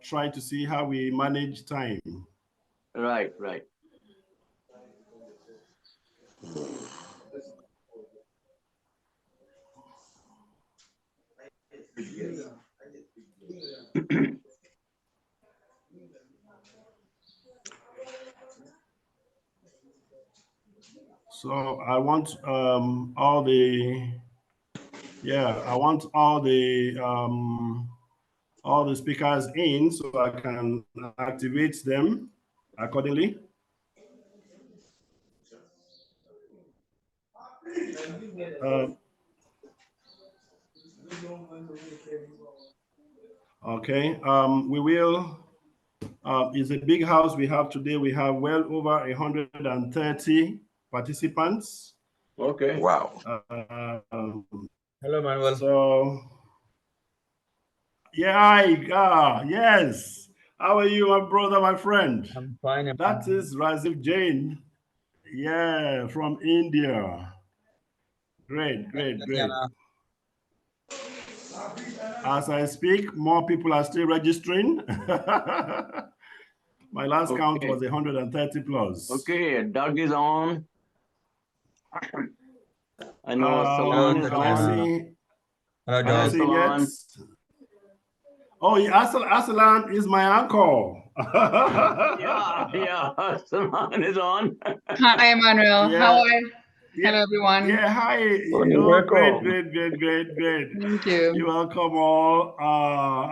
try to see how we manage time. Right. So I want all the speakers in so I can activate them accordingly. Okay, we will. It's a big house we have today. We have well over 130 participants. Okay. Wow. Hello, Manuel. So, yeah, yes. How are you, my brother, my friend? I'm fine. That is Rajiv Jain. Yeah, from India. Great. As I speak, more people are still registering. My last count was 130 plus. Okay, Doug is on. I know Salon is on. Hello, Salon. Oh, Aslan is my uncle. Yeah, Salon is on. Hi, Emmanuel. Yeah. How are you? Hello, everyone. Yeah, hi. Welcome. Great. Thank you. You're welcome all.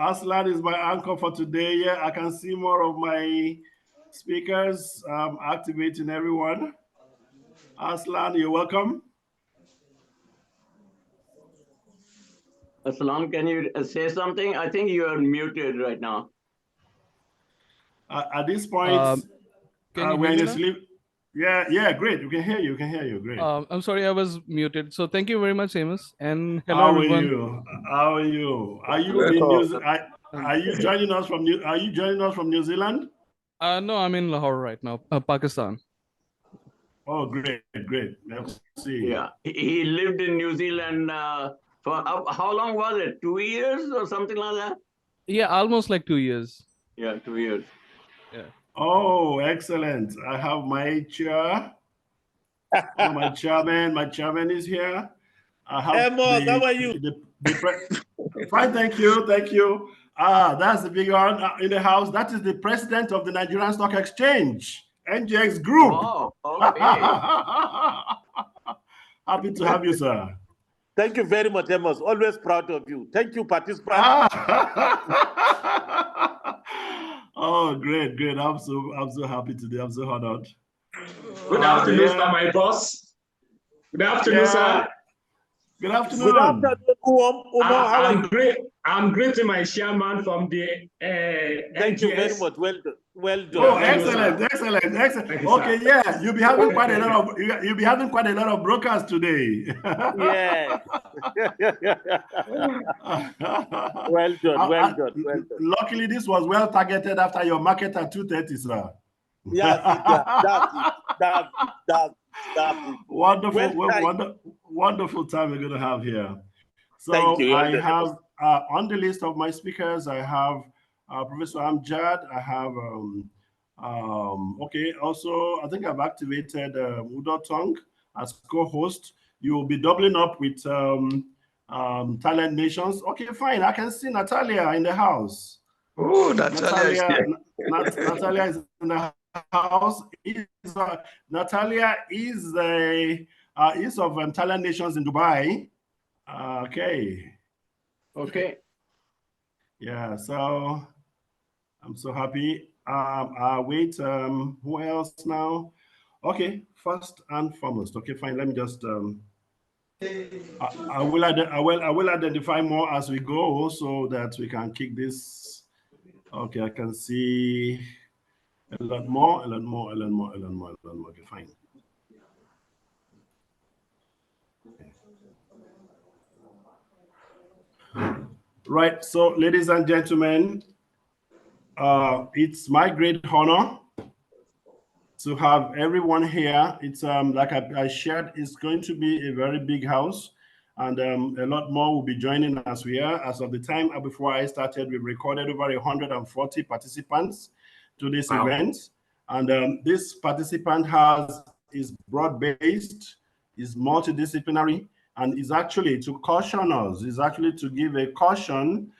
Aslan is my uncle for today. Yeah, I can see more of my speakers activating everyone. Aslan, you're welcome. Salon, can you say something? I think you are muted right now. At this point, can you we're hear in me sleep. Yeah, great. You can hear you. Great. I'm sorry, I was muted. So thank you very much, Amos. And hello, everyone. How are you? Are you in Are you joining us from New Zealand? No, I'm in Lahore right now, Pakistan. Oh, great. Let's see. Yeah, he lived in New Zealand for how long was it? 2 years or something like that? Yeah, almost like 2 years. Yeah, 2 years. Yeah. Oh, excellent. I have my chair. Oh, my chairman is here. I have Amos, how are you? Fine, thank you. That's the big one in the house. That is the president of the Nigerian Stock Exchange, NGX Group. Oh, okay. Happy to have you, sir. Thank you very much, Amos. Always proud of you. Thank you, participants. Oh, great. I'm so happy today. I'm so honored. Good afternoon, sir, my boss. Good afternoon, sir. Good afternoon. Good afternoon, how are you? I'm greeting my chairman from the Thank NGS. you very much. Well done. Oh, excellent. Okay, yeah, you'll be having quite a lot of brokers today. Yeah. Well done. Luckily, this was well targeted after your market at 2:30, sir. Yes, that's it. Wonderful time we're going to have here. So thank you. I have on the list of my speakers, I have Professor Amjad. I have also I think I've activated Udo Tong as co-host. You will be doubling up with Talent Nations. Okay, fine. I can see Natalia in the house. Oh, Natalia is in the house. Natalia is of Talent Nations in Dubai. Okay. Yeah, so I'm so happy. I'll wait. Who else now? Okay, first and foremost. Okay, fine. Let me just. I will identify more as we go so that we can kick this. Okay, I can see a lot more. Okay, fine. Right, so ladies and gentlemen, it's my great honor to have everyone here. It's like I shared, it's going to be a very big house. and a lot more will be joining as we are. As of the time before I started, we've recorded over 140 participants to this event. And this participant is broad-based, is multidisciplinary, and is actually to caution us, is actually to give a caution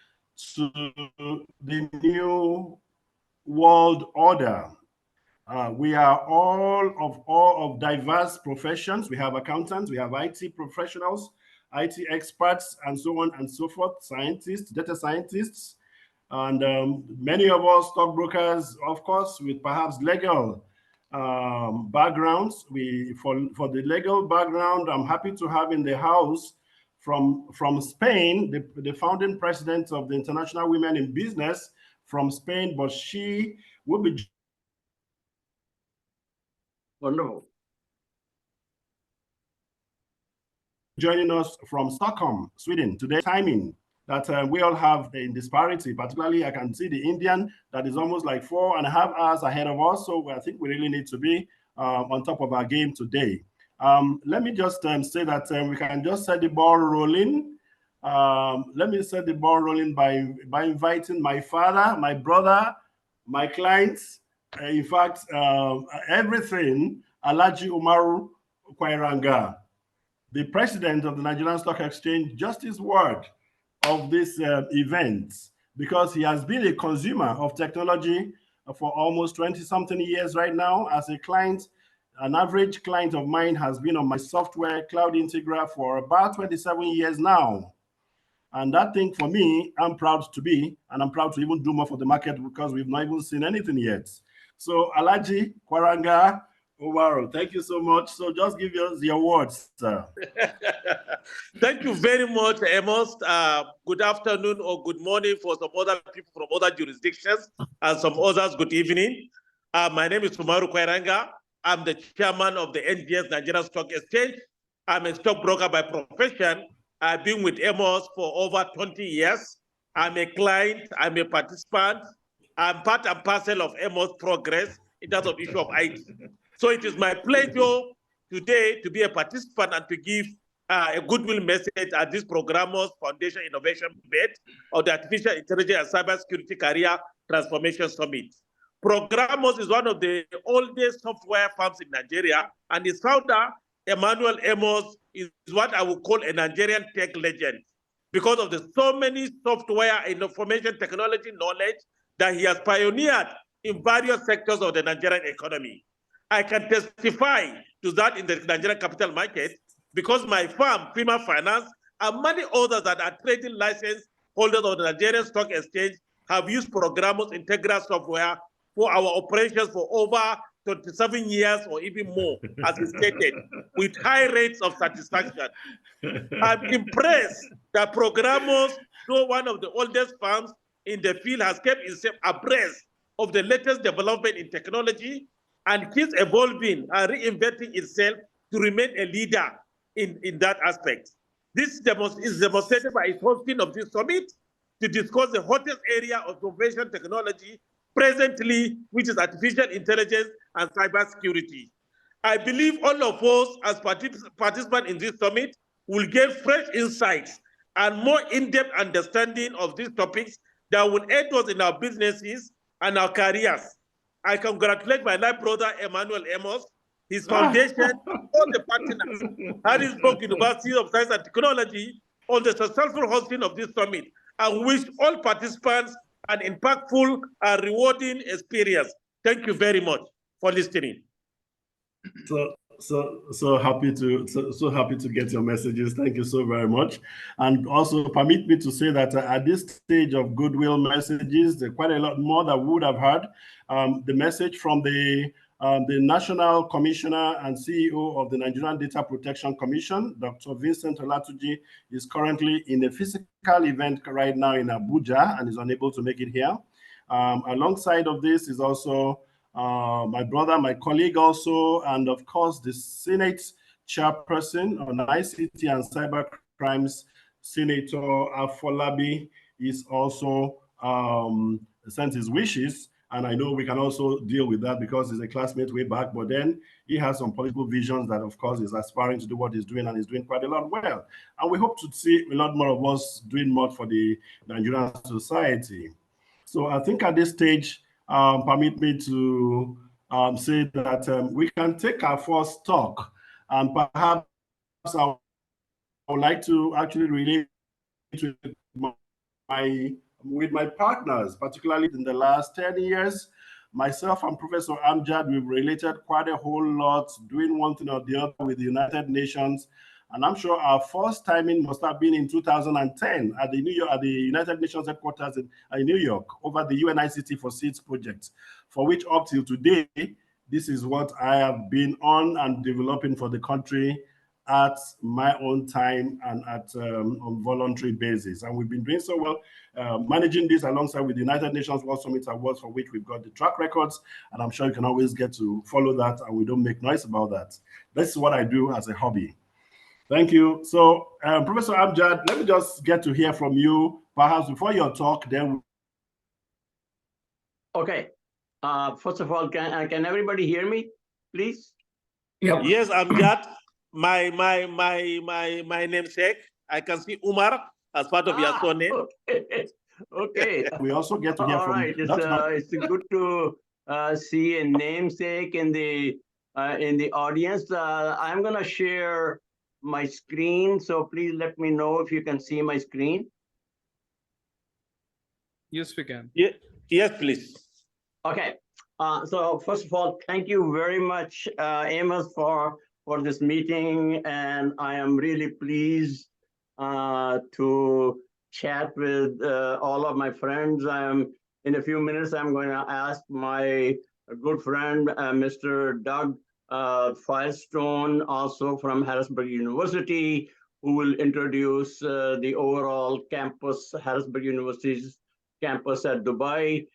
to the new world order. We are all of diverse professions. We have accountants, we have IT professionals, IT experts, and so on and so forth, scientists, data scientists, and many of us stockbrokers, of course, with perhaps legal backgrounds. For the legal background, I'm happy to have in the house from Spain, the founding president of the International Women in Business from Spain, but she will be Wonderful. joining us from Stockholm, Sweden today. Timing that we all have in disparity, particularly I can see the Indian that is almost like 4.5 hours ahead of us. So I think we really need to be on top of our game today. Let me just say that we can just set the ball rolling. Let me set the ball rolling by inviting my father, my brother, my clients, in fact, everything, Alhaji Umaru Kwairanga, the president of the Nigerian Stock Exchange, just his word of this event, because he has been a consumer of technology for almost 20-something years right now. As a client, an average client of mine has been on my software, Cloud Integra, for about 27 years now. And that thing for me, I'm proud to be, and I'm proud to even do more for the market because we've not even seen anything yet. So Alhaji Kwairanga Umaru, thank you so much. So just give us your words, sir. Thank you very much, Amos. Good afternoon or good morning for some other people from other jurisdictions, and some others, good evening. My name is Umaru Kwairanga. I'm the chairman of the NGS Nigerian Stock Exchange. I'm a stockbroker by profession. I've been with Amos for over 20 years. I'm a client, I'm a participant. I'm part and parcel of Amos' progress in terms of issue of IT. So it is my pleasure today to be a participant and to give a goodwill message at this Programmers Foundation Innovation Bed of the Artificial Intelligence and Cybersecurity Career Transformation Summit. Programmers is one of the oldest software firms in Nigeria, and its founder, Emmanuel Amos, is what I would call a Nigerian tech legend because of the so many software and information technology knowledge that he has pioneered in various sectors of the Nigerian economy. I can testify to that in the Nigerian capital market because my firm, Prima Finance, and many others that are trading license holders of the Nigerian Stock Exchange have used Programmers Integra software for our operations for over 27 years or even more, as is stated, with high rates of satisfaction. I'm impressed that Programmers, though one of the oldest firms in the field, has kept itself abreast of the latest development in technology and keeps evolving and reinventing itself to remain a leader in that aspect. This is demonstrated by its hosting of this summit to discuss the hottest area of information technology presently, which is artificial intelligence and cybersecurity. I believe all of us as participants in this summit will get fresh insights and more in-depth understanding of these topics that will aid us in our businesses and our careers. I congratulate my life brother, Emmanuel Amos, his foundation, all the partners, Harrisburg University of Science and Technology, on the successful hosting of this summit, and wish all participants an impactful and rewarding experience. Thank you very much for listening. So happy to get your messages. Thank you so very much. And also permit me to say that at this stage of goodwill messages, there's quite a lot more that we would have heard. The message from the National Commissioner and CEO of the Nigerian Data Protection Commission, Dr. Vincent Olatuji, is currently in a physical event right now in Abuja and is unable to make it here. Alongside of this is also my brother, my colleague also, and of course the Senate chairperson on ICT and cyber crimes, Senator Afolabi, is also sent his wishes And I know we can also deal with that because he's a classmate way back, but then he has some political visions that, of course, is aspiring to do what he's doing, and he's doing quite a lot well. And we hope to see a lot more of us doing more for the Nigerian society. So I think at this stage, permit me to say that we can take our first talk, and perhaps I would like to actually relate to with my partners, particularly in the last 10 years. Myself and Professor Amjad, we've related quite a whole lot, doing one thing or the other with the United Nations. And I'm sure our first timing must have been in 2010 at the United Nations headquarters in New York over the UNICT for Seeds project, for which up till today, this is what I have been on and developing for the country at my own time and at on voluntary basis. And we've been doing so well, managing this alongside with the United Nations World Summit Awards, for which we've got the track records. And I'm sure you can always get to follow that, and we don't make noise about that. This is what I do as a hobby. Thank you. So, Professor Amjad, let me just get to hear from you, perhaps before your talk, then. Okay. First of all, can everybody hear me, please? Yep. Yes, Amjad. My namesake. I can see Umar as part of your surname. Okay. Okay. We also get to hear All from right. It's good to see a namesake in the audience. I'm gonna share my screen, so please let me know if you can see my screen. Yes, we can. Yeah. Yes, please. Okay. So first of all, thank you very much, Amos, for this meeting, and I am really pleased to chat with all of my friends. In a few minutes, I'm going to ask my good friend, Mr. Doug Firestone, also from Harrisburg University, who will introduce the overall campus, Harrisburg University's campus at Dubai.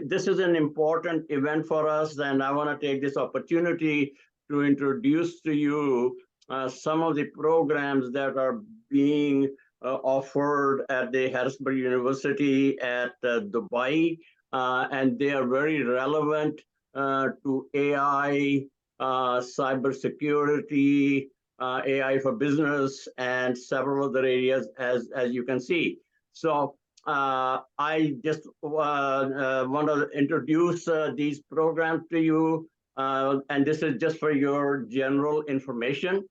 This is an important event for us, and I want to take this opportunity to introduce to you some of the programs that are being offered at the Harrisburg University at Dubai, and they are very relevant to AI, cybersecurity, AI for business, and several other areas, as you can see. So I just want to introduce these programs to you, and this is just for your general information,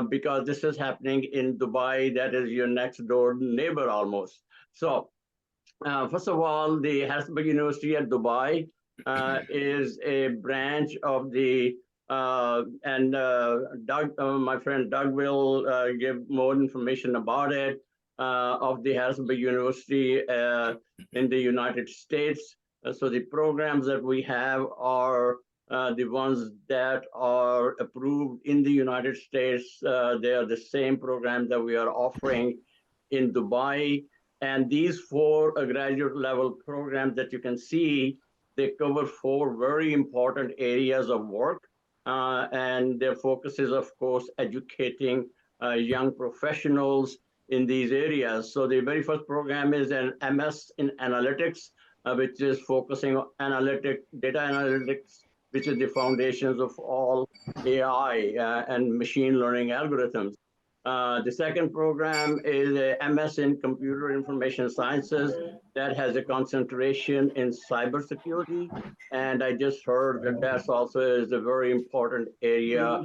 because this is happening in Dubai, that is your next door neighbor almost. So first of all, the Harrisburg University at Dubai is a branch of the, and Doug, my friend Doug will give more information about it, of the Harrisburg University in the United States. So the programs that we have are the ones that are approved in the United States. They are the same programs that we are offering in Dubai. And these four graduate level programs that you can see, they cover four very important areas of work. And their focus is, of course, educating young professionals in these areas. So the very first program is an MS in analytics, which is focusing on data analytics, which is the foundations of all AI and machine learning algorithms. The second program is a MS in computer information sciences that has a concentration in cybersecurity. And I just heard that that's also is a very important area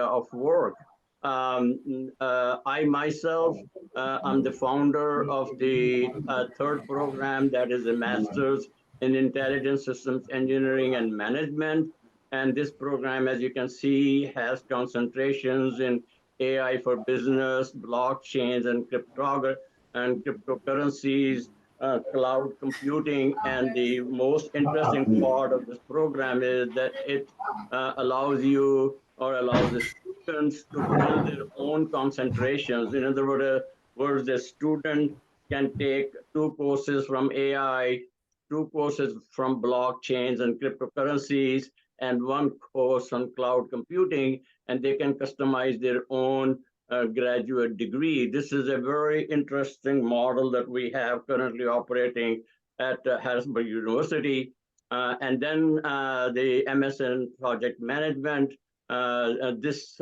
of work. I myself, I'm the founder of the third program that is a master's in intelligence systems engineering and management. And this program, as you can see, has concentrations in AI for business, blockchains, and cryptocurrencies, cloud computing. And the most interesting part of this program is that it allows you, or allows the students, to build their own concentrations. In other words, the student can take 2 courses from AI, 2 courses from blockchains and cryptocurrencies, and 1 course on cloud computing, and they can customize their own graduate degree. This is a very interesting model that we have currently operating at Harrisburg University. And then the MS in Project Management. This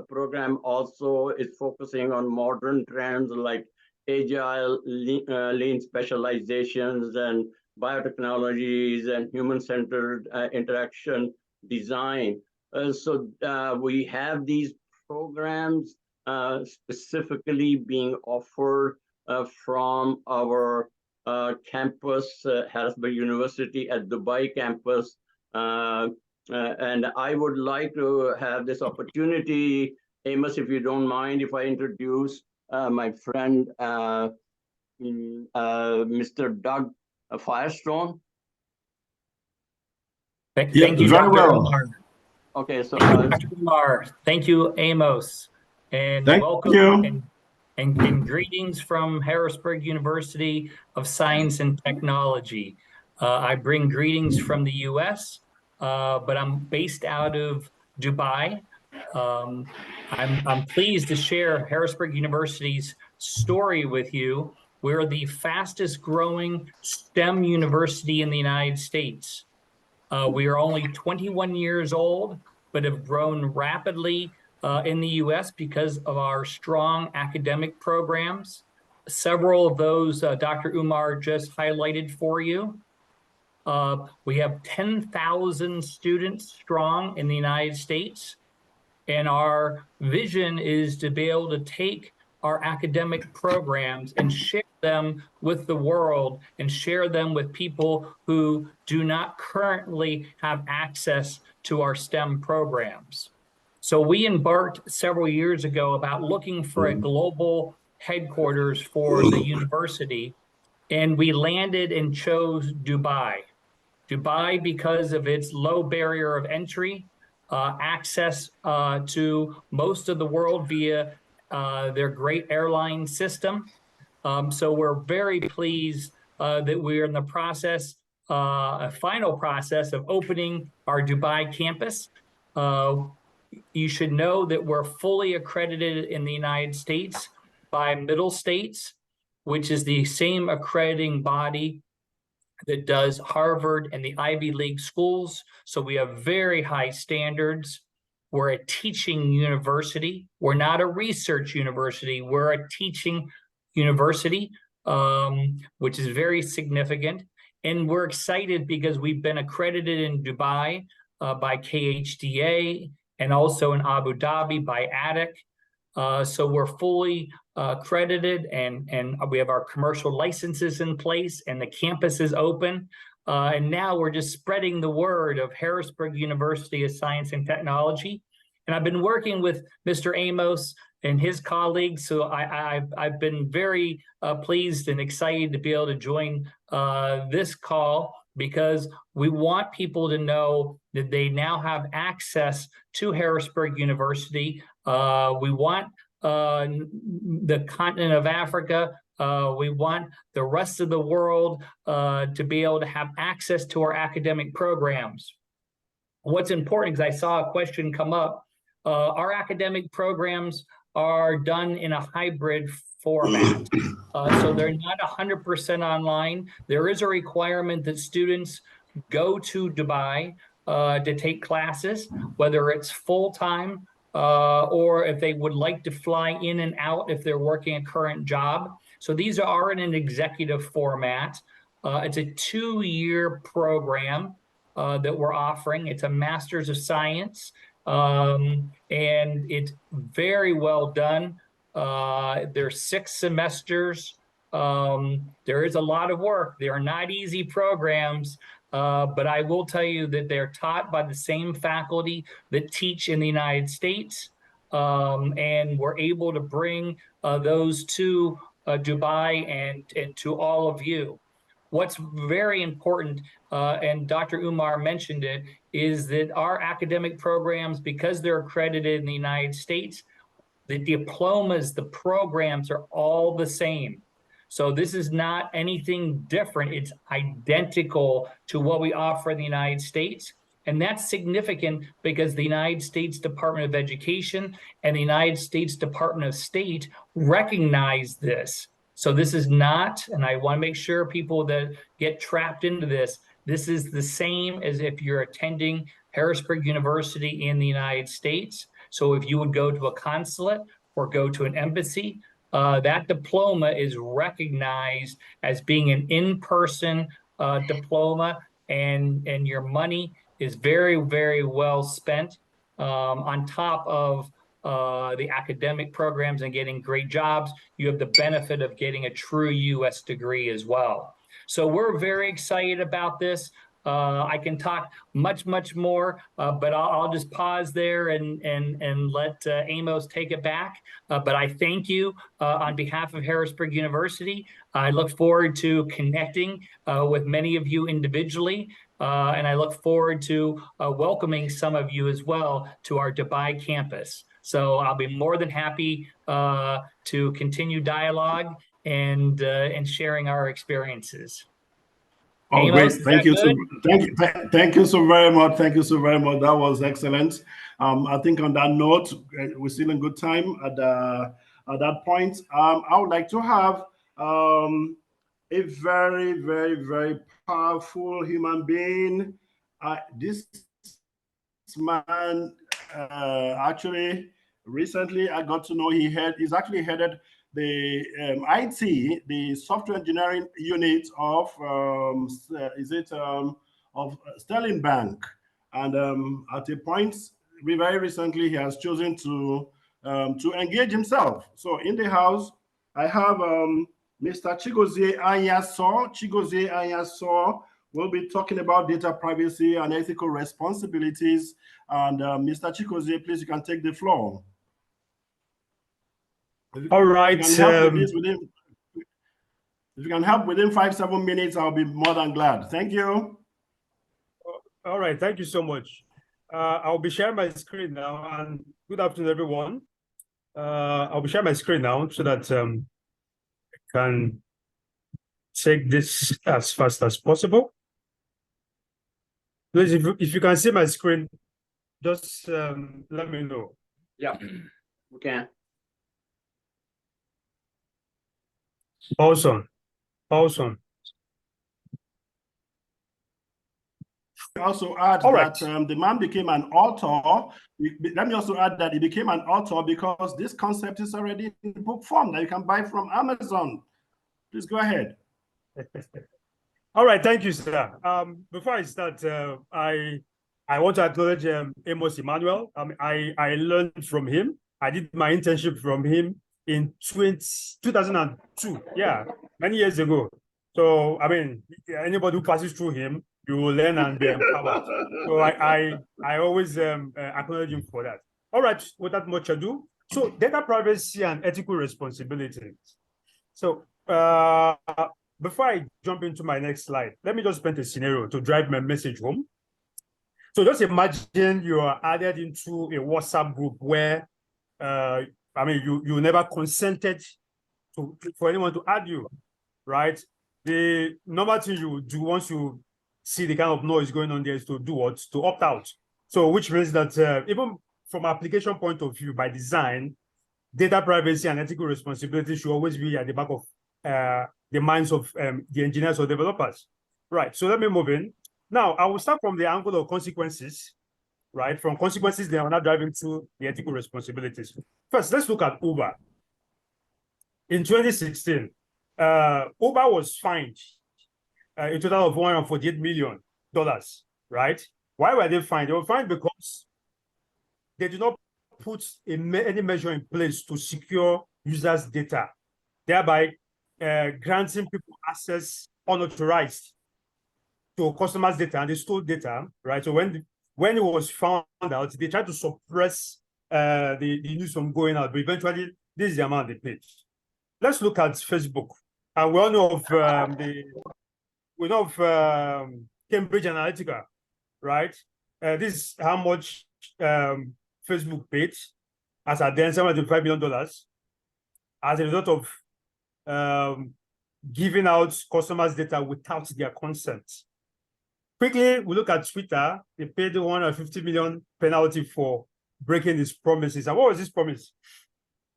program also is focusing on modern trends like agile, lean specializations, and biotechnologies and human-centered interaction design. So we have these programs specifically being offered from our campus, Harrisburg University at Dubai campus. And I would like to have this opportunity, Amos, if you don't mind, if I introduce my friend, Mr. Doug Firestone. Thank you, very Dr. well. Umar. Okay, so Dr. Umar. Thank you, Amos. And Thank welcome you. and greetings from Harrisburg University of Science and Technology. I bring greetings from the US, but I'm based out of Dubai. I'm pleased to share Harrisburg University's story with you. We're the fastest growing STEM university in the United States. We are only 21 years old, but have grown rapidly in the US because of our strong academic programs. Several of those Dr. Umar just highlighted for you. We have 10,000 students strong in the United States, and our vision is to be able to take our academic programs and share them with the world and share them with people who do not currently have access to our STEM programs. So we embarked several years ago about looking for a global headquarters for the university, and we landed and chose Dubai. Dubai because of its low barrier of entry, access to most of the world via their great airline system. So we're very pleased that we're in the process, a final process of opening our Dubai campus. You should know that we're fully accredited in the United States by Middle States, which is the same accrediting body that does Harvard and the Ivy League schools. So we have very high standards. We're a teaching university. We're not a research university. We're a teaching university, which is very significant. And we're excited because we've been accredited in Dubai by KHDA and also in Abu Dhabi by ADIC. So we're fully accredited and we have our commercial licenses in place and the campus is open. And now we're just spreading the word of Harrisburg University of Science and Technology. And I've been working with Mr. Amos and his colleagues. So I've been very pleased and excited to be able to join this call because we want people to know that they now have access to Harrisburg University. We want the continent of Africa, we want the rest of the world to be able to have access to our academic programs. What's important, because I saw a question come up, our academic programs are done in a hybrid format. So they're not 100% online. There is a requirement that students go to Dubai to take classes, whether it's full-time or if they would like to fly in and out if they're working a current job. So these are in an executive format. It's a 2-year program that we're offering. It's a Master's of Science, and it's very well done. There's 6 semesters. There is a lot of work. They are not easy programs, but I will tell you that they're taught by the same faculty that teach in the United States, and we're able to bring those to Dubai and to all of you. What's very important, and Dr. Umar mentioned it, is that our academic programs, because they're accredited in the United States, the diplomas, the programs are all the same. So this is not anything different. It's identical to what we offer in the United States. And that's significant because the United States Department of Education and the United States Department of State recognize this. So this is not, and I want to make sure people that get trapped into this, this is the same as if you're attending Harrisburg University in the United States. So if you would go to a consulate or go to an embassy, that diploma is recognized as being an in-person diploma, and your money is very, very well spent on top of the academic programs and getting great jobs. You have the benefit of getting a true U.S. degree as well. So we're very excited about this. I can talk much, much more, but I'll just pause there and let Amos take it back. But I thank you on behalf of Harrisburg University. I look forward to connecting with many of you individually, and I look forward to welcoming some of you as well to our Dubai campus. So I'll be more than happy to continue dialogue and sharing our experiences. Oh, Amos, great! Thank you, thank you so very much. Thank you so very much. That was excellent. I think on that note, we're still in good time at that point. I would like to have a very, very, very powerful human being. This man, actually, recently I got to know he's actually headed the IT, the software engineering unit of of Sterling Bank, and at a point, very recently, he has chosen to engage himself. So in the house, I have Mr. Chigozie Anyaso. Chigozie Anyaso will be talking about data privacy and ethical responsibilities. And Mr. Chigozie, please, you can take the floor. All right. If you can help within 5-7 minutes, I'll be more than glad. Thank you. All right. Thank you so much. I'll be sharing my screen now. And good afternoon, everyone. I'll be sharing my screen now so that I can take this as fast as possible. Please, if you can see my screen, just let me know. Yeah, we can. Awesome. Awesome. Also add that the man became an author. Let me also add that he became an author because this concept is already in book form that you can buy from Amazon. Please go ahead. All right, thank you, sir. Before I start, I want to acknowledge Amos Emmanuel. I learned from him. I did my internship from him in 2002. Yeah, many years ago. So, I mean, anybody who passes through him, you will learn and be empowered. So I always acknowledge him for that. All right, without much ado, so data privacy and ethical responsibility. So before I jump into my next slide, let me just paint a scenario to drive my message home. So just imagine you are added into a WhatsApp group where, I mean, you never consented for anyone to add you, right? The normal thing you would do once you see the kind of noise going on there is to do what? To opt out. So which means that even from application point of view, by design, data privacy and ethical responsibility should always be at the back of the minds of the engineers or developers. Right, so let me move in. Now, I will start from the angle of consequences, right? From consequences, they are now driving to the ethical responsibilities. First, let's look at Uber. In 2016, Uber was fined a total of $148 million, right? Why were they fined? They were fined because they did not put any measure in place to secure users' data, thereby granting people access unauthorized to customers' data, and they stole data, right? So when it was found out, they tried to suppress the news from going out, but eventually this is the amount they paid. Let's look at Facebook, and we all know of Cambridge Analytica, right? This is how much Facebook paid as at then $75 million as a result of giving out customers' data without their consent. Quickly, we look at Twitter. They paid $150 million penalty for breaking these promises. And what was this promise?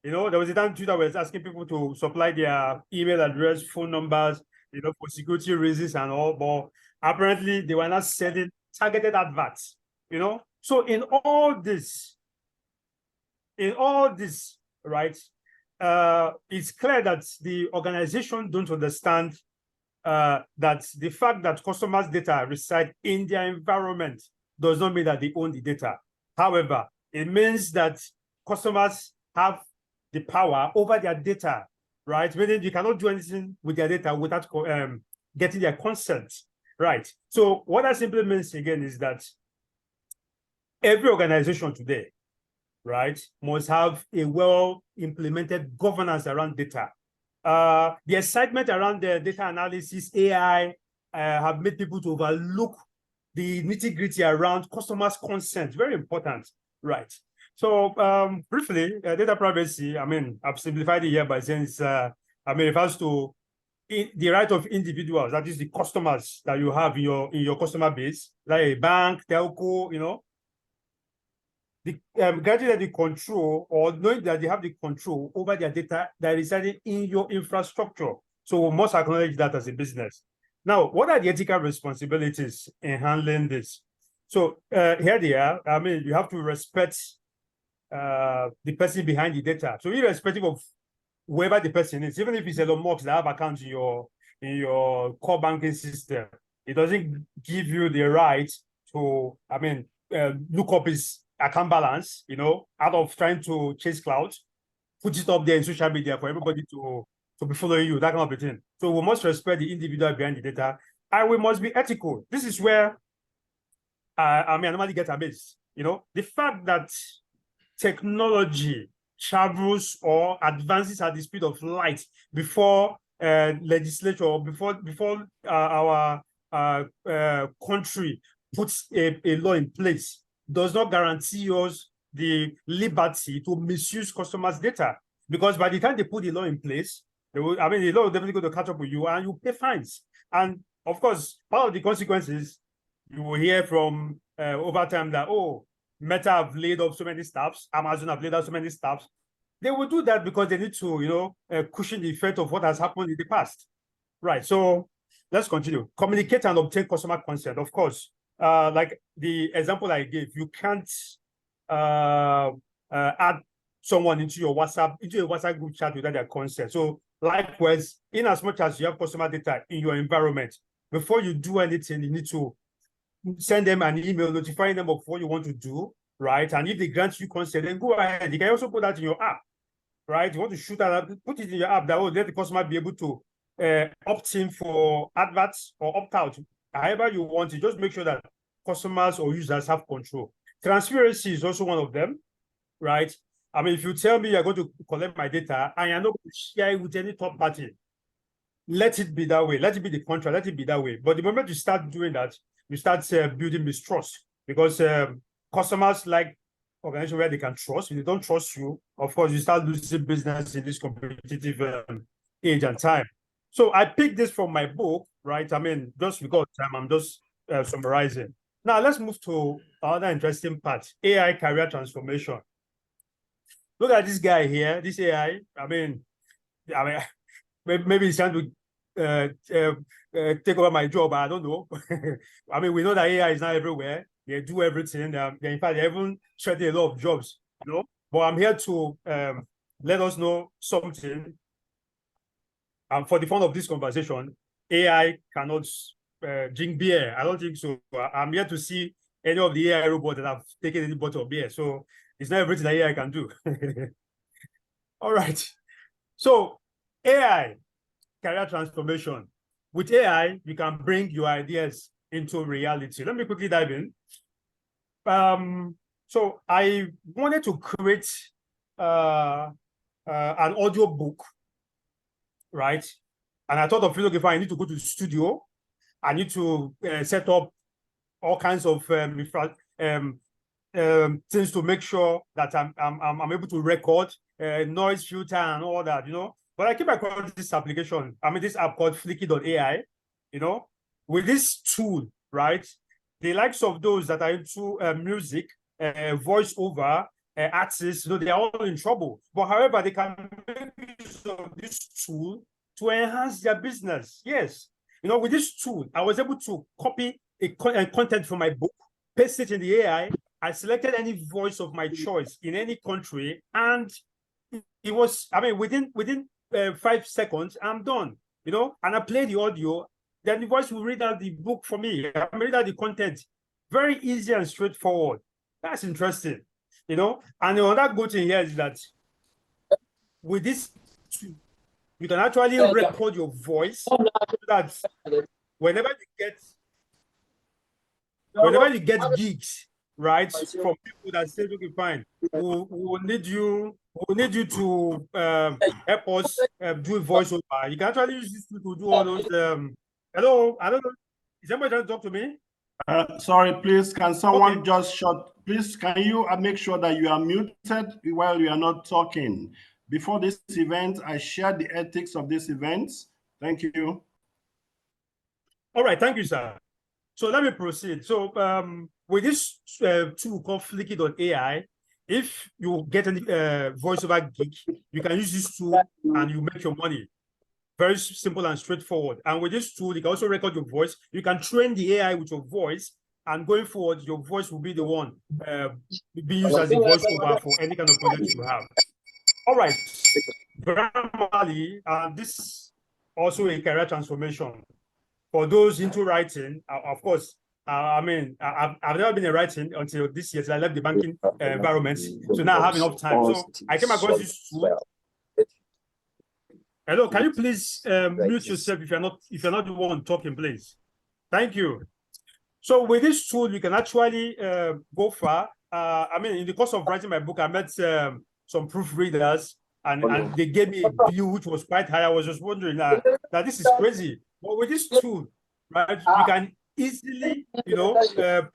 You know, there was a time Twitter was asking people to supply their email address, phone numbers, you know, for security reasons and all, but apparently they were not sending targeted adverts, you know. So in all this, right, it's clear that the organization don't understand that the fact that customers' data reside in their environment does not mean that they own the data. However, it means that customers have the power over their data, right? Meaning you cannot do anything with their data without getting their consent, right? So what that simply means again is that every organization today, right, must have a well-implemented governance around data. The excitement around the data analysis, AI, have made people to overlook the nitty-gritty around customers' consent. Very important, right? So briefly, data privacy, I mean, I've simplified it here by saying it's, I mean, it refers to the right of individuals, that is the customers that you have in your customer base, like a bank, telco, you know, the granting that the control or knowing that they have the control over their data that is residing in your infrastructure. So we must acknowledge that as a business. Now, what are the ethical responsibilities in handling this? So here they are. I mean, you have to respect the person behind the data. So irrespective of whoever the person is, even if it's Elon Musk that have accounts in your core banking system, it doesn't give you the right to, I mean, look up his account balance, you know, out of trying to chase clout, put it up there in social media for everybody to be following you, that kind of a thing. So we must respect the individual behind the data, and we must be ethical. This is where I mean, I normally get amazed. You know, the fact that technology travels or advances at the speed of light before legislature or before our country puts a law in place does not guarantee us the liberty to misuse customers' data. Because by the time they put the law in place, they will, I mean, the law will definitely go to catch up with you and you pay fines. And of course, part of the consequences, you will hear from over time that, oh, Meta have laid off so many staffs, Amazon have laid off so many staffs. They will do that because they need to, you know, cushion the effect of what has happened in the past. Right, so let's continue. Communicate and obtain customer consent. Of course, like the example I gave, you can't add someone into your WhatsApp, into a WhatsApp group chat without their consent. So likewise, in as much as you have customer data in your environment, before you do anything, you need to send them an email notifying them of what you want to do, right? And if they grant you consent, then go ahead. You can also put that in your app, right? You want to shoot that, put it in your app that will let the customer be able to opt in for adverts or opt out, however you want it. Just make sure that customers or users have control. Transparency is also one of them, right? I mean, if you tell me you're going to collect my data and you're not going to share it with any third party, let it be that way. Let it be the contract. Let it be that way. But the moment you start doing that, you start building mistrust, because customers like organizations where they can trust. If they don't trust you, of course, you start losing business in this competitive age and time. So I picked this from my book, right? I mean, just because time, I'm just summarizing. Now let's move to another interesting part: AI career transformation. Look at this guy here. This AI. I mean, maybe he's trying to take over my job. I don't know. I mean, we know that AI is not everywhere. They do everything. In fact, they even threaten a lot of jobs, you know. But I'm here to let us know something. And for the fun of this conversation, AI cannot drink beer. I don't think so. I'm here to see any of the AI robots that have taken any bottle of beer. So it's not everything that AI can do. All right. So AI, career transformation. With AI, you can bring your ideas into reality. Let me quickly dive in. So I wanted to create an audio book, right? And I thought of, okay, fine, I need to go to the studio. I need to set up all kinds of things to make sure that I'm able to record noise filter and all that, you know. But I came across this application, I mean, this app called Flicky.ai, you know. With this tool, right, the likes of those that are into music, voiceover, artists, they are all in trouble. But however, they can make use of this tool to enhance their business. Yes. With this tool, I was able to copy a content from my book, paste it in the AI. I selected any voice of my choice in any country, and it was, within 5 seconds, I'm done. And I play the audio, then the voice will read out the book for me. I read out the content. Very easy and straightforward. That's interesting. And another good thing here is that with this, you can actually record your voice so that whenever you get gigs, right, from people that say, okay, fine, we'll need you to help us do a voiceover. You can actually use this to do all those. Hello, I don't know. Is somebody trying to talk to me? Sorry, please, can someone just shut? Please, can you make sure that you are muted while you are not talking? Before this event, I shared the ethics of this event. Thank you. All right, thank you, sir. So let me proceed. So with this tool called Flicky.ai, if you get any voiceover gig, you can use this tool and you make your money. Very simple and straightforward. And with this tool, you can also record your voice. You can train the AI with your voice, and going forward, your voice will be the one be used as a voiceover for any kind of project you have. All right. Grammarly, this is also a career transformation. For those into writing, of course, I've never been in writing until this year. So I left the banking environment. So now I have enough time. So I came across this tool. Hello, can you please mute yourself if you're not the one talking, please? Thank you. So with this tool, you can actually go far. In the course of writing my book, I met some proofreaders, and they gave me a view which was quite high. I was just wondering that this is crazy. But with this tool, right, you can easily, proofread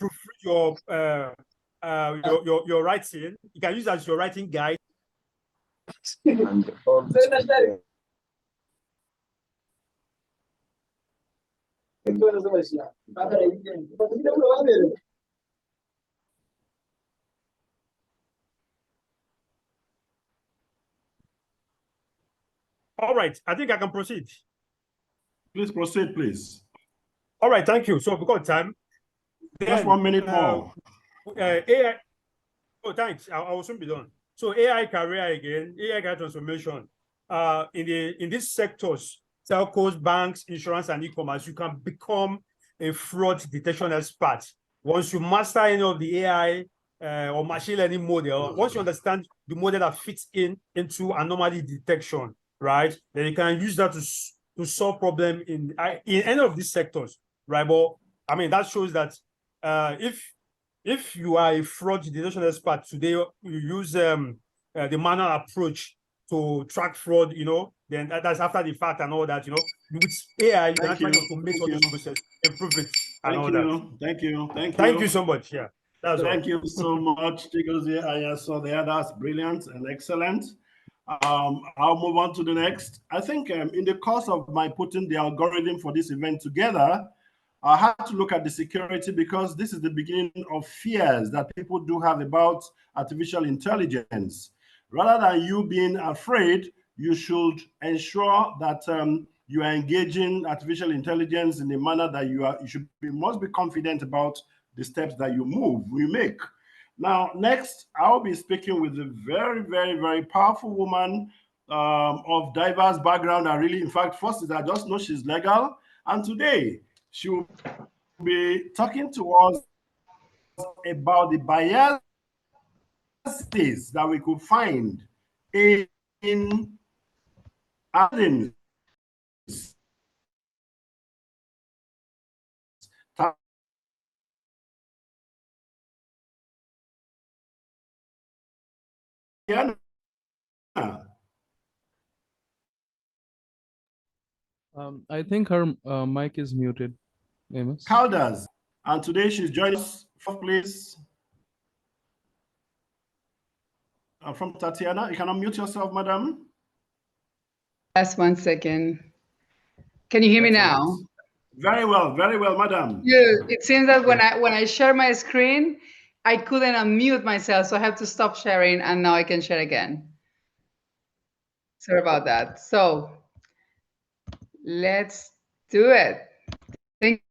your writing. You can use it as your writing guide. All right, I think I can proceed. Please proceed, please. All right, thank you. So because of time, just 1 minute more. AI. Oh, thanks. I will soon be done. So AI career transformation. In these sectors, telcos, banks, insurance, and e-commerce, you can become a fraud detection expert. Once you master any of the AI or machine learning model, once you understand the model that fits into anomaly detection, right, then you can use that to solve problem in any of these sectors, right? But that shows that if you are a fraud detection expert today, you use the manual approach to track fraud, then that's after the fact and all that, with AI, you can actually automate all this process, improve it, and all that. Thank you. Thank you so much. Yeah. Thank you so much, Chigozie. I saw there. That's brilliant and excellent. I'll move on to the next. I think in the course of my putting the algorithm for this event together, I had to look at the security, because this is the beginning of fears that people do have about artificial intelligence. Rather than you being afraid, you should ensure that you are engaging artificial intelligence in a manner that you must be confident about the steps that you make. Now, next, I'll be speaking with a very, very, very powerful woman of diverse background. In fact, first is I just know she's legal, and today she will be talking to us about the biases that we could find in algorithms. I think her mic is muted, Amos. Caldas, and today she's joining us. Please, from Tatiana. You can unmute yourself, madam. Just 1 second. Can you hear me now? Very well, madam. Yeah, it seems that when I share my screen, I couldn't unmute myself, so I have to stop sharing, and now I can share again. Sorry about that. So let's do it. Thank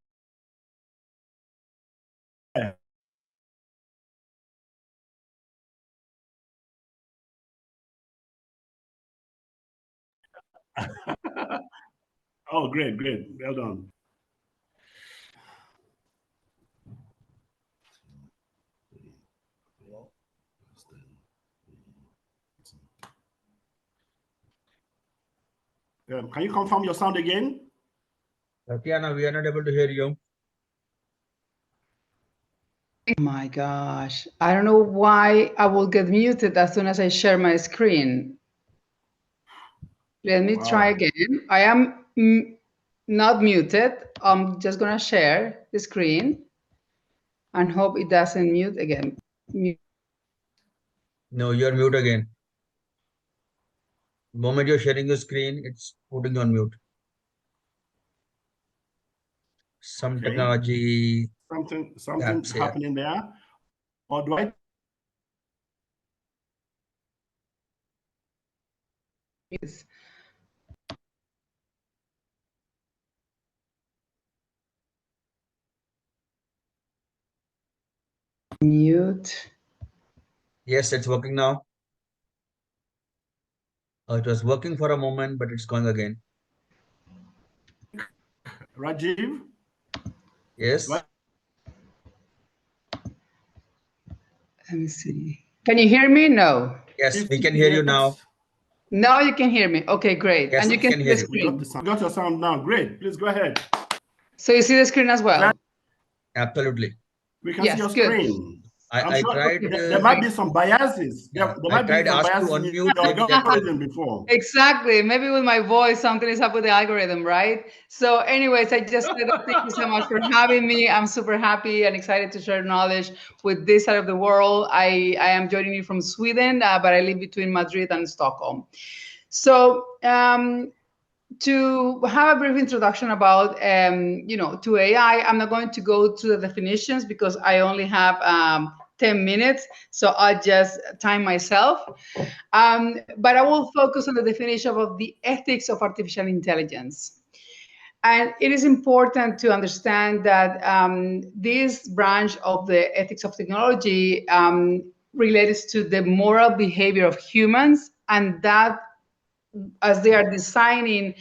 Oh, great, great. Well done. Can you confirm your sound again? Tatiana, we are not able to hear you. Oh my gosh. I don't know why I will get muted as soon as I share my screen. Let me try again. I am not muted. I'm just going to share the screen and hope it doesn't mute again. No, you're mute again. The moment you're sharing your screen, it's putting you on mute. Some technology. Something happening there. Or do I? Yes. Mute. Yes, it's working now. It was working for a moment, but it's going again. Rajiv? Yes. Let me see. Can you hear me? No. Yes, we can hear you now. Now you can hear me. Okay, great. Yes, and you can hear see the you. screen. We got your sound now. Great. Please go ahead. So you see the screen as well? Absolutely. We can see your screen. I tried. There might be some biases. There might be some biases in your algorithm before. Exactly. Maybe with my voice, something is up with the algorithm, right? So anyways, I just said thank you so much for having me. I'm super happy and excited to share knowledge with this side of the world. I am joining you from Sweden, but I live between Madrid and Stockholm. So to have a brief introduction about, to AI, I'm not going to go to the definitions because I only have 10 minutes, so I'll just time myself. But I will focus on the definition of the ethics of artificial intelligence. And it is important to understand that this branch of the ethics of technology relates to the moral behavior of humans, and that as they are designing,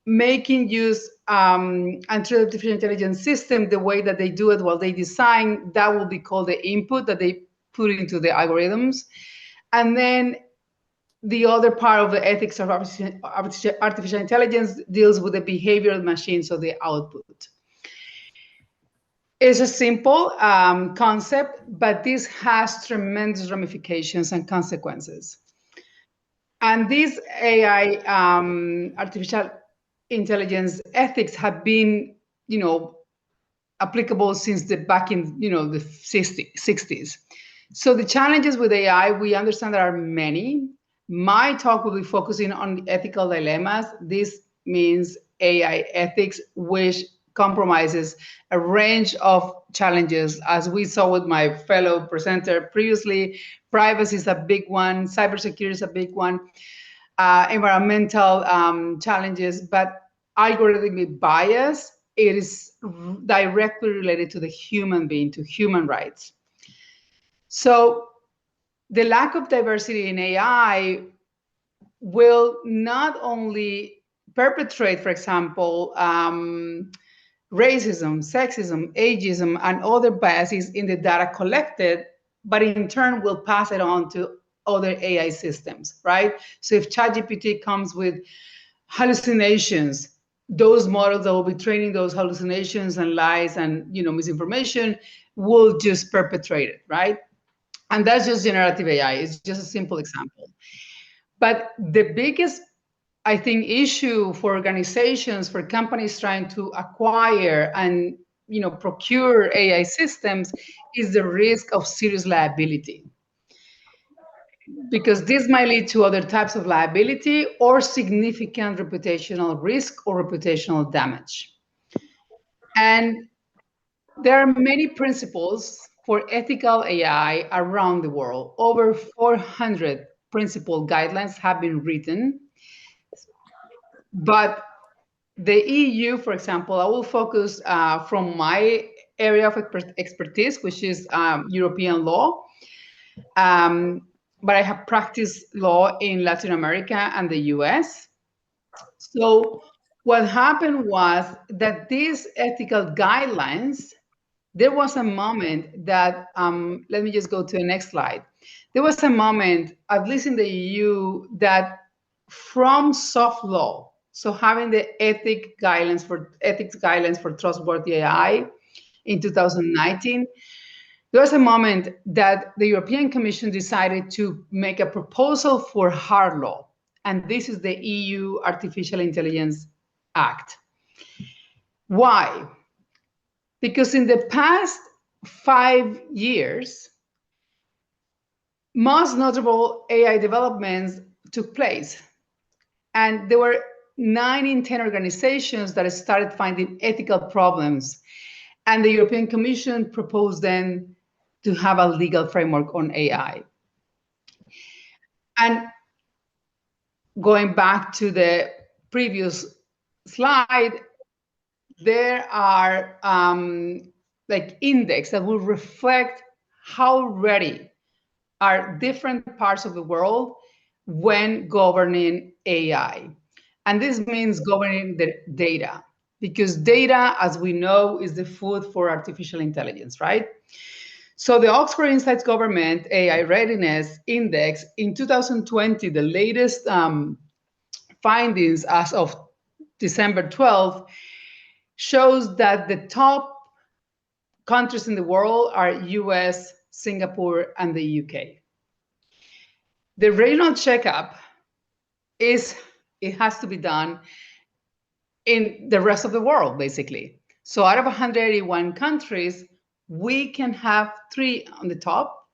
making use and through the artificial intelligence system, the way that they do it while they design, that will be called the input that they put into the algorithms. And then the other part of the ethics of artificial intelligence deals with the behavior of the machine, so the output. It's a simple concept, but this has tremendous ramifications and consequences. And these AI, artificial intelligence ethics, have been, applicable since back in, the 60s. So the challenges with AI, we understand there are many. My talk will be focusing on the ethical dilemmas. This means AI ethics, which compromises a range of challenges. As we saw with my fellow presenter previously, privacy is a big one, cybersecurity is a big one, environmental challenges, but algorithmic bias, it is directly related to the human being, to human rights. So the lack of diversity in AI will not only perpetrate, for example, racism, sexism, ageism, and other biases in the data collected, but in turn will pass it on to other AI systems, right? So if ChatGPT comes with hallucinations, those models that will be training those hallucinations and lies and misinformation will just perpetrate it, right? And that's just generative AI. It's just a simple example. But the biggest, I think, issue for organizations, for companies trying to acquire and procure AI systems is the risk of serious liability. Because this might lead to other types of liability or significant reputational risk or reputational damage. And there are many principles for ethical AI around the world. Over 400 principal guidelines have been written. But the EU, for example, I will focus from my area of expertise, which is European law. But I have practiced law in Latin America and the US. So what happened was that these ethical guidelines, there was a moment that, let me just go to the next slide. There was a moment, at least in the EU, that from soft law, so having the ethics guidelines for trustworthy AI in 2019, there was a moment that the European Commission decided to make a proposal for hard law, and this is the EU Artificial Intelligence Act. Why? Because in the past 5 years, most notable AI developments took place. And there were 9 in 10 organizations that started finding ethical problems. And the European Commission proposed then to have a legal framework on AI. And going back to the previous slide, there are like index that will reflect how ready are different parts of the world when governing AI. And this means governing the data, because data, as we know, is the food for artificial intelligence, right? So the Oxford Insights Government AI Readiness Index in 2020, the latest findings as of December 12th, shows that the top countries in the world are US, Singapore, and the UK. The regional checkup it has to be done in the rest of the world, basically. So out of 181 countries, we can have 3 on the top.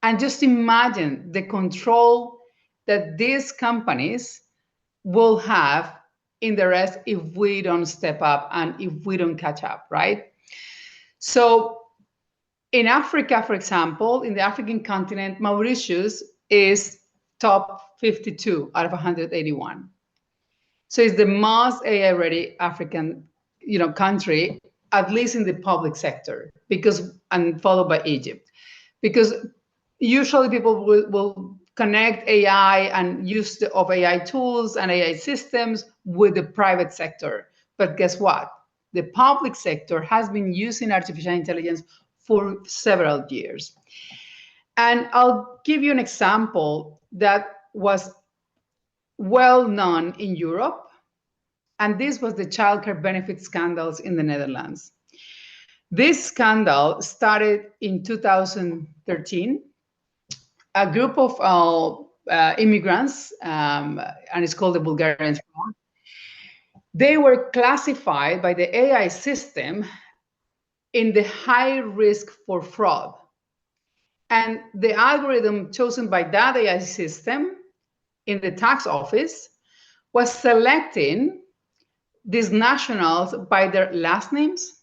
And just imagine the control that these companies will have in the rest if we don't step up and if we don't catch up, right? So in Africa, for example, in the African continent, Mauritius is top 52 out of 181. So it's the most AI-ready African, country, at least in the public sector, and followed by Egypt, because usually people will connect AI and use of AI tools and AI systems with the private sector. But guess what? The public sector has been using artificial intelligence for several years. And I'll give you an example that was well known in Europe. And this was the childcare benefit scandals in the Netherlands. This scandal started in 2013. A group of immigrants, and it's called the Bulgarians, they were classified by the AI system in the high risk for fraud. And the algorithm chosen by that AI system in the tax office was selecting these nationals by their last names,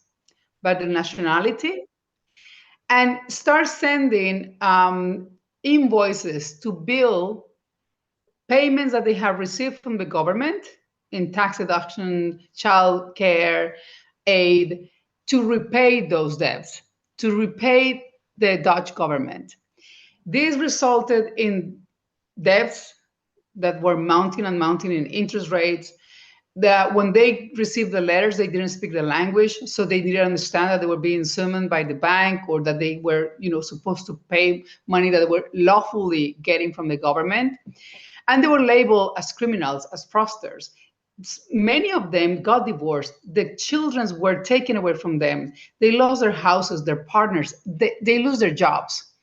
by their nationality, and start sending invoices to bill payments that they have received from the government in tax deduction, child care, aid, to repay those debts, to repay the Dutch government. This resulted in debts that were mounting and mounting in interest rates, that when they received the letters, they didn't speak the language, so they didn't understand that they were being summoned by the bank, or that they were, supposed to pay money that they were lawfully getting from the government. And they were labeled as criminals, as fraudsters. Many of them got divorced. The children were taken away from them. They lost their houses, their partners. They lose their jobs.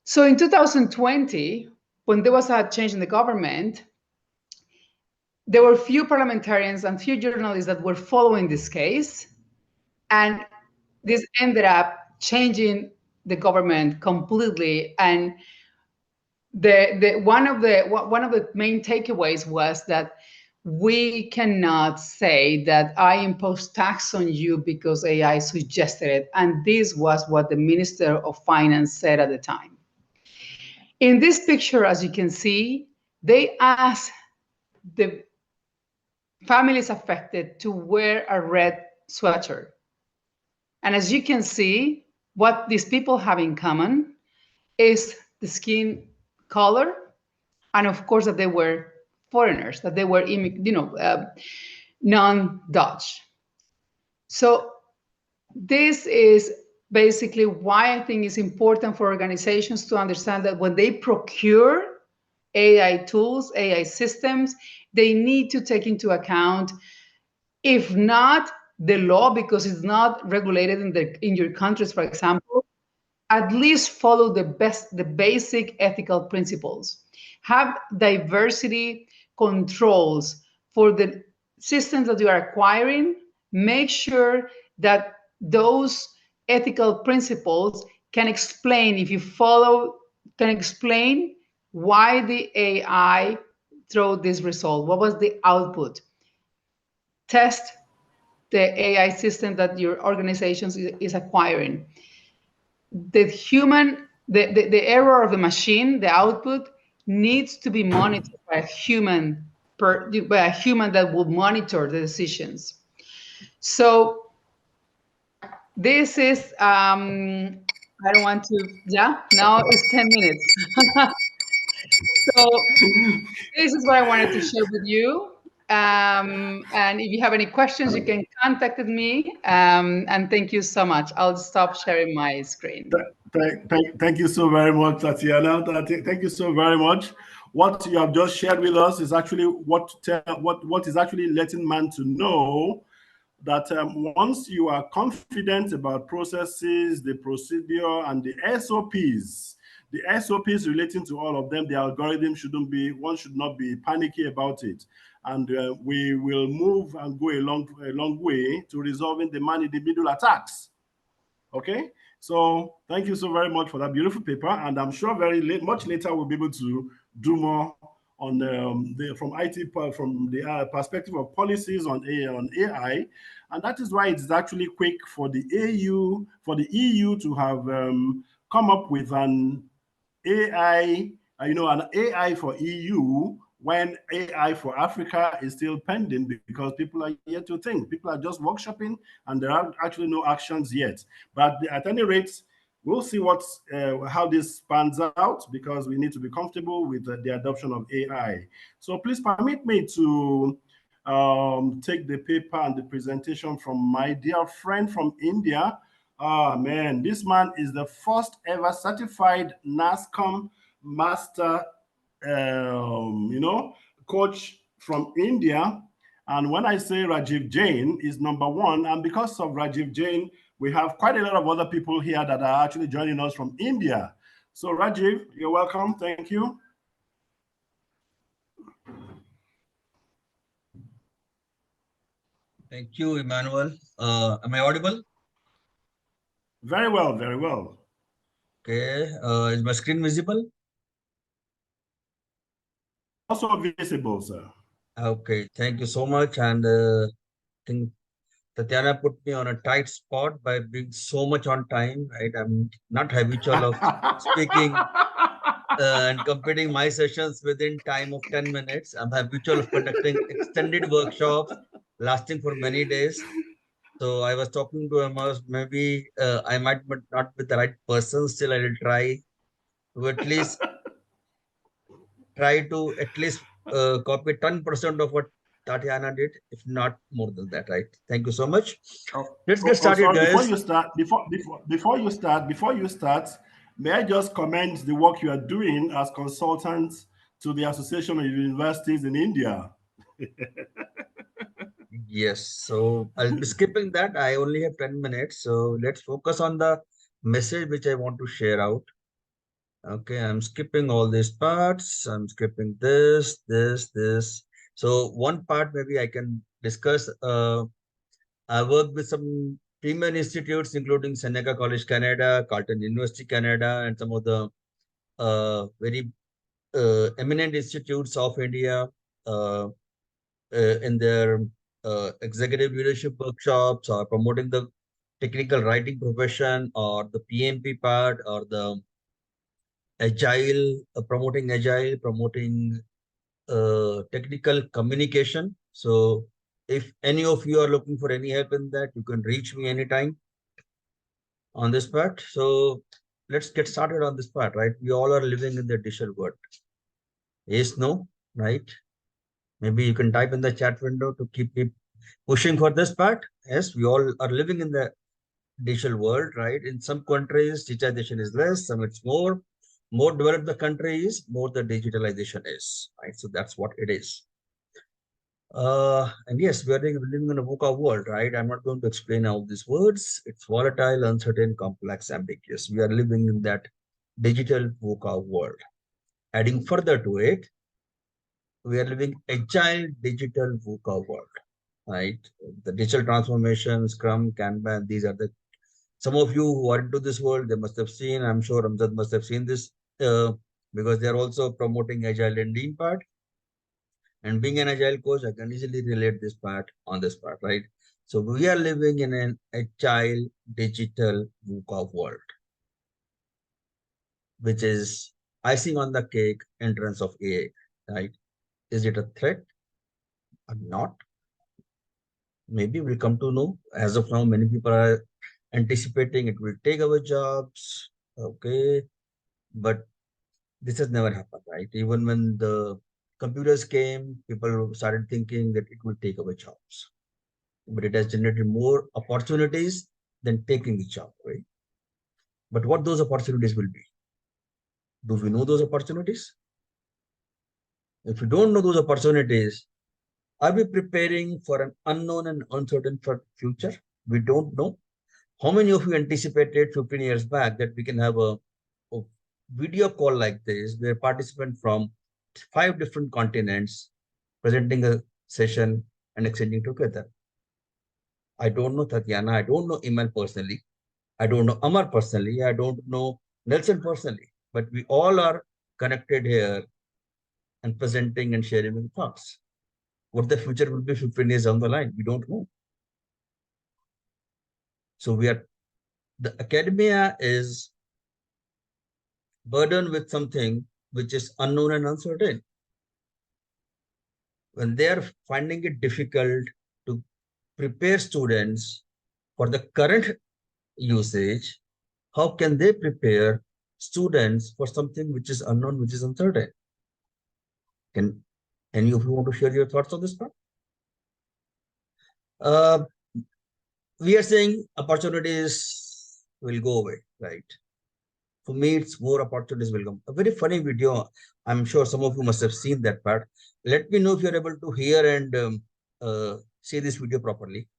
So in 2020, when there was a change in the government, there were few parliamentarians and few journalists that were following this case, and this ended up changing the government completely. And one of the main takeaways was that we cannot say that I impose tax on you because AI suggested it. And this was what the Minister of Finance said at the time. In this picture, as you can see, they asked the families affected to wear a red sweater. And as you can see, what these people have in common is the skin color, and of course that they were foreigners, that they were non-Dutch. So this is basically why I think it's important for organizations to understand that when they procure AI tools, AI systems, they need to take into account, if not the law, because it's not regulated in your countries, for example, at least follow the basic ethical principles. Have diversity controls for the systems that you are acquiring. Make sure that those ethical principles can explain, if you follow, can explain why the AI throw this result. What was the output? Test the AI system that your organization is acquiring. The error of the machine, the output, needs to be monitored by a human, that will monitor the decisions. So this is, I don't want to, yeah, now it's 10 minutes. So this is what I wanted to share with you. And if you have any questions, you can contact me. And thank you so much. I'll stop sharing my screen. Thank you so very much, Tatiana. Thank you so very much. What you have just shared with us is actually what is actually letting man to know that once you are confident about processes, the procedure, and the SOPs relating to all of them, the algorithm one should not be panicky about it. And we will move and go a long way to resolving the man-in-the-middle attacks. Okay, so thank you so very much for that beautiful paper, and I'm sure much later we'll be able to do more on from the perspective of policies on AI, and that is why it's actually quick for the EU to have come up with an AI, an AI for EU, when AI for Africa is still pending because people are yet to think. People are just workshopping and there are actually no actions yet. But at any rate, we'll see how this pans out, because we need to be comfortable with the adoption of AI. So please permit me to take the paper and the presentation from my dear friend from India. Ah, man, this man is the first ever certified NASCOM master coach from India. And when I say Rajiv Jain is number one, and because of Rajiv Jain, we have quite a lot of other people here that are actually joining us from India. So Rajiv, you're welcome. Thank you. Thank you, Emmanuel. Am I audible? Very well, very well. Okay. Is my screen visible? Also visible, sir. Okay. Thank you so much. And I think Tatiana put me on a tight spot by being so much on time, right? I'm not habitual of speaking and completing my sessions within time of 10 minutes. I'm habitual of conducting extended workshops lasting for many days. So I was talking to Amos, maybe I might not be the right person. Still, I will try to at least copy 10% of what Tatiana did, if not more than that, right? Thank you so much. Let's get started, sorry, guys. Before you start, may I just commend the work you are doing as consultants to the Association of Universities in India? Yes, so I'll be skipping that. I only have 10 minutes, so let's focus on the message which I want to share out. Okay, I'm skipping all these parts. I'm skipping this. So one part maybe I can discuss. I work with some premier institutes, including Seneca College Canada, Carleton University Canada, and some of the very eminent institutes of India. in their executive leadership workshops, or promoting the technical writing profession, or the PMP part, or the agile, promoting agile, promoting technical communication. So if any of you are looking for any help in that, you can reach me anytime on this part. So let's get started on this part, right? We all are living in the digital world. Yes, no, right? Maybe you can type in the chat window to keep me pushing for this part. Yes, we all are living in the digital world, right? In some countries, digitization is less, some it's more. More developed the country is, more the digitalization is, right? So that's what it is. And yes, we are living in a VUCA world, right? I'm not going to explain all these words. It's volatile, uncertain, complex, ambiguous. We are living in that digital VUCA world. Adding further to it, we are living agile digital VUCA world, right? The digital transformation, Scrum, Kanban, these are the, some of you who are into this world, they must have seen, I'm sure Ramzad must have seen this, because they're also promoting agile and lean part. And being an agile coach, I can easily relate this part on this part, right? So we are living in an agile digital VUCA world, which is icing on the cake entrance of AI, right? Is it a threat or not? Maybe we'll come to know. As of now, many people are anticipating it will take our jobs. Okay. But this has never happened, right? Even when the computers came, people started thinking that it will take away jobs. But it has generated more opportunities than taking the job away. But what those opportunities will be? Do we know those opportunities? If we don't know those opportunities, are we preparing for an unknown and uncertain future? We don't know. How many of you anticipated 15 years back that we can have a video call like this, where participants from 5 different continents presenting a session and exchanging together? I don't know Tatiana, I don't know Iman personally, I don't know Amar personally, I don't know Nelson personally, but we all are connected here and presenting and sharing our thoughts. What the future will be 15 years down the line, we don't know. So the academia is burdened with something which is unknown and uncertain. When they are finding it difficult to prepare students for the current usage, how can they prepare students for something which is unknown, which is uncertain? Can any of you want to share your thoughts on this part? We are saying opportunities will go away, right? For me, it's more opportunities will come. A very funny video. I'm sure some of you must have seen that part. Let me know if you're able to hear and see this video properly.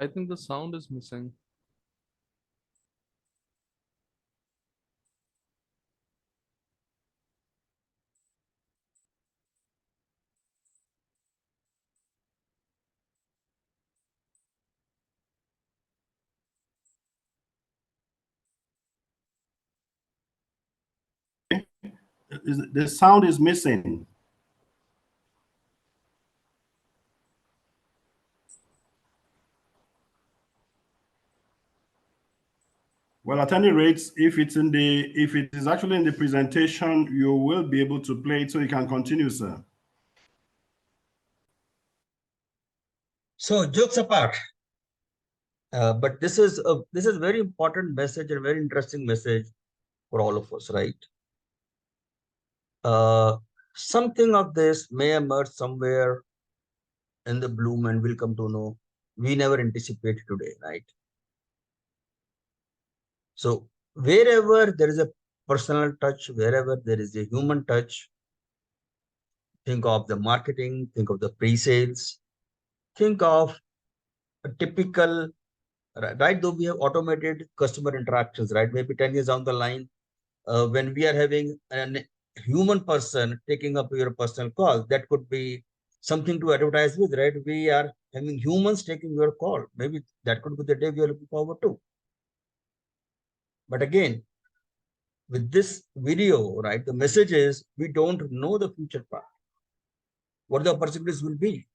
I think the sound is missing. The sound is missing. Well, at any rate, if it is actually in the presentation, you will be able to play it, so you can continue, sir. So jokes apart, but this is a very important message and very interesting message for all of us, right? Something of this may emerge somewhere in the bloom, and we'll come to know we never anticipated today, right? So wherever there is a personal touch, wherever there is a human touch, think of the marketing, think of the pre-sales, think of a typical, right? Though we have automated customer interactions, right? Maybe 10 years down the line, when we are having a human person taking up your personal call, that could be something to advertise with, right? We are having humans taking your call. Maybe that could be the day we are looking forward to. But again, with this video, right, the message is we don't know the future path, what the opportunities will be,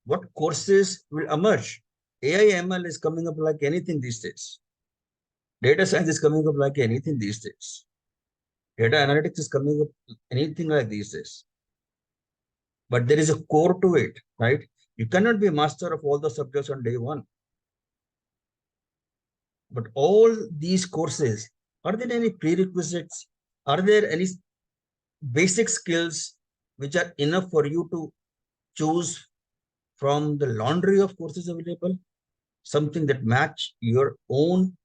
what courses will emerge. AI ML is coming up like anything these days. Data science is coming up like anything these days. Data analytics is coming up anything like these days. But there is a core to it, right? You cannot be a master of all the subjects on day one. But all these courses, are there any prerequisites? Are there any basic skills which are enough for you to choose from the laundry of courses available? Something that match your own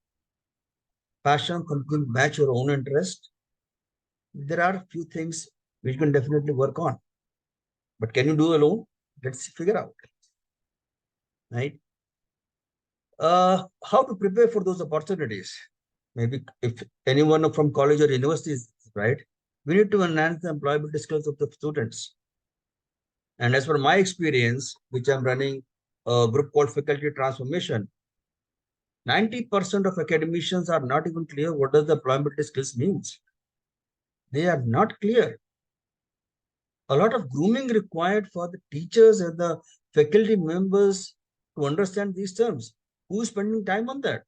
passion, something match your own interest? There are a few things which you can definitely work on. But can you do alone? Let's figure out. Right? How to prepare for those opportunities? Maybe if anyone from college or universities, right? We need to enhance the employability skills of the students. And as per my experience, which I'm running a group called Faculty Transformation, 90% of academicians are not even clear what does the employability skills means. They are not clear. A lot of grooming required for the teachers and the faculty members to understand these terms. Who is spending time on that?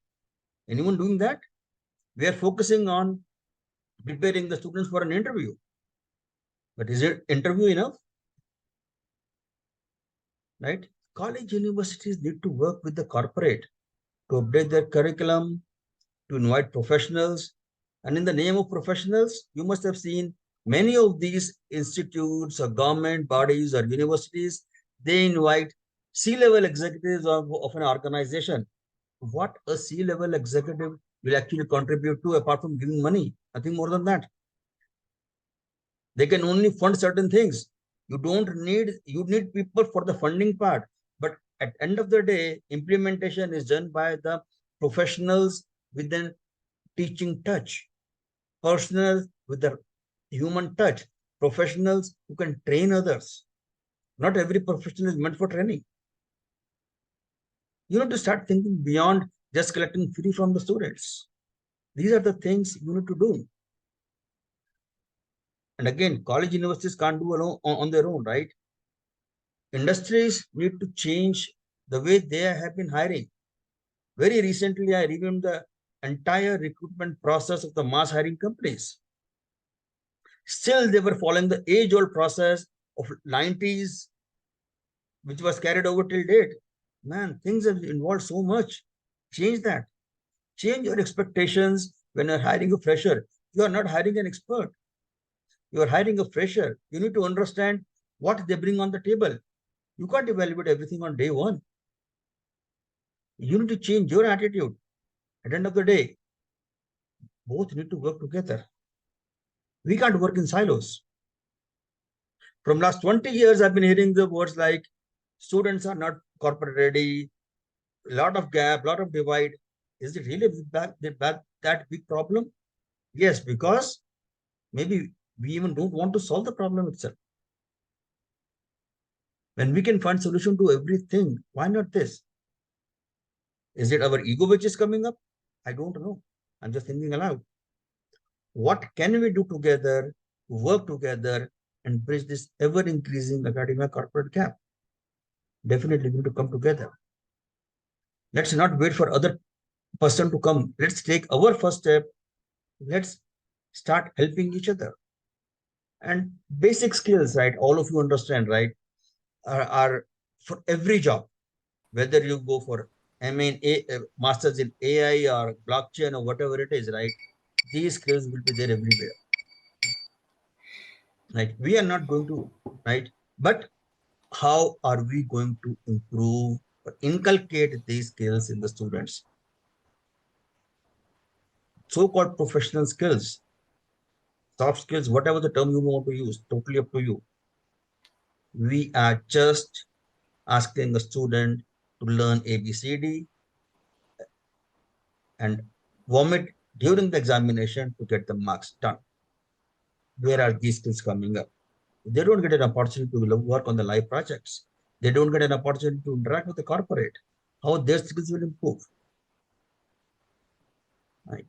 Anyone doing that? We are focusing on preparing the students for an interview. But is it interview enough? Right? College universities need to work with the corporate to update their curriculum, to invite professionals. And in the name of professionals, you must have seen many of these institutes or government bodies or universities, they invite C-level executives of an organization. What a C-level executive will actually contribute to apart from giving money, nothing more than that. They can only fund certain things. You need people for the funding part. But at the end of the day, implementation is done by the professionals with an teaching touch, personal with the human touch, professionals who can train others. Not every professional is meant for training. You need to start thinking beyond just collecting free from the students. These are the things you need to do. And again, college universities can't do alone on their own, right? Industries need to change the way they have been hiring. Very recently, I reviewed the entire recruitment process of the mass hiring companies. Still, they were following the age-old process of 90s, which was carried over till date. Man, things have involved so much. Change that. Change your expectations when you're hiring a fresher. You are not hiring an expert. You are hiring a fresher. You need to understand what they bring on the table. You can't evaluate everything on day one. You need to change your attitude. At the end of the day, both need to work together. We can't work in silos. From last 20 years, I've been hearing the words like students are not corporate ready, a lot of gap, lot of divide. Is it really that big problem? Yes, because maybe we even don't want to solve the problem itself. When we can find solution to everything, why not this? Is it our ego which is coming up? I don't know. I'm just thinking aloud. What can we do together, work together, and bridge this ever-increasing academia corporate gap? Definitely need to come together. Let's not wait for other person to come. Let's take our first step. Let's start helping each other. And basic skills, right? All of you understand, right? Are for every job, whether you go for masters in AI or blockchain or whatever it is, right? These skills will be there everywhere. Right? We are not going to, right? But how are we going to improve or inculcate these skills in the students? So-called professional skills, soft skills, whatever the term you want to use, totally up to you. We are just asking a student to learn ABCD and vomit during the examination to get the marks done. Where are these skills coming up? They don't get an opportunity to work on the live projects. They don't get an opportunity to interact with the corporate. How their skills will improve? Right.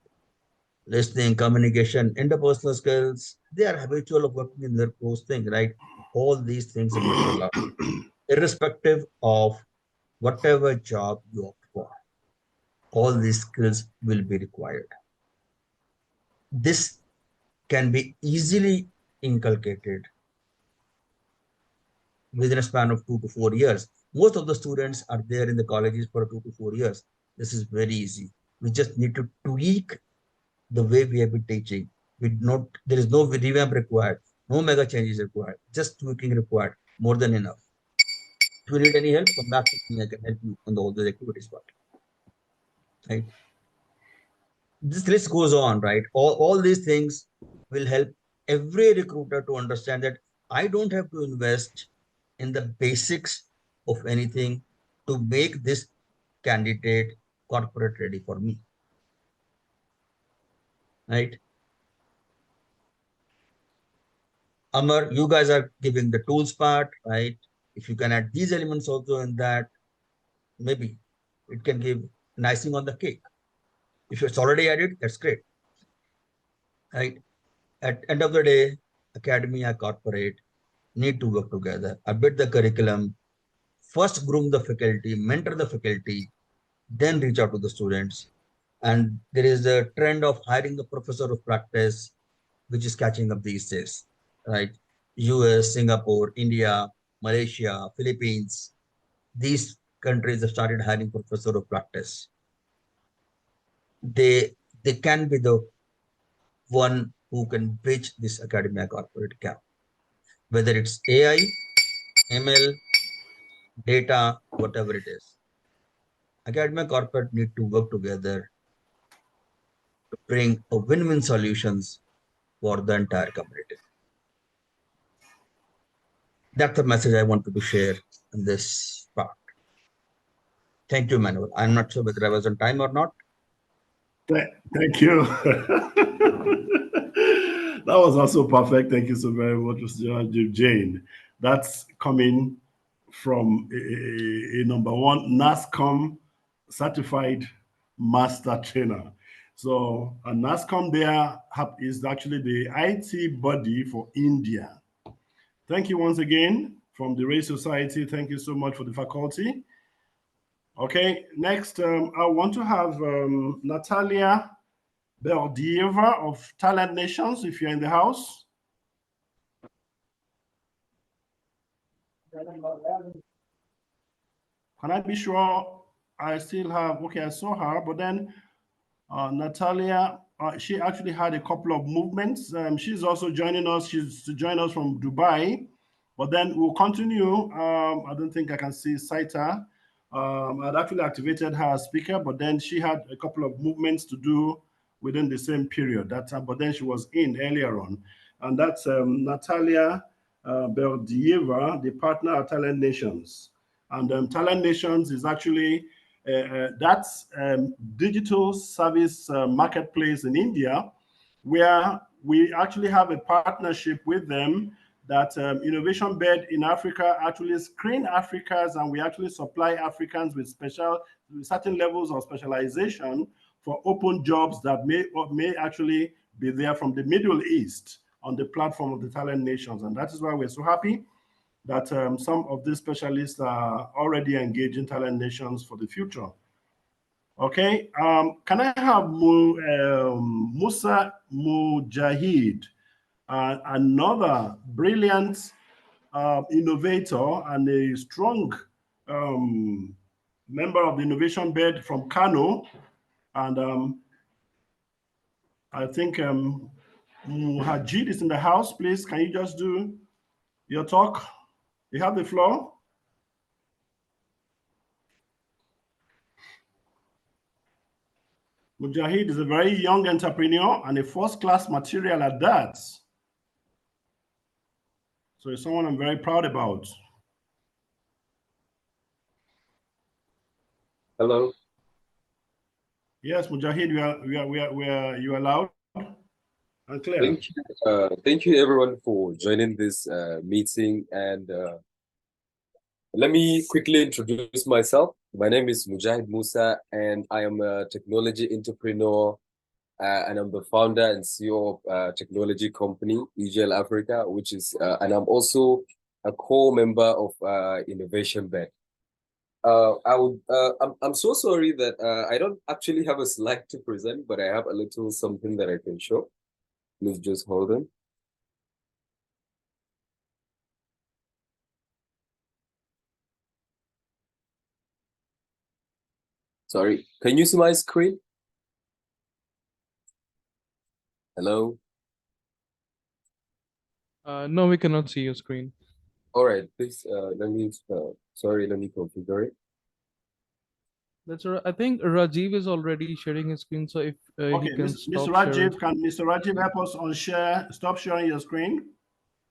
Listening, communication, interpersonal skills, they are habitual of working in their close thing, right? All these things in mashallah, irrespective of whatever job you opt for, all these skills will be required. This can be easily inculcated within a span of 2 to 4 years. Most of the students are there in the colleges for 2 to 4 years. This is very easy. We just need to tweak the way we have been teaching. There is no revamp required, no mega changes required, just tweaking required, more than enough. If you need any help, come back to me. I can help you on all the activities part. Right? This list goes on, right? All these things will help every recruiter to understand that I don't have to invest in the basics of anything to make this candidate corporate ready for me. Right? Amar, you guys are giving the tools part, right? If you can add these elements also in that, maybe it can give an icing on the cake. If it's already added, that's great. Right? At end of the day, academia, corporate need to work together, update the curriculum, first groom the faculty, mentor the faculty, then reach out to the students. And there is a trend of hiring the professor of practice, which is catching up these days, right? US, Singapore, India, Malaysia, Philippines, these countries have started hiring professor of practice. They can be the one who can bridge this academia corporate gap, whether it's AI, ML, data, whatever it is. Academia corporate need to work together to bring a win-win solutions for the entire community. That's the message I wanted to share in this part. Thank you, Manuel. I'm not sure whether I was on time or not. Thank you. That was also perfect. Thank you so very much, Mr. Jane. That's coming from a number one NASCOM certified master trainer. So a NASCOM there is actually the IT body for India. Thank you once again from the Race Society. Thank you so much for the faculty. Okay, next I want to have Natalia Berdieva of Talent Nations, if you're in the house. Can I be sure I still have, okay, I saw her, but then Natalia, she actually had a couple of movements. She's also joining us. She's to join us from Dubai, but then we'll continue. I don't think I can see Saita. I'd actually activated her as speaker, but then she had a couple of movements to do within the same period. But then she was in earlier on. And that's Natalia Berdieva, the partner at Talent Nations. And Talent Nations is actually that's digital service marketplace in India, where we actually have a partnership with them that Innovationbed in Africa actually screen Africans, and we actually supply Africans with certain levels of specialization for open jobs that may actually be there from the Middle East on the platform of the Talent Nations. And that is why we're so happy that some of these specialists are already engaging Talent Nations for the future. Okay, can I have Musa Mujahid, another brilliant innovator and a strong member of the Innovationbed from Kano. And I think Mujahid is in the house. Please, can you just do your talk? You have the floor. Mujahid is a very young entrepreneur and a first-class material at that. So it's someone I'm very proud about. Hello. Yes, Mujahid, you are loud and clear. Thank you everyone for joining this meeting, and Let me quickly introduce myself. My name is Mujahid Musa, and I am a technology entrepreneur, and I'm the founder and CEO of technology company EGL Africa, which is, and I'm also a core member of Innovationbed. I'm so sorry that I don't actually have a slide to present, but I have a little something that I can show. Please just hold on. Sorry, can you see my screen? Hello? No, we cannot see your screen. All right, please, let me configure it. That's right. I think Rajiv is already sharing his screen, so if he can stop Mr. Rajiv, sharing. can Mr. Rajiv help us on share? Stop sharing your screen.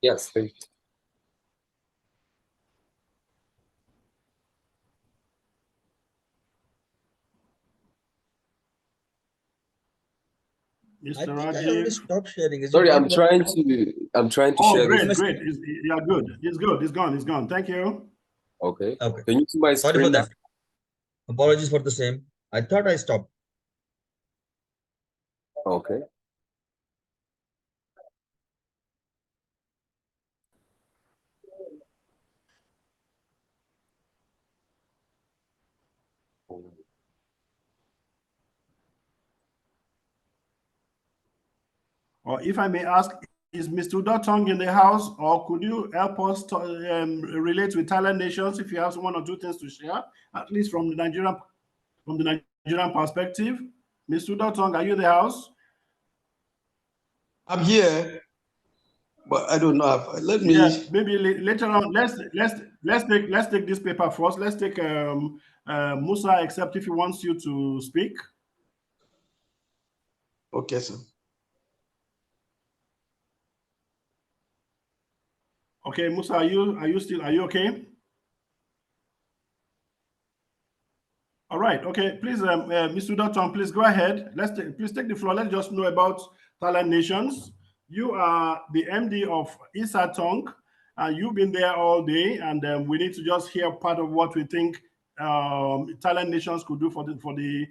Yes, thank you. Mr. I Rajiv. already stopped sharing. Is Sorry, it I'm not trying to Oh, share great, this. great. Yeah, good. It's good. It's gone. It's gone. Thank you. Okay. Okay. Can you see my Sorry for screen now? that. Apologies for the same. I thought I stopped. Okay. Or if I may ask, is Mr. Udotong in the house, or could you help us to relate with Thailand nations if you have one or two things to share, at least from the Nigerian perspective? Mr. Udotong, are you in the house? I'm here, but I don't know. Let me. Yeah, maybe later on. Let's take this paper first. Let's take Musa, except if he wants you to speak. Okay, sir. Okay, Musa, are you okay? All right. Okay. Please, Mr. Dotton, please go ahead. Please take the floor. Let's just know about Thailand Nations. You are the MD of Isatong, and you've been there all day. And we need to just hear part of what we think Thailand Nations could do for the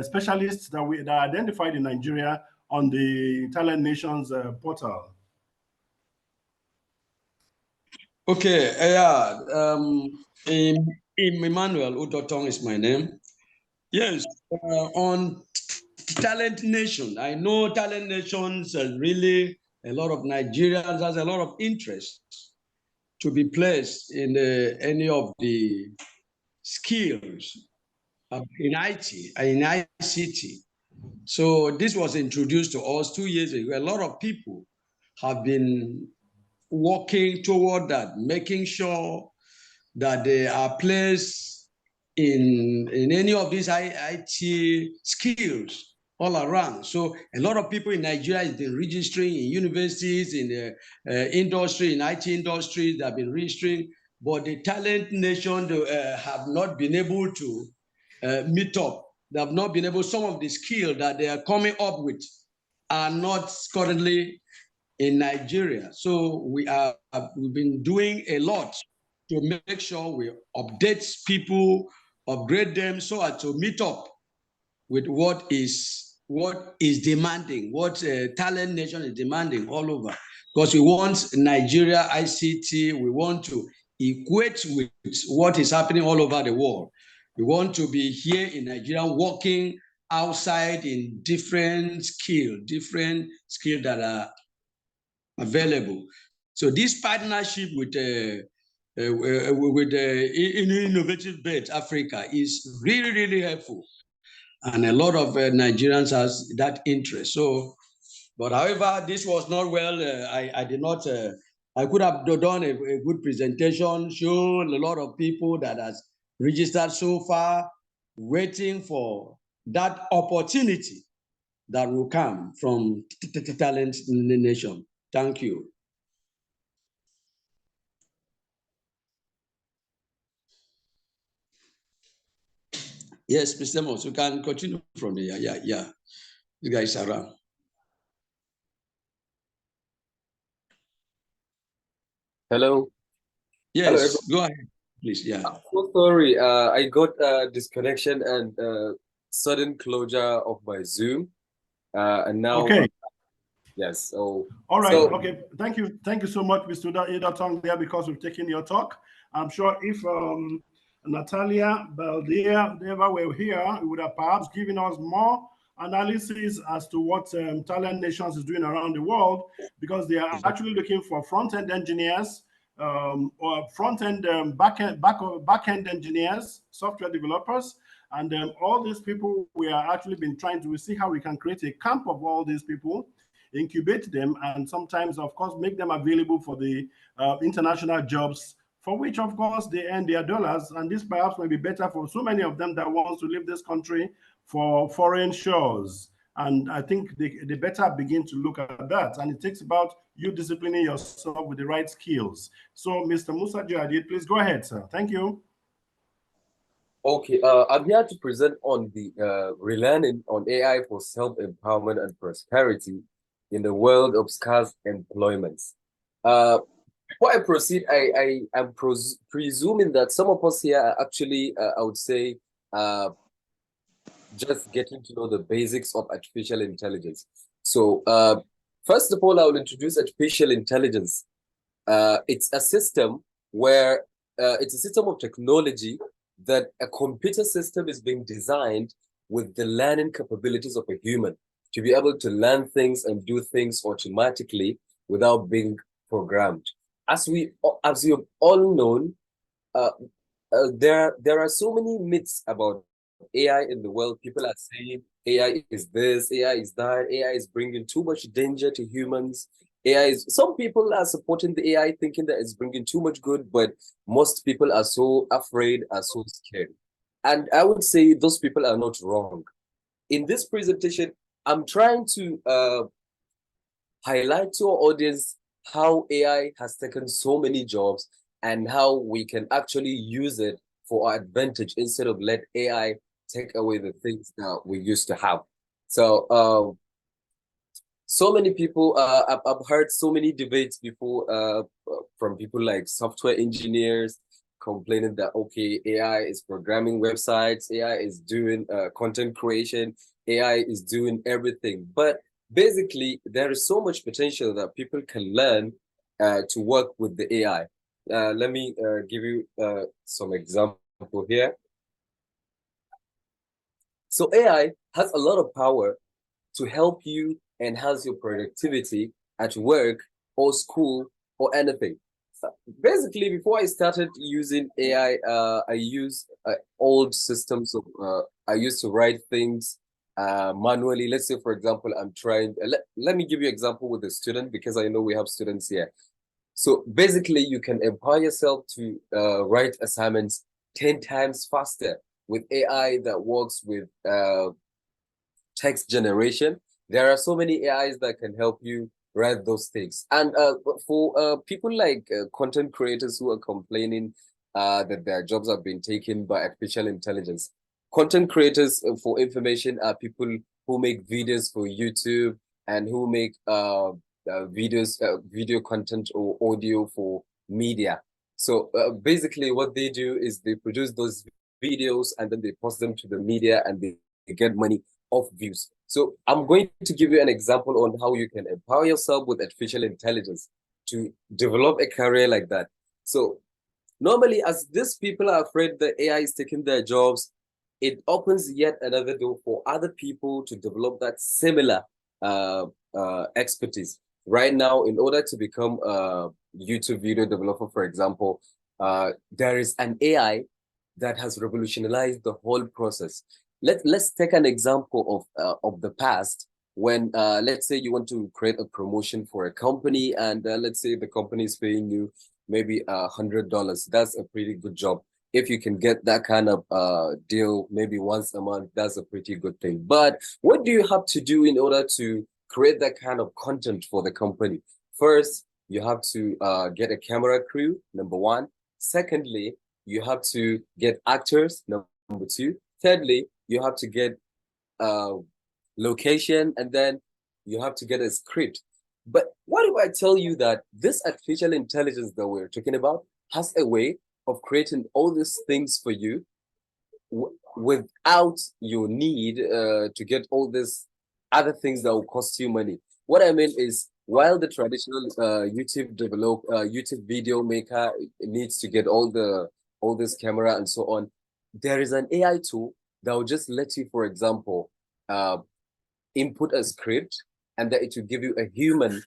specialists that are identified in Nigeria on the Thailand Nations portal. Okay. Yeah. Emmanuel Udotong is my name. Yes. On Talent Nation, I know Talent Nations really a lot of Nigerians has a lot of interest to be placed in any of the skills in IT, in ICT. So this was introduced to us 2 years ago. A lot of people have been working toward that, making sure that they are placed in any of these IT skills all around. So a lot of people in Nigeria have been registering in universities, in the industry, in IT industries, they have been registering, but the Talent Nation have not been able to meet up. They have not been able, some of the skills that they are coming up with are not currently in Nigeria. So we've been doing a lot to make sure we update people, upgrade them so as to meet up with what is demanding, what Talent Nation is demanding all over. Because we want Nigeria ICT, we want to equate with what is happening all over the world. We want to be here in Nigeria working outside in different skills that are available. So this partnership with Innovationbed Africa is really, really helpful. And a lot of Nigerians has that interest. So, but however, this was not well. I did not, I could have done a good presentation, shown a lot of people that has registered so far, waiting for that opportunity that will come from Talent Nation. Thank you. Yes, Mr. Moss, you can continue from there. Yeah. You guys are around. Hello. Yes, Hello, go ahead. please. Yeah. I'm so sorry. I got disconnection and sudden closure of my Zoom. And now, okay. Yes. So, All right. Okay. Thank you. Thank you so much, Mr. Idatong, there, because we've taken your talk. I'm sure if Natalia Baldea were here, it would have perhaps given us more analysis as to what Talent Nations is doing around the world, because they are actually looking for front-end engineers, or front-end back-end engineers, software developers, and all these people, we are actually been trying to see how we can create a camp of all these people, incubate them, and sometimes, of course, make them available for the international jobs, for which, of course, they earn their dollars. And this perhaps may be better for so many of them that wants to leave this country for foreign shores. And I think they better begin to look at that. And it takes about you disciplining yourself with the right skills. So, Mr. Musa Jadid, please go ahead, sir. Thank you. Okay, I'm here to present on the relearning on AI for self-empowerment and prosperity in the world of scarce employment. Before I proceed, I am presuming that some of us here are actually, I would say, just getting to know the basics of artificial intelligence. So, first of all, I will introduce artificial intelligence. It's a system where it's a system of technology that a computer system is being designed with the learning capabilities of a human to be able to learn things and do things automatically without being programmed. As you have all known, there are so many myths about AI in the world. People are saying AI is this, AI is that, AI is bringing too much danger to humans. Some people are supporting the AI, thinking that it's bringing too much good, but most people are so afraid, are so scared. And I would say those people are not wrong. In this presentation, I'm trying to highlight to our audience how AI has taken so many jobs and how we can actually use it for our advantage instead of let AI take away the things that we used to have. So, so many people, I've heard so many debates before from people like software engineers complaining that, okay, AI is programming websites, AI is doing content creation, AI is doing everything. But basically, there is so much potential that people can learn to work with the AI. Let me give you some example here. So AI has a lot of power to help you enhance your productivity at work or school or anything. Basically, before I started using AI, I use old systems of, I used to write things manually. Let's say, for example, I'm trying, let me give you an example with a student because I know we have students here. So basically, you can empower yourself to write assignments 10 times faster with AI that works with text generation. There are so many AIs that can help you write those things. And for people like content creators who are complaining that their jobs have been taken by artificial intelligence, content creators, for information, are people who make videos for YouTube and who make video content or audio for media. So basically what they do is they produce those videos and then they post them to the media and they get money off views. So I'm going to give you an example on how you can empower yourself with artificial intelligence to develop a career like that. So normally, as these people are afraid that AI is taking their jobs, it opens yet another door for other people to develop that similar expertise. Right now, in order to become a YouTube video developer, for example, there is an AI that has revolutionized the whole process. Let's take an example of the past when let's say you want to create a promotion for a company and let's say the company is paying you maybe $100. That's a pretty good job. If you can get that kind of deal maybe once a month, that's a pretty good thing. But what do you have to do in order to create that kind of content for the company? First, you have to get a camera crew, number one. Secondly, you have to get actors, number two. Thirdly, you have to get location, and then you have to get a script. But what if I tell you that this artificial intelligence that we're talking about has a way of creating all these things for you without your need to get all these other things that will cost you money. What I mean is, while the traditional YouTube video maker needs to get all this camera and so on, there is an AI tool that will just let you, for example, input a script, and that it will give you a human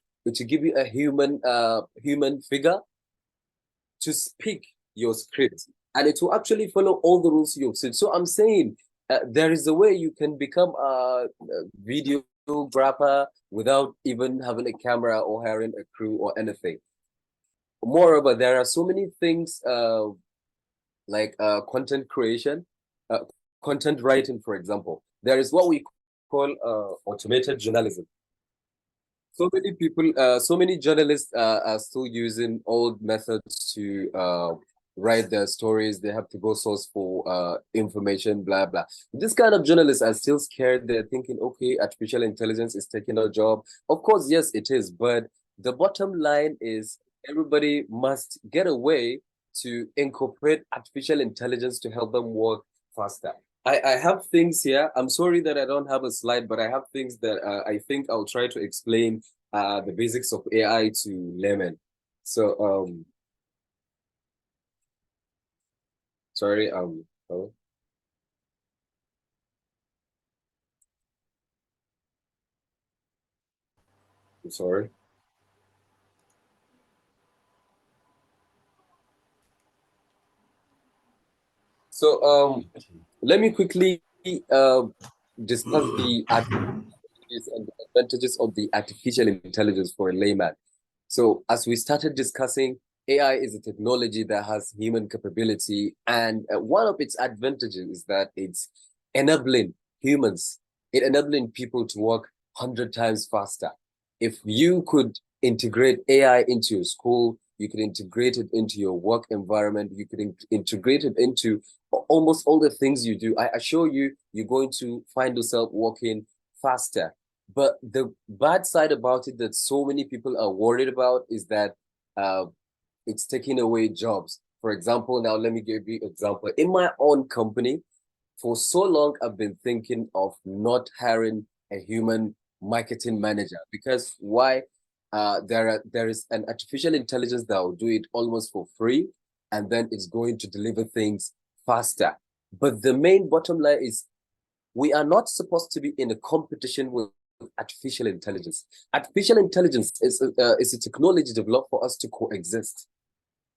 human figure to speak your script, and it will actually follow all the rules you've said. So I'm saying there is a way you can become a videographer without even having a camera or hiring a crew or anything. Moreover, there are so many things like content creation, content writing, for example. There is what we call automated journalism. So many people, so many journalists are still using old methods to write their stories. They have to go source for information, blah, blah. This kind of journalists are still scared. They're thinking, okay, artificial intelligence is taking our job. Of course, yes, it is. But the bottom line is everybody must get a way to incorporate artificial intelligence to help them work faster. I have things here. I'm sorry that I don't have a slide, but I have things that I think I'll try to explain the basics of AI to laymen. So, sorry, oh. I'm sorry. So, let me quickly discuss the advantages and disadvantages of the artificial intelligence for a layman. So, as we started discussing, AI is a technology that has human capability, and one of its advantages is that it's enabling humans, enabling people to work 100 times faster. If you could integrate AI into your school, you could integrate it into your work environment, you could integrate it into almost all the things you do, I assure you, you're going to find yourself working faster. But the bad side about it that so many people are worried about is that it's taking away jobs. For example, now let me give you an example. In my own company, for so long, I've been thinking of not hiring a human marketing manager, because why? There is an artificial intelligence that will do it almost for free, and then it's going to deliver things faster. But the main bottom line is we are not supposed to be in a competition with artificial intelligence. Artificial intelligence is a technology developed for us to coexist.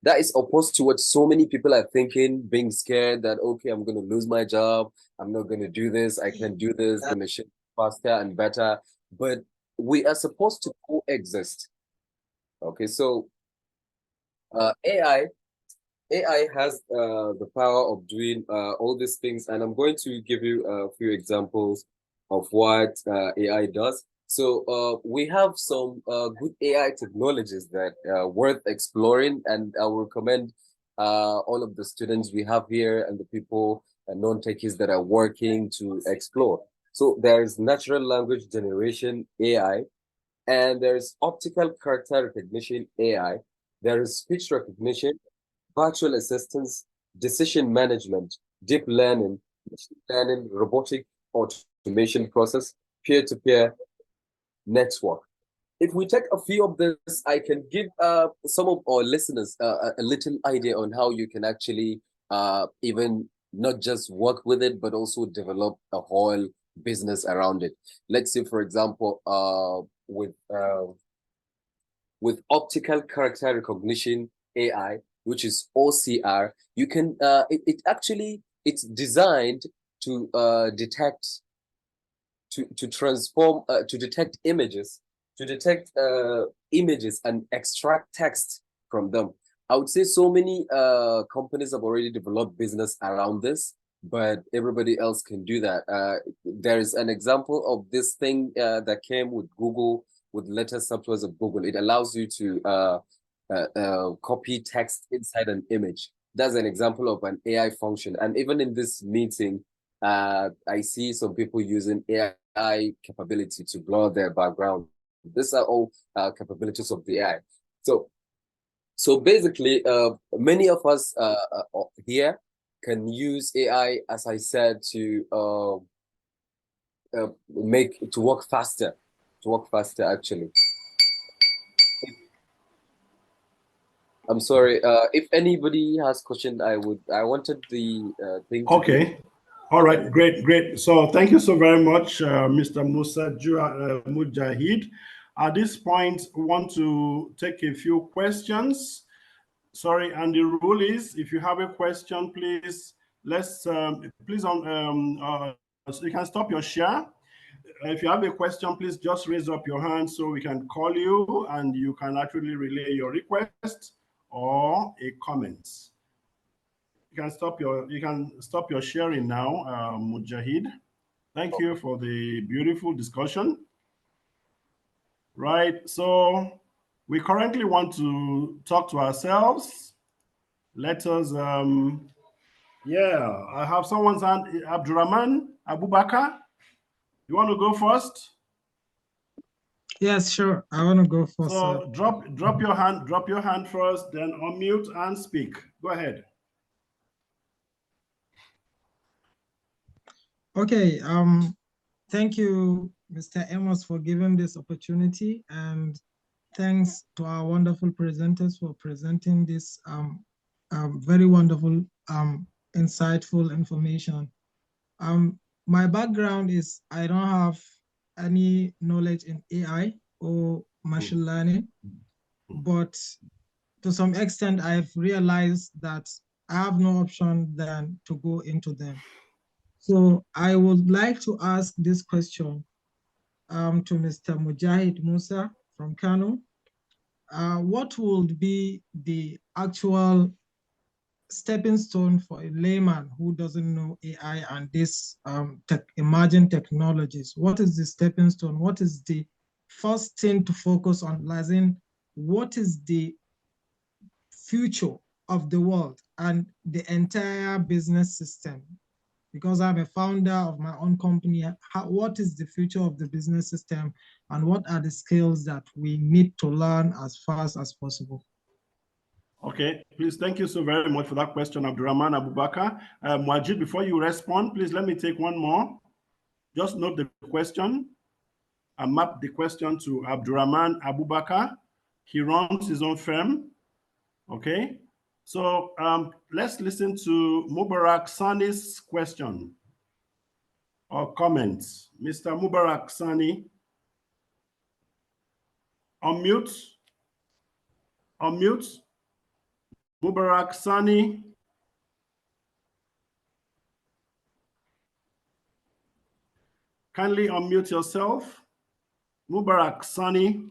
That is opposed to what so many people are thinking, being scared that, okay, I'm going to lose my job. I'm not going to do this. I can do this. The machine faster and better. But we are supposed to coexist. Okay, so AI has the power of doing all these things, and I'm going to give you a few examples of what AI does. So we have some good AI technologies that are worth exploring, and I will recommend all of the students we have here and the people and non-techies that are working to explore. So there's natural language generation AI, and there's optical character recognition AI. There is speech recognition, virtual assistance, decision management, deep learning, machine learning, robotic automation process, peer-to-peer network. If we take a few of this, I can give some of our listeners a little idea on how you can actually even not just work with it, but also develop a whole business around it. Let's say, for example, with optical character recognition AI, which is OCR, you can it's designed to detect images and extract text from them. I would say so many companies have already developed business around this, but everybody else can do that. There's an example of this thing that came with Google, with latest softwares of Google. It allows you to copy text inside an image. That's an example of an AI function. And even in this meeting, I see some people using AI capability to blur their background. These are all capabilities of the AI. So So basically, many of us here can use AI, as I said, to work faster, actually. I'm sorry. If anybody has question, I wanted the thing. Okay. All right. Great. So thank you so very much, Mr. Musa Mujahid. At this point, we want to take a few questions. Sorry, and the rule is, if you have a question, please so you can stop your share. If you have a question, please just raise up your hand so we can call you and you can actually relay your request or a comment. You can stop your sharing now, Mujahid. Thank you for the beautiful discussion. Right. So we currently want to talk to ourselves. Let us yeah, I have someone's hand, Abdurrahman Abubakar. You want to go first? Yes, sure. I want to go first. So drop your hand first, then unmute and speak. Go ahead. Okay. Thank you, Mr. Amos, for giving this opportunity, and thanks to our wonderful presenters for presenting this very wonderful, insightful information. My background is I don't have any knowledge in AI or machine learning, but to some extent, I've realized that I have no option than to go into them. So I would like to ask this question to Mr. Mujahid Musa from Kano. What would be the actual stepping stone for a layman who doesn't know AI and this emerging technologies? What is the stepping stone? What is the first thing to focus on? As in, what is the future of the world and the entire business system? Because I'm a founder of my own company, what is the future of the business system and what are the skills that we need to learn as fast as possible? Okay, please, thank you so very much for that question, Abdurrahman Abubakar. Wajid, before you respond, please let me take one more. Just note the question and map the question to Abdurrahman Abubakar. He runs his own firm. Okay, so let's listen to Mubarak Sani's question or comments. Mr. Mubarak Sani, unmute. Mubarak Sani. Kindly unmute yourself. Mubarak Sani.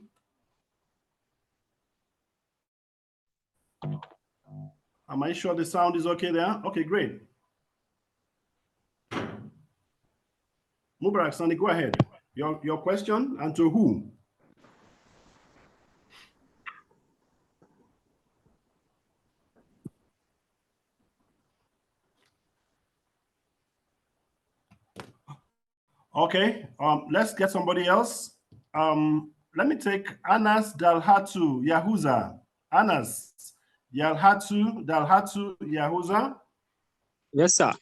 Am I sure the sound is okay there? Okay, great. Mubarak Sani, go ahead. Your question, and to whom? Okay, let's get somebody else. Let me take Anas Dalhatu Yahuza. Anas Dalhatu Yahuza. Yes, sir.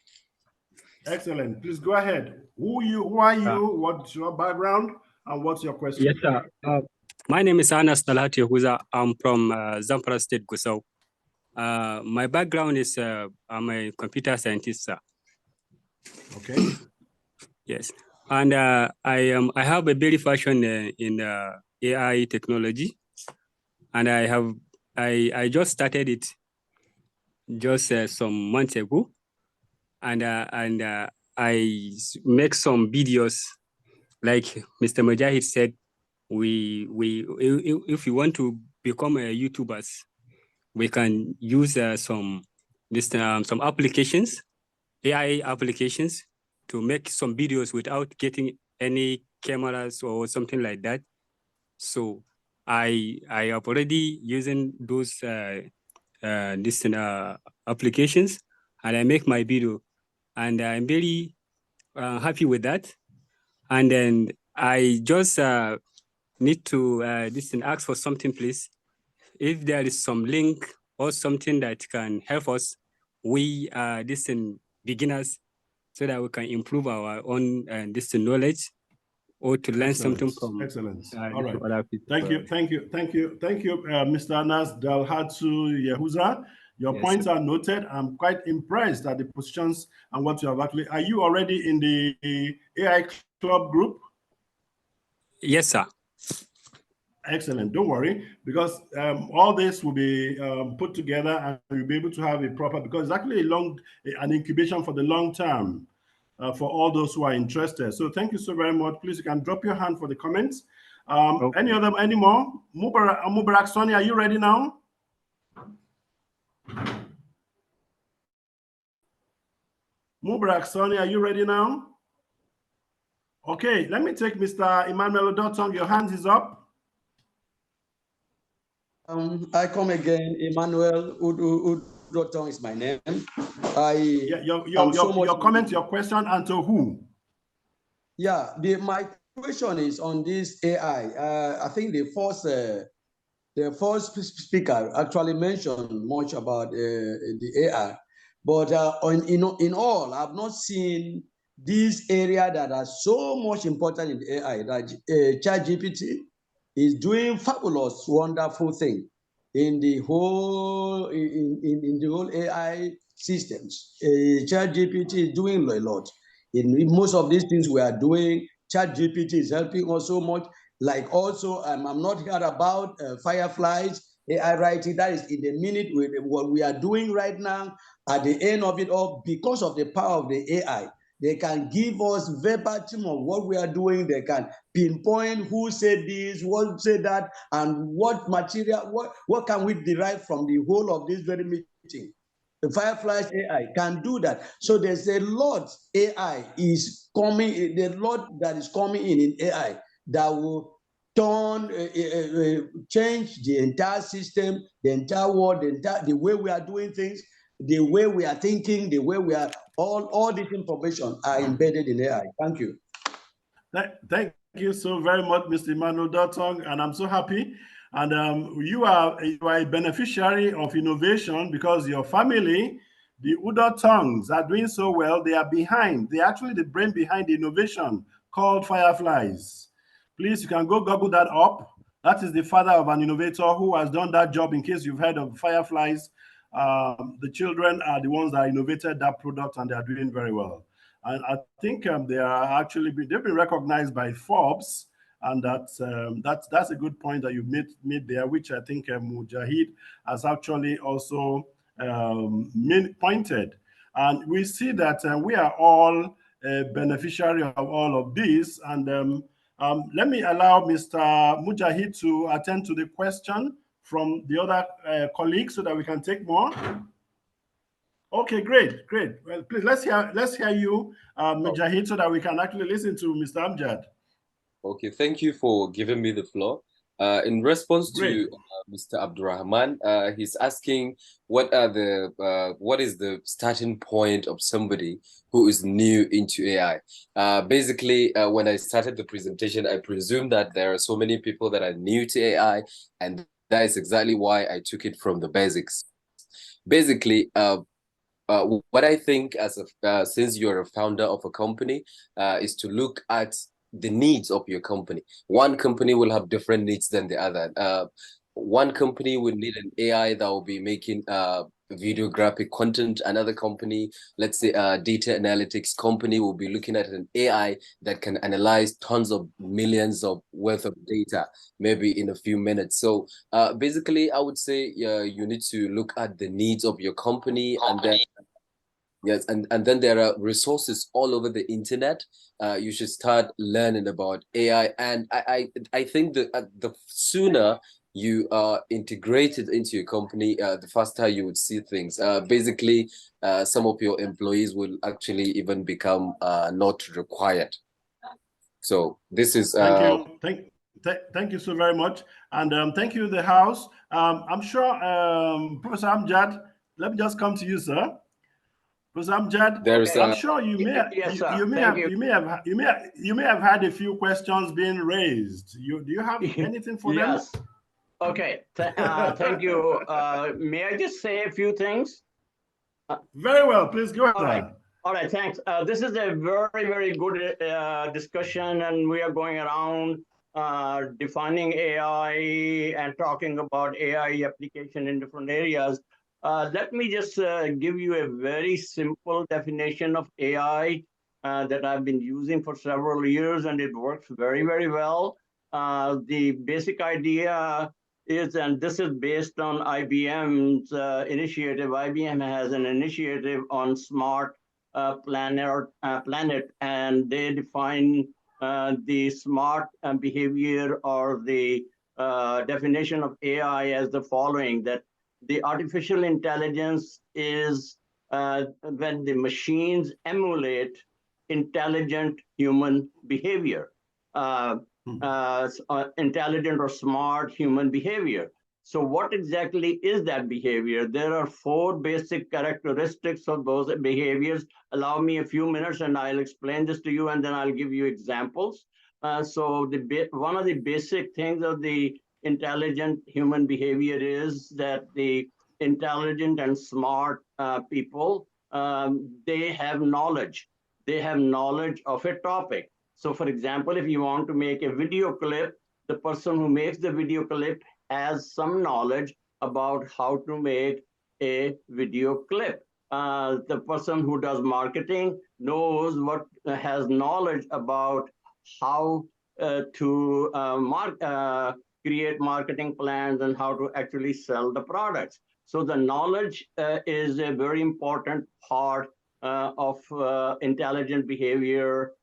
Excellent. Please go ahead. Who are you? What's your background? And what's your question? Yes, sir. My name is Anas Dalhatu Yahuza. I'm from Zamfara State, Gusau. My background is I'm a computer scientist, sir. Okay. Yes, and I have a very passion in AI technology, and I just started it just some months ago, and I make some videos, like Mr. Mujahid said. If we want to become YouTubers, we can use some applications, AI applications, to make some videos without getting any cameras or something like that. So I have already using those applications, and I make my video, and I'm very happy with that. And then I just need to ask for something, please. if there is some link or something that can help us, we distant beginners, so that we can improve our own distant knowledge, or to learn something from All right. other people. Thank you, Mr. Anas Dalhatu Yehuza. Your Yes, points sir. are noted. I'm quite impressed at the positions and what you have actually. Are you already in the AI club group? Yes, sir. Excellent. Don't worry, because all this will be put together and we'll be able to have a proper, because it's actually an incubation for the long term for all those who are interested. So thank you so very much. Please, you can drop your hand for the comments. Okay. Any more? Mubarak Sonia, are you ready now? Mubarak Sonia, are you ready now? Okay, let me take Mr. Emmanuel Dotong. Your hand is up. I come again. Emmanuel Udotong is my name. Your comment, your question, and to who? Yeah, my question is on this AI. I think the first speaker actually mentioned much about the AI, but in all, I've not seen this area that are so much important in the AI. That ChatGPT is doing fabulous, wonderful thing in the whole in the whole AI systems. ChatGPT is doing a lot. In most of these things we are doing, ChatGPT is helping us so much. Like also, I'm not heard about Fireflies, AI writing. That is in the minute with what we are doing right now. At the end of it all, because of the power of the AI, they can give us verbatim of what we are doing. They can pinpoint who said this, what said that, and what material, what can we derive from the whole of this very meeting. The Fireflies AI can do that. So there's a lot AI is coming, the lot that is coming in AI that will turn, change the entire system, the entire world, the way we are doing things, the way we are thinking, the way we are, all this information are embedded in AI. Thank you. Thank you so very much, Mr. Emmanuel Dotong, and I'm so happy. And you are a beneficiary of innovation because your family, the Udotongs, are doing so well. They are behind. They're actually the brain behind the innovation called Fireflies. Please, you can go Google that up. That is the father of an innovator who has done that job. In case you've heard of Fireflies, the children are the ones that innovated that product, and they are doing very well. And I think they are actually they've been recognized by Forbes, and that's a good point that you made there, which I think Mujahid has actually also pointed. And we see that we are all beneficiary of all of this. And let me allow Mr. Mujahid to attend to the question from the other colleagues so that we can take more. Okay, great. Well, please let's hear you, Mujahid, so that we can actually listen to Mr. Amjad. Okay, thank you for giving me the floor. In response to Mr. Abdurrahman, he's asking what is the starting point of somebody who is new into AI. Basically, when I started the presentation, I presumed that there are so many people that are new to AI, and that is exactly why I took it from the basics. Basically, what I think since you're a founder of a company is to look at the needs of your company. One company will have different needs than the other. One company will need an AI that will be making videographic content. Another company, let's say a data analytics company, will be looking at an AI that can analyze tons of millions of worth of data, maybe in a few minutes. So basically, I would say you need to look at the needs of your company, and then yes, and then there are resources all over the internet. You should start learning about AI, and I think that the sooner you are integrated into your company, the faster you would see things. Basically, some of your employees will actually even become not required. So this is. Thank you. Thank you so very much, and thank you, the House. I'm sure, Professor Amjad. Let me just come to you, sir. Professor Amjad, I'm sure you may have had a few questions being raised. Do you have anything for them? Okay, thank you. May I just say a few things? Very well, please go ahead. All right. All right, thanks. This is a very, very good discussion, and we are going around defining AI and talking about AI application in different areas. Let me just give you a very simple definition of AI that I've been using for several years, and it works very, very well. The basic idea is, and this is based on IBM's initiative. IBM has an initiative on smart planet, and they define the smart behavior, or the definition of AI as the following: that the artificial intelligence is when the machines emulate intelligent human behavior, intelligent or smart human behavior. So what exactly is that behavior? There are 4 basic characteristics of those behaviors. Allow me a few minutes and I'll explain this to you, and then I'll give you examples. So one of the basic things of the intelligent human behavior is that the intelligent and smart people, they have knowledge. They have knowledge of a topic. So for example, if you want to make a video clip, the person who makes the video clip has some knowledge about how to make a video clip. The person who does marketing knows has knowledge about how to create marketing plans and how to actually sell the products. So the knowledge is a very important part of intelligent behavior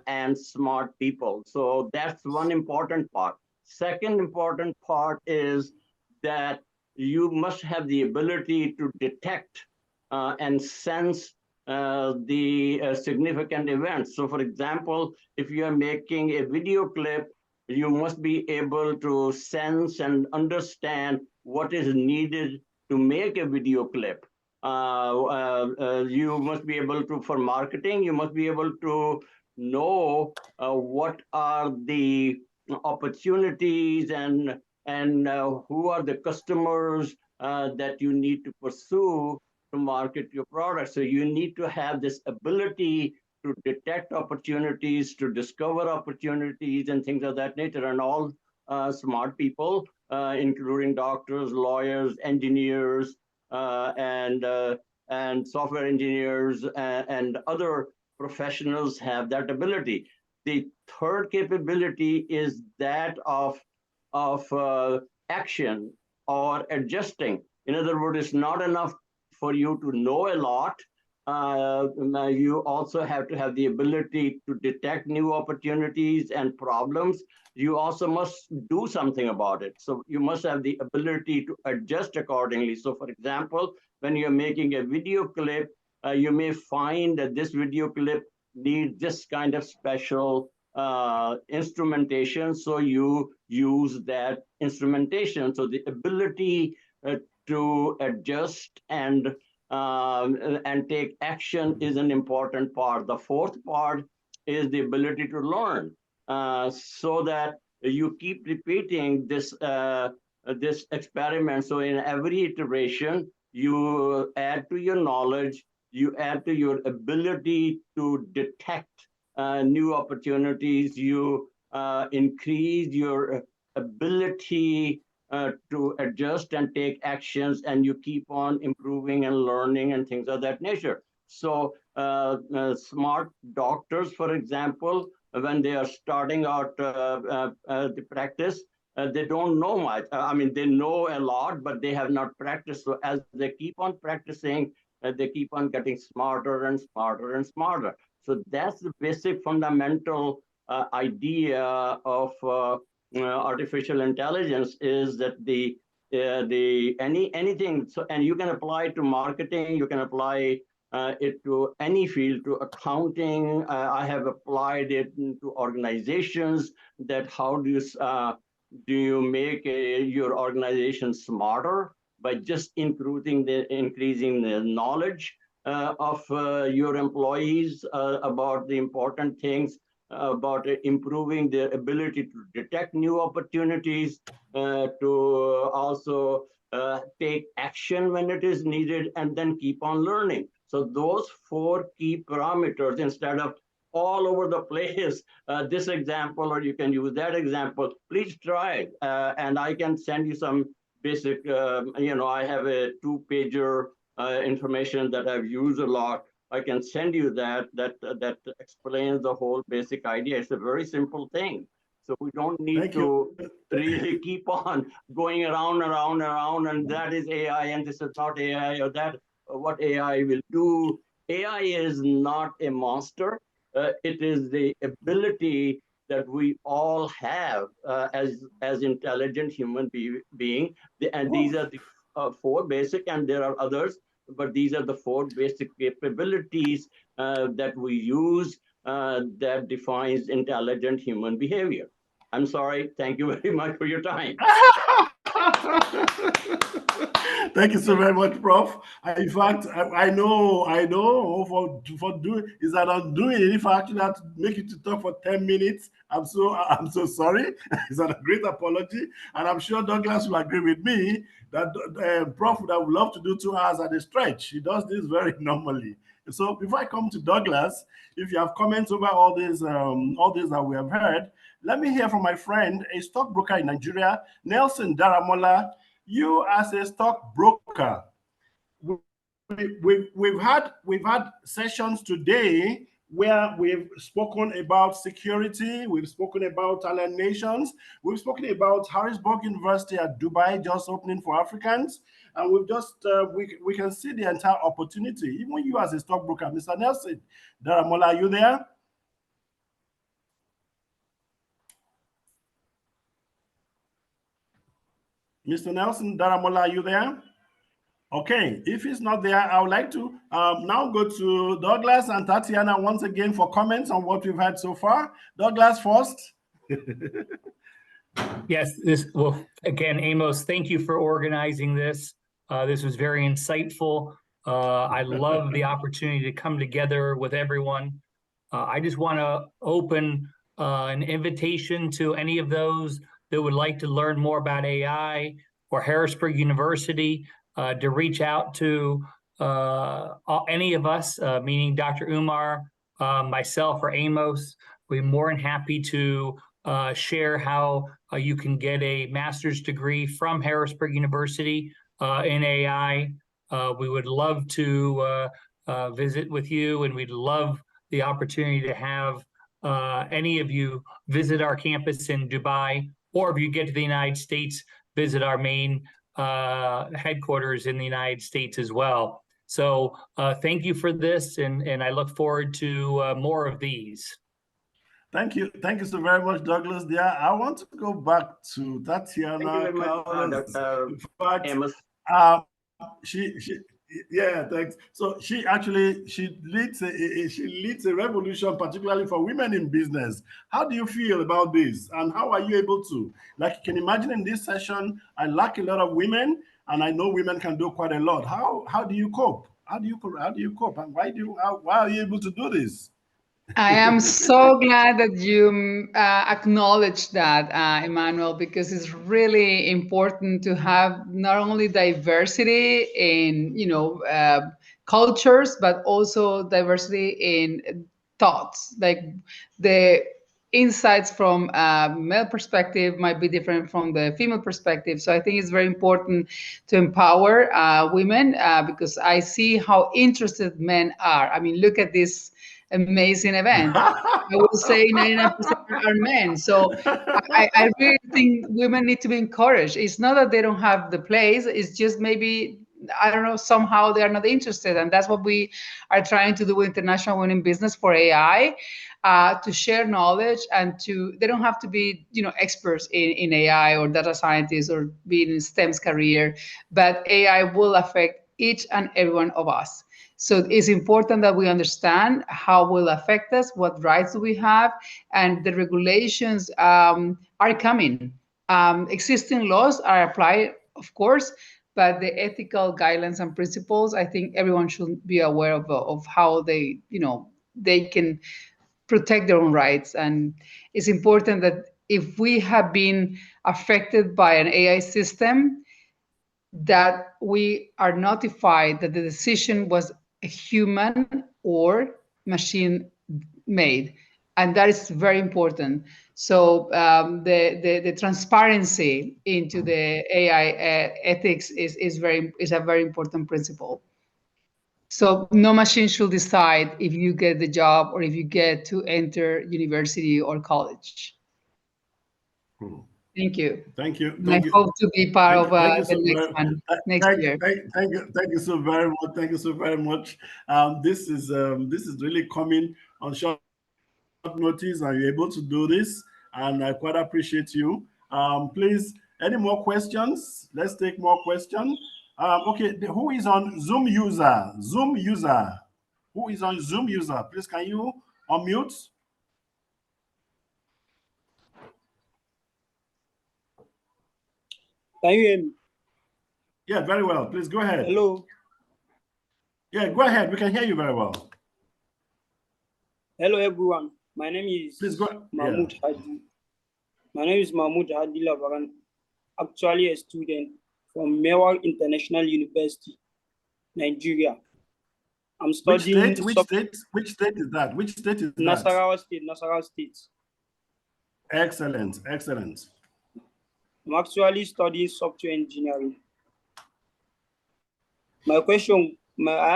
and smart people. So that's one important part. Second important part is that you must have the ability to detect and sense the significant events. So for example, if you are making a video clip, you must be able to sense and understand what is needed to make a video clip. You must be able to, for marketing, you must be able to know what are the opportunities and who are the customers that you need to pursue to market your product. So you need to have this ability to detect opportunities, to discover opportunities and things of that nature. And all smart people, including doctors, lawyers, engineers, and software engineers and other professionals have that ability. The third capability is that of action or adjusting. In other words, it's not enough for you to know a lot. You also have to have the ability to detect new opportunities and problems. You also must do something about it. So you must have the ability to adjust accordingly. So for example, when you're making a video clip, you may find that this video clip needs this kind of special instrumentation. So you use that instrumentation. So the ability to adjust and take action is an important part. The fourth part is the ability to learn, so that you keep repeating this this experiment. So in every iteration, you add to your knowledge, you add to your ability to detect new opportunities, you increase your ability to adjust and take actions, and you keep on improving and learning and things of that nature. So smart doctors, for example, when they are starting out the practice, they don't know much. I mean, they know a lot, but they have not practiced. So as they keep on practicing, they keep on getting smarter and smarter and smarter. So that's the basic fundamental idea of artificial intelligence, is that anything. So, and you can apply it to marketing, you can apply it to any field, to accounting. I have applied it to organizations. That how do you make your organization smarter? By just increasing the knowledge of your employees about the important things about improving their ability to detect new opportunities, to also take action when it is needed, and then keep on learning. So those 4 key parameters, instead of all over the place, this example, or you can use that example, please try it. And I can send you some basic, I have a 2-pager information that I've used a lot. I can send you that explains the whole basic idea. It's a very simple thing. So we don't need to really keep on going around, and that is AI, and this is not AI, or that what AI will do. AI is not a monster. It is the ability that we all have as intelligent human being, and these are the 4 basic, and there are others, but these are the 4 basic capabilities that we use that defines intelligent human behavior. I'm sorry. Thank you very much for your time. Thank you so very much, Prof. In fact, I know for doing is that I'm doing it. If I actually have to make you to talk for 10 minutes, I'm so sorry. It's a great apology, and I'm sure Douglas will agree with me that Prof would have loved to do 2 hours at a stretch. He does this very normally. So before I come to Douglas, if you have comments over all this that we have heard, let me hear from my friend, a stockbroker in Nigeria, Nelson Daramola. You as a stockbroker, we've had sessions today where we've spoken about security, we've spoken about talent nations, we've spoken about Harrisburg University at Dubai just opening for Africans, and we've just we can see the entire opportunity. Even you as a stockbroker, Mr. Nelson Daramola, are you there? Mr. Nelson Daramola, are you there? Okay, if he's not there, I would like to now go to Douglas and Tatiana once again for comments on what we've had so far. Douglas first. Yes, well, again, Amos, thank you for organizing this. This was very insightful. I love the opportunity to come together with everyone. I just want to open an invitation to any of those that would like to learn more about AI or Harrisburg University to reach out to any of us, meaning Dr. Umar, myself, or Amos. We're more than happy to share how you can get a master's degree from Harrisburg University in AI. We would love to visit with you, and we'd love the opportunity to have any of you visit our campus in Dubai, or if you get to the United States, visit our main headquarters in the United States as well. So thank you for this, and I look forward to more of these. Thank you so very much, Douglas. There, I want to go back to Tatiana. Thank you very much, Amos. Yeah, thanks. So she leads a revolution, particularly for women in business. How do you feel about this, and how are you able to? Like, you can imagine in this session, I lack a lot of women, and I know women can do quite a lot. How do you cope? How do you cope, and why are you able to do this? I am so glad that you acknowledge that, Emmanuel, because it's really important to have not only diversity in, cultures, but also diversity in thoughts. Like the insights from a male perspective might be different from the female perspective. So I think it's very important to empower women because I see how interested men are. I mean, look at this amazing event. I would say 99% are men. So I really think women need to be encouraged. It's not that they don't have the place, it's just maybe, I don't know, somehow they are not interested. And that's what we are trying to do with International Women in Business for AI, to share knowledge, and they don't have to be, experts in AI or data scientists or being in STEM's career, but AI will affect each and every one of us. So it's important that we understand how it will affect us, what rights do we have, and the regulations are coming. Existing laws are applied, of course, but the ethical guidelines and principles, I think everyone should be aware of how they can protect their own rights. And it's important that if we have been affected by an AI system, that we are notified that the decision was a human or machine made, and that is very important. So the transparency into the AI ethics is a very important principle. So no machine should decide if you get the job or if you get to enter university or college. Thank you. Thank you. And Thank I you. hope to be part of Thank you the so next very, one next year. thank you so very much. Thank you so very much. This is really coming on short notice, and you're able to do this, and I quite appreciate you. Please, any more questions? Let's take more questions. Okay, who is on Zoom user? Zoom user. Who is on Zoom user? Please, can you unmute? Can you hear me? Yeah, very well. Please go ahead. Hello. Yeah, go ahead. We can hear you very well. Hello, everyone. My name is Mahmoud Hadi. My name is Mahmoud Hadi Lavaran, actually a student from Mewar International University, Nigeria. I'm studying. Which state? Which state is that? Which state is that? Nasarawa State. Nasarawa State. Excellent. Excellent. I'm actually studying software engineering. I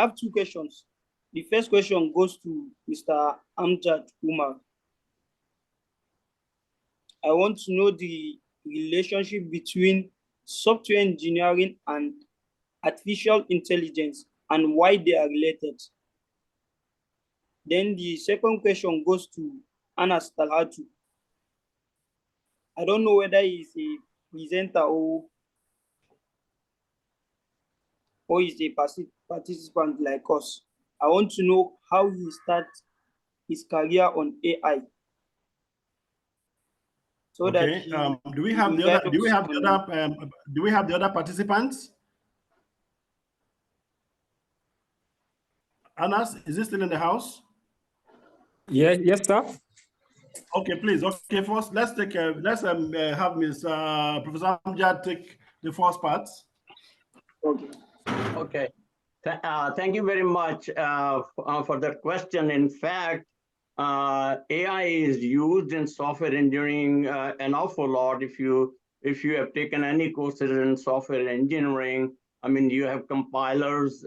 have two questions. The first question goes to Mr. Amjad Umar. I want to know the relationship between software engineering and artificial intelligence and why they are related. Then the second question goes to Anas Talhatu. I don't know whether he's a presenter or is a participant like us. I want to know how he started his career on AI. So okay. Do we have the other participants? Anas, is he still in the house? Yes, sir. Okay, please. Okay, first let's take have Professor Amjad take the first part. Okay. Okay. Thank you very much for that question. In fact, AI is used in software engineering an awful lot. If you have taken any courses in software engineering, I mean, you have compilers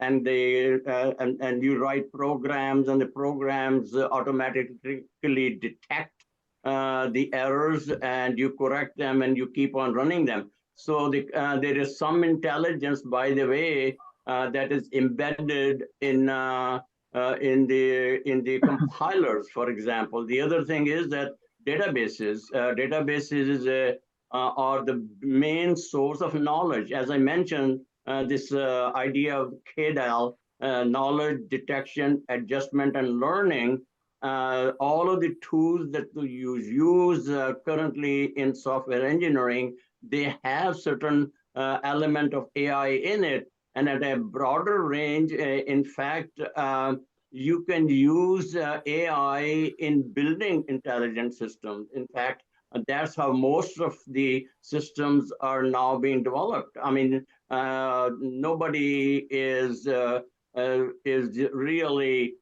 and you write programs, and the programs automatically detect the errors, and you correct them, and you keep on running them. So there is some intelligence, by the way, that is embedded in the compilers, for example. The other thing is that databases are the main source of knowledge. As I mentioned, this idea of KDAL, knowledge, detection, adjustment, and learning, all of the tools that you use currently in software engineering, they have certain element of AI in it. And at a broader range, in fact, you can use AI in building intelligent systems. In fact, that's how most of the systems are now being developed. I mean, nobody is really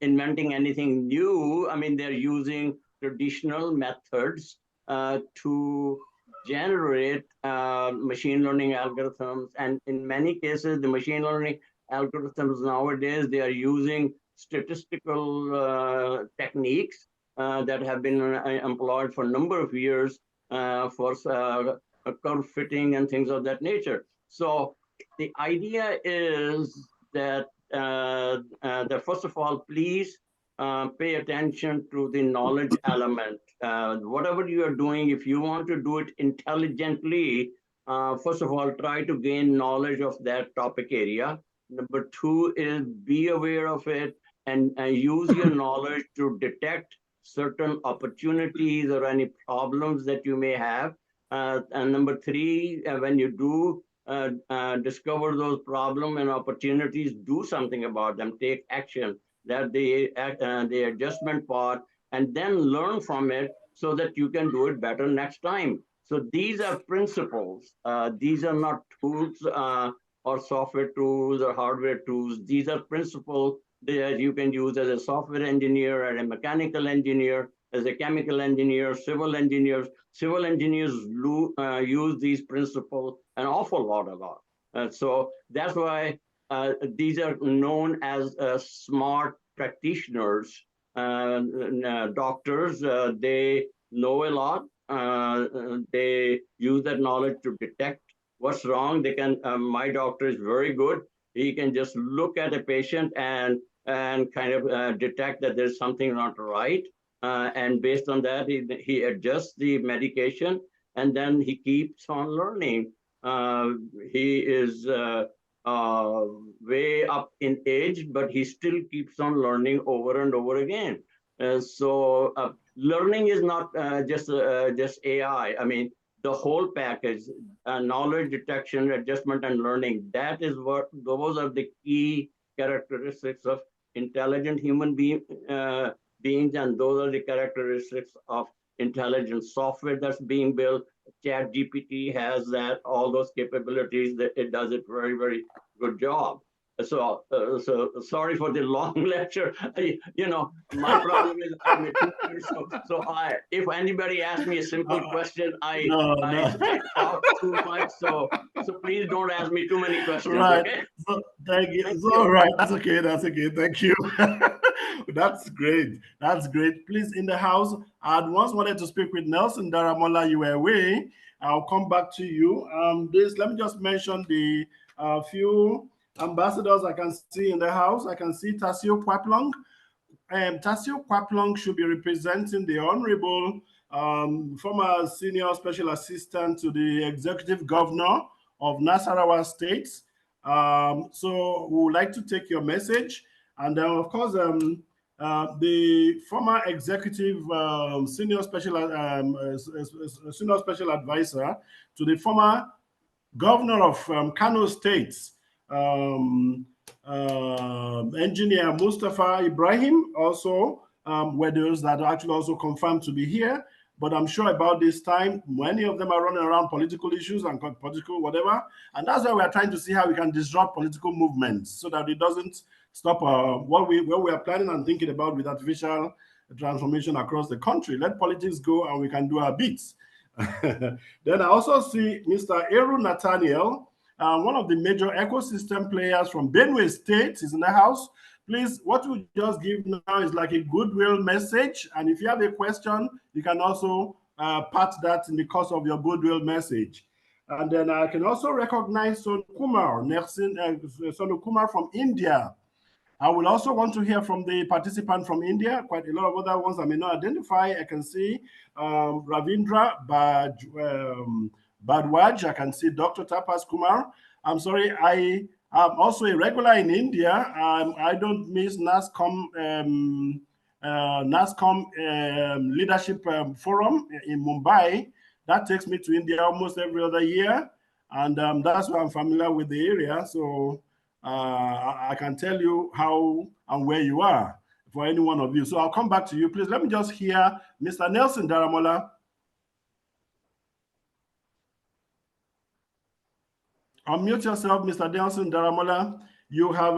inventing anything new. I mean, they're using traditional methods to generate machine learning algorithms. And in many cases, the machine learning algorithms nowadays, they are using statistical techniques that have been employed for a number of years for curve fitting and things of that nature. So the idea is that, first of all, please pay attention to the knowledge element. Whatever you are doing, if you want to do it intelligently, first of all, try to gain knowledge of that topic area. Number two is be aware of it and use your knowledge to detect certain opportunities or any problems that you may have. And number three, when you do discover those problems and opportunities, do something about them, take action. that the adjustment part, and then learn from it so that you can do it better next time. So these are principles. These are not tools or software tools or hardware tools. These are principles that you can use as a software engineer, or a mechanical engineer, as a chemical engineer, civil engineers. Civil engineers use these principles an awful lot. So that's why these are known as smart practitioners, doctors. They know a lot. They use that knowledge to detect what's wrong. They can. My doctor is very good. He can just look at a patient and kind of detect that there's something not right. And based on that, he adjusts the medication, and then he keeps on learning. He is way up in age, but he still keeps on learning over and over again. So learning is not just AI. I mean, the whole package, knowledge, detection, adjustment, and learning. Those are the key characteristics of intelligent human beings, and those are the characteristics of intelligent software that's being built. ChatGPT has all those capabilities. That it does it very, very good job. So sorry for the long lecture. My problem is I'm a teacher, so if anybody asks me a simple question, I talk too much. So please don't ask me too many questions. Right. Okay? So, thank you. All right. That's okay. That's okay. Thank you. That's great. That's great. Please, in the house, I had once wanted to speak with Nelson Daramola. You were away. I'll come back to you. Let me just mention the few ambassadors I can see in the house. I can see Tasio Kwaplong. Tasio Kwaplong should be representing the Honorable former Senior Special Assistant to the Executive Governor of Nasarawa State. So we would like to take your message. And then, of course, the former Executive Senior Special Advisor to the former Governor of Kano State, Engineer Mustafa Ibrahim, also were those that are actually also confirmed to be here. But I'm sure about this time, many of them are running around political issues and political whatever. And that's why we're trying to see how we can disrupt political movements so that it doesn't stop what we are planning and thinking about with artificial transformation across the country. Let politics go and we can do our bits. Then I also see Mr. Eru Nathaniel, one of the major ecosystem players from Benue State, is in the house. Please, what we just give now is like a goodwill message. And if you have a question, you can also part that in the course of your goodwill message. And then I can also recognize Sonu Kumar, Sonu Kumar from India. I will also want to hear from the participant from India, quite a lot of other ones I may not identify. I can see Ravindra Badwaj. I can see Dr. Tapas Kumar. I'm sorry, I am also a regular in India. I don't miss NASCOM Leadership Forum in Mumbai. That takes me to India almost every other year. And that's why I'm familiar with the area. So I can tell you how and where you are for any one of you. So I'll come back to you. Please let me just hear Mr. Nelson Daramola. Unmute yourself, Mr. Nelson Daramola. You have,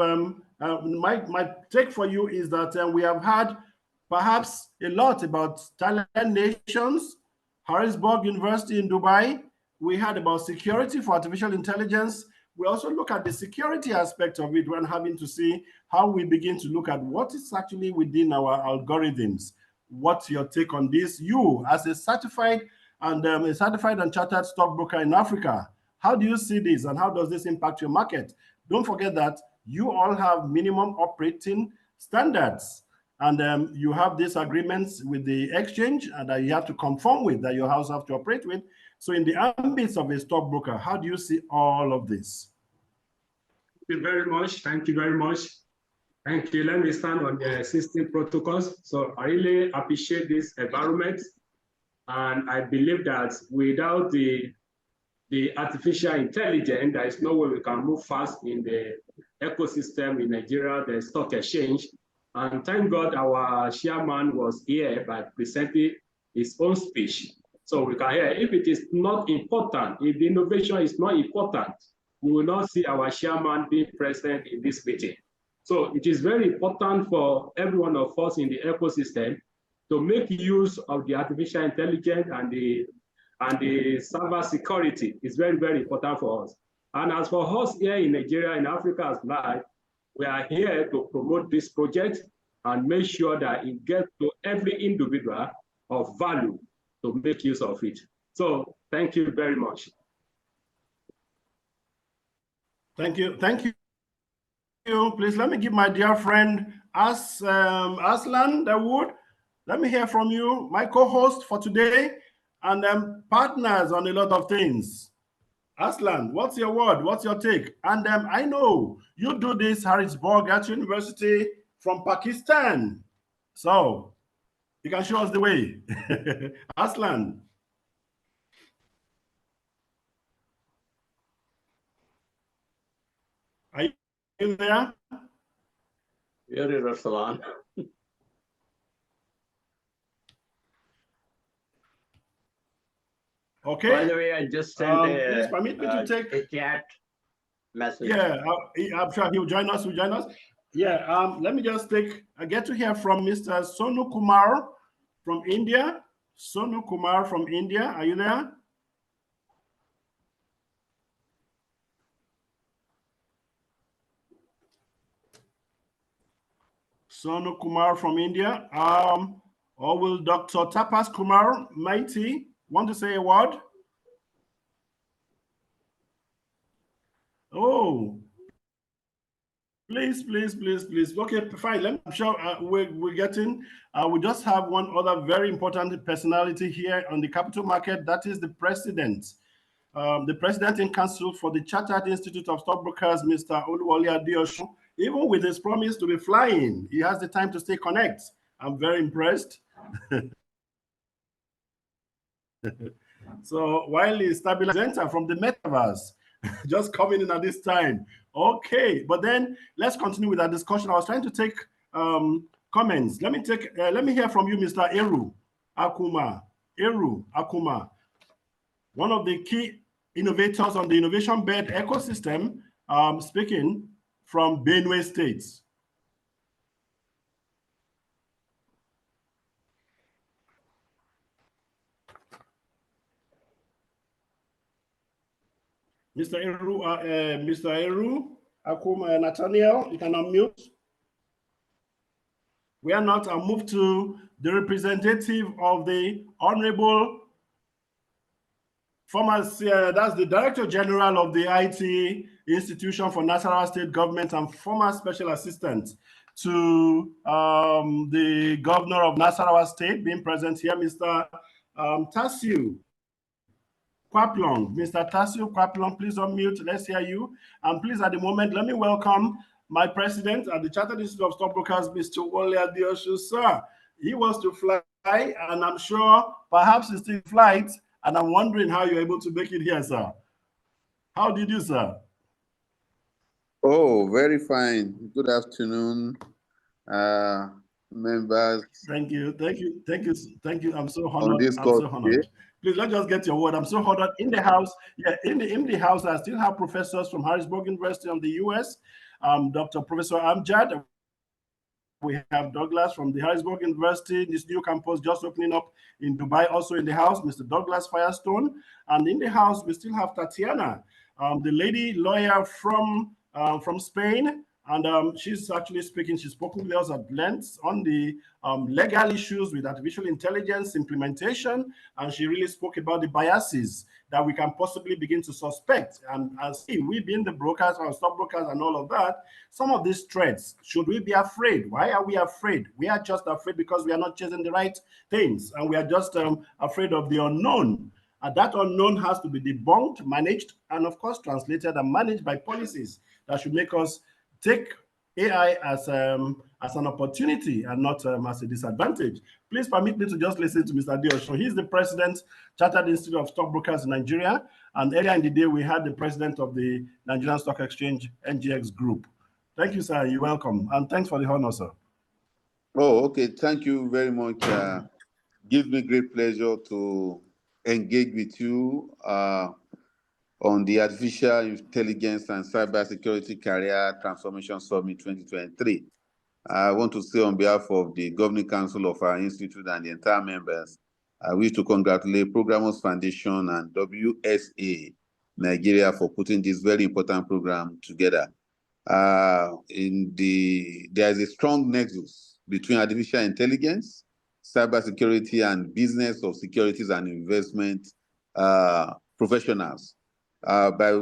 my take for you is that we have had perhaps a lot about talent nations, Harrisburg University in Dubai. We had about security for artificial intelligence. We also look at the security aspect of it when having to see how we begin to look at what is actually within our algorithms. What's your take on this? You, as a certified and chartered stockbroker in Africa, how do you see this and how does this impact your market? Don't forget that you all have minimum operating standards and you have these agreements with the exchange and that you have to conform with, that your house have to operate with. So in the ambits of a stockbroker, how do you see all of this? Thank you very much. Thank you very much. Thank you. Let me stand on the existing protocols. So I really appreciate this environment. And I believe that without the artificial intelligence, there is no way we can move fast in the ecosystem in Nigeria, the stock exchange. And thank God our chairman was here by presenting his own speech. So we can hear if it is not important, if the innovation is not important, we will not see our chairman being present in this meeting. So it is very important for every one of us in the ecosystem to make use of the artificial intelligence and the cyber security. Is very, very important for us. And as for us here in Nigeria, in Africa as large, we are here to promote this project and make sure that it gets to every individual of value to make use of it. So thank you very much. Thank you. Thank you. Please let me give my dear friend Aslan Dawood. Let me hear from you, my co-host for today, and partners on a lot of things. Aslan, what's your word? What's your take? And I know you do this Harrisburg at University from Pakistan. So you can show us the way. Aslan. Are you there? Here is Aslan. Okay. By the way, I just sent please permit me to take a chat message. Yeah, I'm sure he'll join us. Yeah, let me just I get to hear from Mr. Sonu Kumar from India. Sonu Kumar from India, are you there? Sonu Kumar from India. Or will Dr. Tapas Kumar Mighty want to say a word? Oh, please. Okay, fine. I'm sure we're getting. We just have one other very important personality here on the capital market. That is the president. The president in council for the Chartered Institute of Stockbrokers, Mr. Oluwole Adeosun. Even with his promise to be flying, he has the time to stay connected. I'm very impressed. So while he's stabilizer from the metaverse, just coming in at this time. Okay, but then let's continue with our discussion. I was trying to take comments. Let me hear from you, Mr. Eru Akuma. Eru Akuma, one of the key innovators on the Innovationbed ecosystem, speaking from Benue State. Mr. Eru Akuma Nathaniel, you can unmute. We are not. I'll move to the representative of the Honorable former, that's the Director General of the IT Institution for Nasarawa State Government and former Special Assistant to the Governor of Nasarawa State, being present here, Mr. Tasiu Kwaplong. Mr. Tasiu Kwaplong, please unmute. Let's hear you. And please, at the moment, let me welcome my president at the Chartered Institute of Stockbrokers, Mr. Wole Adeosun, sir. He was to fly, and I'm sure perhaps he's still in flight, and I'm wondering how you're able to make it here, sir. How did you, sir? Oh, very fine. Good afternoon, members. Thank you. I'm so honored. Please, let's just get your word. I'm so honored. In the house, in the house, I still have professors from Harrisburg University of the US, Dr. Professor Amjad. We have Douglas from the Harrisburg University, this new campus just opening up in Dubai, also in the house, Mr. Douglas Firestone. And in the house, we still have Tatiana, the lady lawyer from Spain. And she's actually speaking, she's spoken with us at length on the legal issues with artificial intelligence implementation. And she really spoke about the biases that we can possibly begin to suspect. And see, we being the brokers, our stockbrokers and all of that, some of these threats, should we be afraid? Why are we afraid? We are just afraid because we are not chasing the right things. And we are just afraid of the unknown. And that unknown has to be debunked, managed, and of course, translated and managed by policies that should make us take AI as an opportunity and not as a disadvantage. Please permit me to just listen to Mr. Adeosun. He's the president, Chartered Institute of Stockbrokers in Nigeria. And earlier in the day, we had the president of the Nigerian Stock Exchange, NGX Group. Thank you, sir. You're welcome. And thanks for the honor, sir. Oh, okay. Thank you very much. Gives me great pleasure to engage with you on the Artificial Intelligence and Cybersecurity Career Transformation Summit 2023. I want to say on behalf of the Governing Council of our institute and the entire members, I wish to congratulate Programmers Foundation and WSA Nigeria for putting this very important program together. There is a strong nexus between artificial intelligence, cybersecurity, and business of securities and investment professionals. By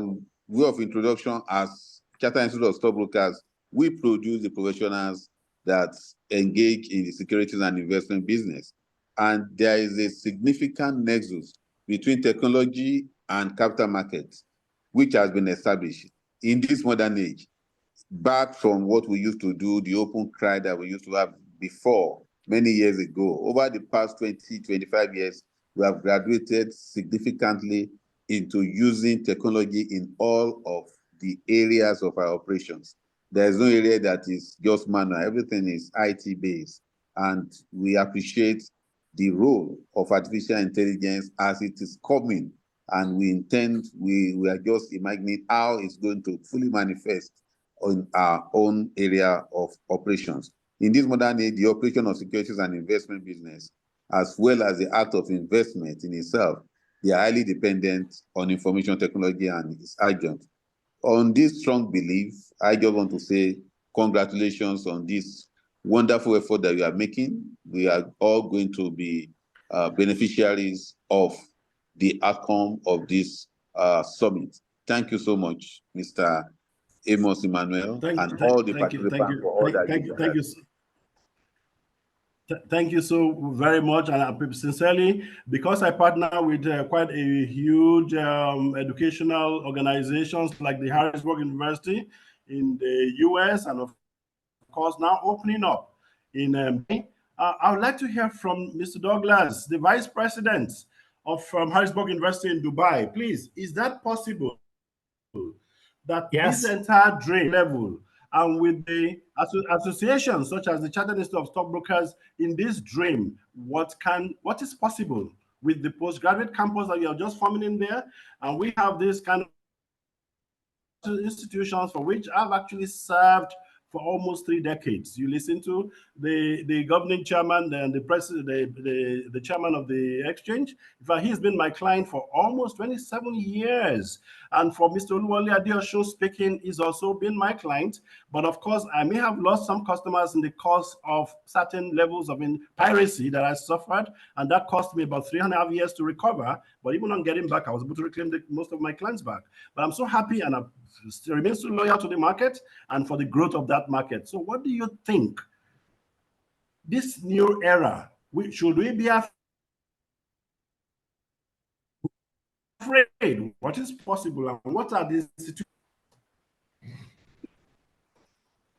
way of introduction, as Chartered Institute of Stockbrokers, we produce the professionals that engage in the securities and investment business. And there is a significant nexus between technology and capital markets, which has been established in this modern age, back from what we used to do, the open cry that we used to have before, many years ago. Over the past 20, 25 years, we have graduated significantly into using technology in all of the areas of our operations. There is no area that is just manual. Everything is IT-based. And we appreciate the role of artificial intelligence as it is coming. And we intend, we are just imagining how it's going to fully manifest in our own area of operations. In this modern age, the operation of securities and investment business, as well as the act of investment in itself, they are highly dependent on information technology and its agents. On this strong belief, I just want to say congratulations on this wonderful effort that you are making. We are all going to be beneficiaries of the outcome of this summit. Thank you so much, Mr. Amos Emmanuel, and all the participants for all that you thank you. Thank you so very much, and sincerely, because I partner with quite a huge educational organizations like the Harrisburg University in the US, and of course now opening up in I would like to hear from Mr. Douglas, the Vice President of Harrisburg University in Dubai. Please, is that possible? That this entire drain level and with the associations such as the Chartered Institute of Stockbrokers in this dream, what is possible with the postgraduate campus that you are just forming in there? And we have this kind of institutions for which I've actually served for almost 3 decades. You listen to the governing chairman and the president, the chairman of the exchange. In fact, he's been my client for almost 27 years. And for Mr. Oluwole Adeosun speaking, he's also been my client. But of course, I may have lost some customers in the course of certain levels of piracy that I suffered. And that cost me about 3.5 years to recover. But even on getting back, I was able to reclaim most of my clients back. But I'm so happy and I remain so loyal to the market and for the growth of that market. So what do you think? This new era, should we be afraid? What is possible and what are these situations?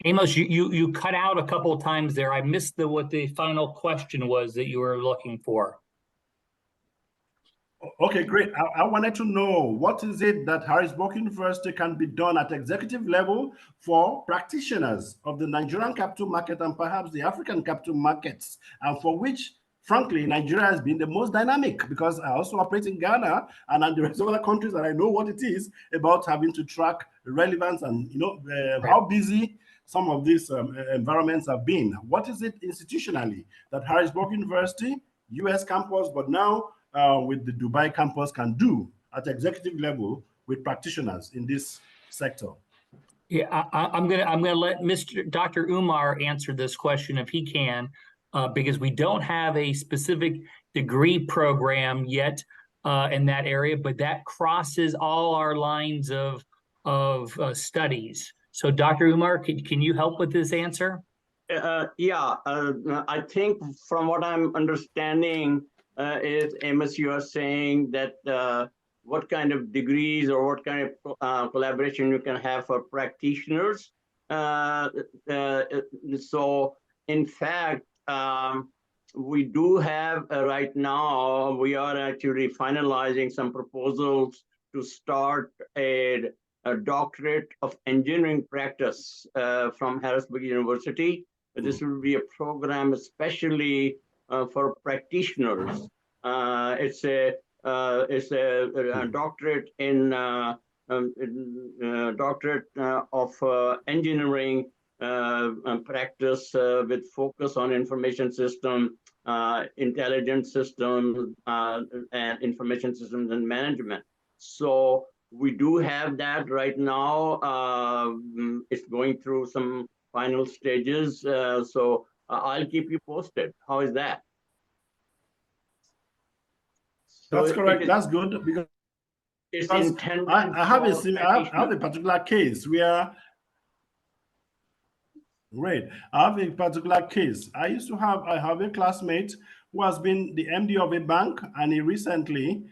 Amos, you cut out a couple of times there. I missed what the final question was that you were looking for. Okay, great. I wanted to know, what is it that Harrisburg University can be done at executive level for practitioners of the Nigerian capital market and perhaps the African capital markets, and for which, frankly, Nigeria has been the most dynamic, because I also operate in Ghana and the rest of other countries, and I know what it is about having to track relevance and how busy some of these environments have been. What is it institutionally that Harrisburg University, US campus, but now with the Dubai campus can do at executive level with practitioners in this sector? Yeah, I'm gonna let Dr. Umar answer this question if he can, because we don't have a specific degree program yet in that area, but that crosses all our lines of studies. So, Dr. Umar, can you help with this answer? I think from what I'm understanding is, Amos, you are saying that what kind of degrees or what kind of collaboration you can have for practitioners. So, in fact, we do have right now, we are actually finalizing some proposals to start a doctorate of engineering practice from Harrisburg University. This will be a program especially for practitioners. It's a doctorate in doctorate of engineering practice with focus on information system, intelligence systems, and information systems and management. So we do have that right now. It's going through some final stages. So I'll keep you posted. How is that? So that's correct. That's good because it's intended I have a particular case where. Right. I have a particular case. I have a classmate who has been the MD of a bank, and he recently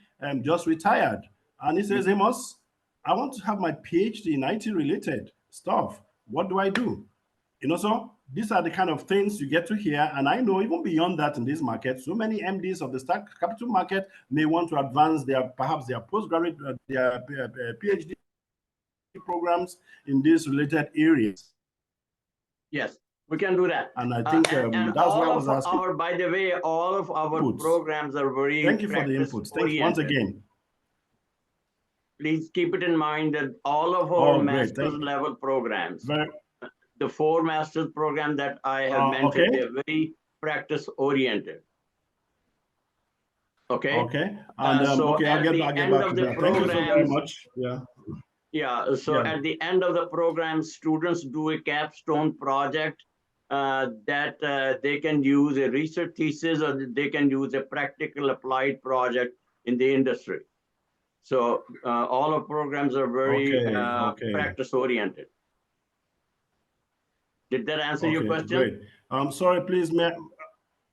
just retired. And he says, Amos, I want to have my PhD in IT related stuff. What do I do? So these are the kind of things you get to hear. And I know even beyond that in this market, so many MDs of the stock capital market may want to advance perhaps their postgraduate, their PhD programs in these related areas. Yes, we can do that. And I think and that's why I all was of asking. our, by the way, all of our Inputs. programs are very Thank you for the inputs. Thanks once again. Please keep it in mind that all of our master's level programs, the 4 master's programs that I have mentioned, they're very practice oriented. Okay. Okay. And so okay, I'll get back to that. Thank you so very much. Yeah. Yeah. So at the end of the program, students do a capstone project that they can use a research thesis, or they can use a practical applied project in the industry. So all our programs are very practice oriented. Did that answer your question? Great. Sorry, please,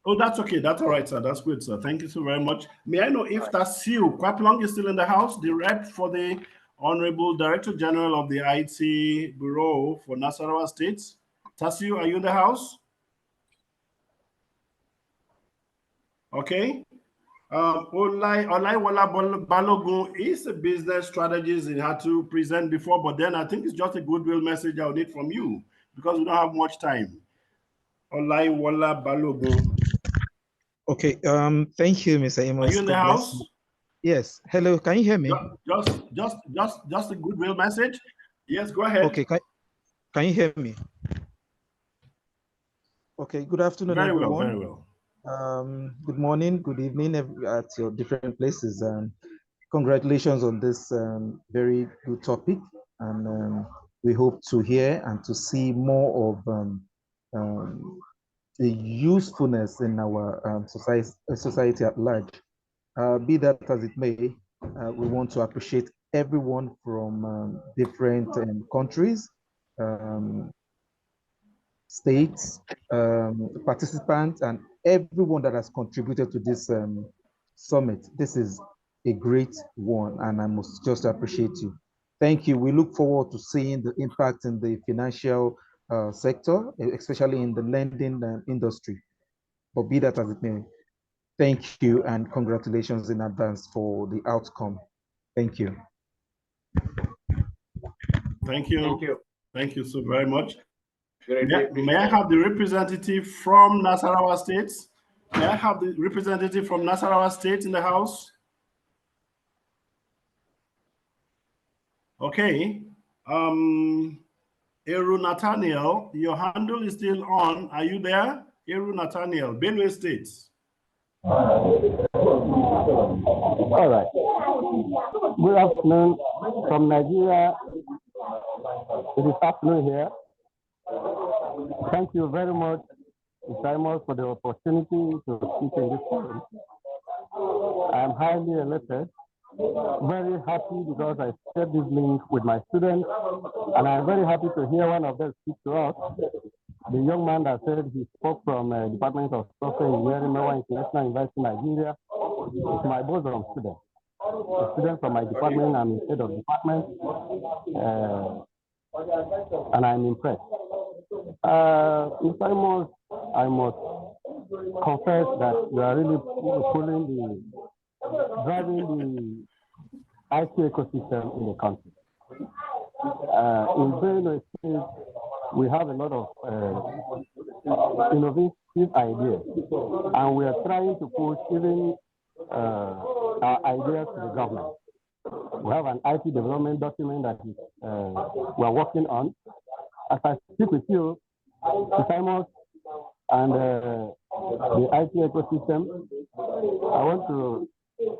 oh, that's okay. That's all right, sir. That's good, sir. Thank you so very much. May I know if Tasiu Kwaplong is still in the house, the rep for the Honorable Director General of the IT Bureau for Nasarawa State? Tasiu, are you in the house? Okay. Olaiwola Balogun is a business strategist he had to present before, but then I think it's just a goodwill message I'll need from you because we don't have much time. Olaiwola Balogun. Okay. Thank you, Mr. Amos. Are you in the house? Yes. Hello. Can you hear me? Just a goodwill message. Yes. Go ahead. Okay. Can you hear me? Okay. Good afternoon, everyone. Very well. Good morning, good evening at your different places. Congratulations on this very good topic, and we hope to hear and to see more of the usefulness in our society at large. Be that as it may, we want to appreciate everyone from different countries, states, participants, and everyone that has contributed to this summit. This is a great one, and I must just appreciate you. Thank you. We look forward to seeing the impact in the financial sector, especially in the lending industry. But be that as it may, thank you and congratulations in advance for the outcome. Thank you. Thank you. Thank you. Thank you so very much. May I have the representative from Nasarawa State? May I have the representative from Nasarawa State in the house? Okay. Eru Nathaniel, your handle is still on. Are you there? Eru Nathaniel, Benue State. All right. Good afternoon from Nigeria. It is afternoon here. Thank you very much, Mr. Amos, for the opportunity to speak in this forum. I am highly elated, very happy because I shared this link with my students, and I am very happy to hear one of them speak to us. The young man that said he spoke from Department of Software Engineering, Mewa International University, Nigeria, is my bosom student. A student from my department, I'm head of department, and I'm impressed. Mr. Amos, I must confess that you are really driving the IT ecosystem in the country. In Benue State, we have a lot of innovative ideas, and we are trying to push even our ideas to the government. We have an IT development document that is, we are working on. As I speak with you, Simon, and the IT ecosystem, I want to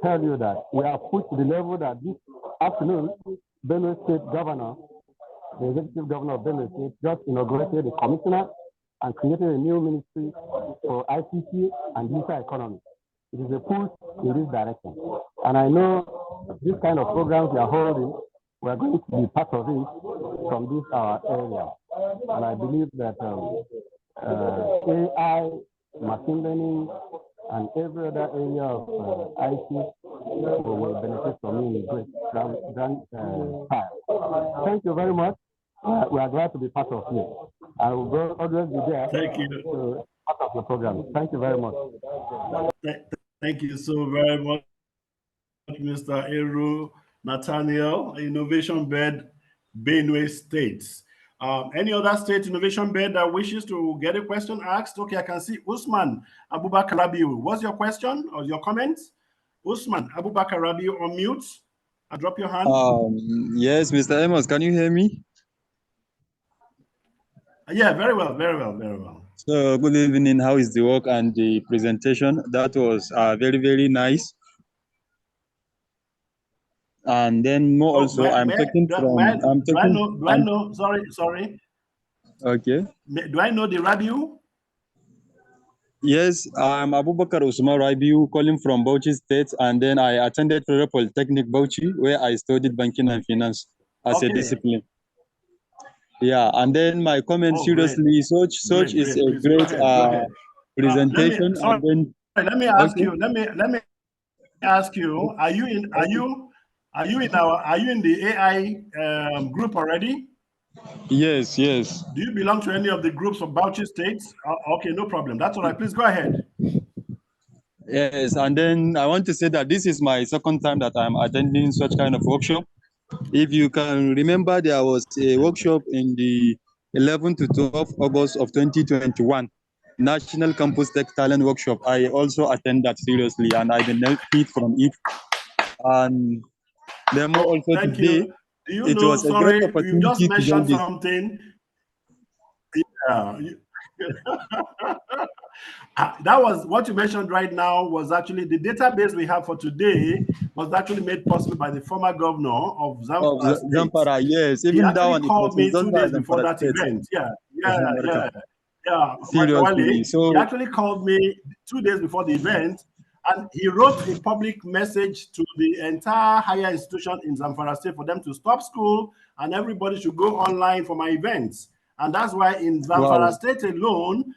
tell you that we are pushed to the level that this afternoon, Benue State Governor, the executive governor of Benue State, just inaugurated a commissioner and created a new ministry for ICT and digital economy. It is a push in this direction. And I know this kind of programs we are holding, we are going to be part of it from this area. And I believe that AI, machine learning, and every other area of IT will benefit from me in a great grand style. Thank you very much. We are glad to be part of it. I will always be there. Thank you. To part of the program. Thank you very much. Thank you so very much, Mr. Eru Nathaniel, Innovationbed, Benue State. Any other state Innovationbed that wishes to get a question asked? Okay, I can see Usman Abubakar Rabiu. What's your question or your comment? Usman Abubakar Rabiu, on mute. Drop your hand. Yes, Mr. Amos, can you hear me? Yeah, very well, very well, very well. So, good evening. How is the work and the presentation? That was very, very nice. And then more also, I'm taking from. Do I know? Sorry. Okay. Do I know the Rabiu? Yes, I'm Abubakar Usman Rabiu, calling from Bauchi State, and then I attended Federal Polytechnic Bauchi, where I studied banking and finance as a discipline. Yeah, and then my comment, seriously, such is a great presentation. Let me ask you. Let me ask you. Are you in the AI group already? Yes. Do you belong to any of the groups of Bauchi states? Okay, no problem. That's all right. Please go ahead. Yes, and then I want to say that this is my second time that I'm attending such kind of workshop. If you can remember, there was a workshop in the 11th to 12th August of 2021, National Campus Tech Talent Workshop. I also attend that seriously, and I benefit from it. And then more also Thank today, you. Do you it know, was a great sorry, you just opportunity to join mentioned this. something. Yeah. That was what you mentioned right now was actually the database we have for today was actually made possible by the former governor of Zamfara State. Zamfara, yes. He Even that actually one, called me 2 days before Zamfara that State. event. Yeah. Seriously. So he actually called me 2 days before the event, and he wrote a public message to the entire higher institution in Zamfara State for them to stop school and everybody should go online for my events. And that's why in Zamfara State alone,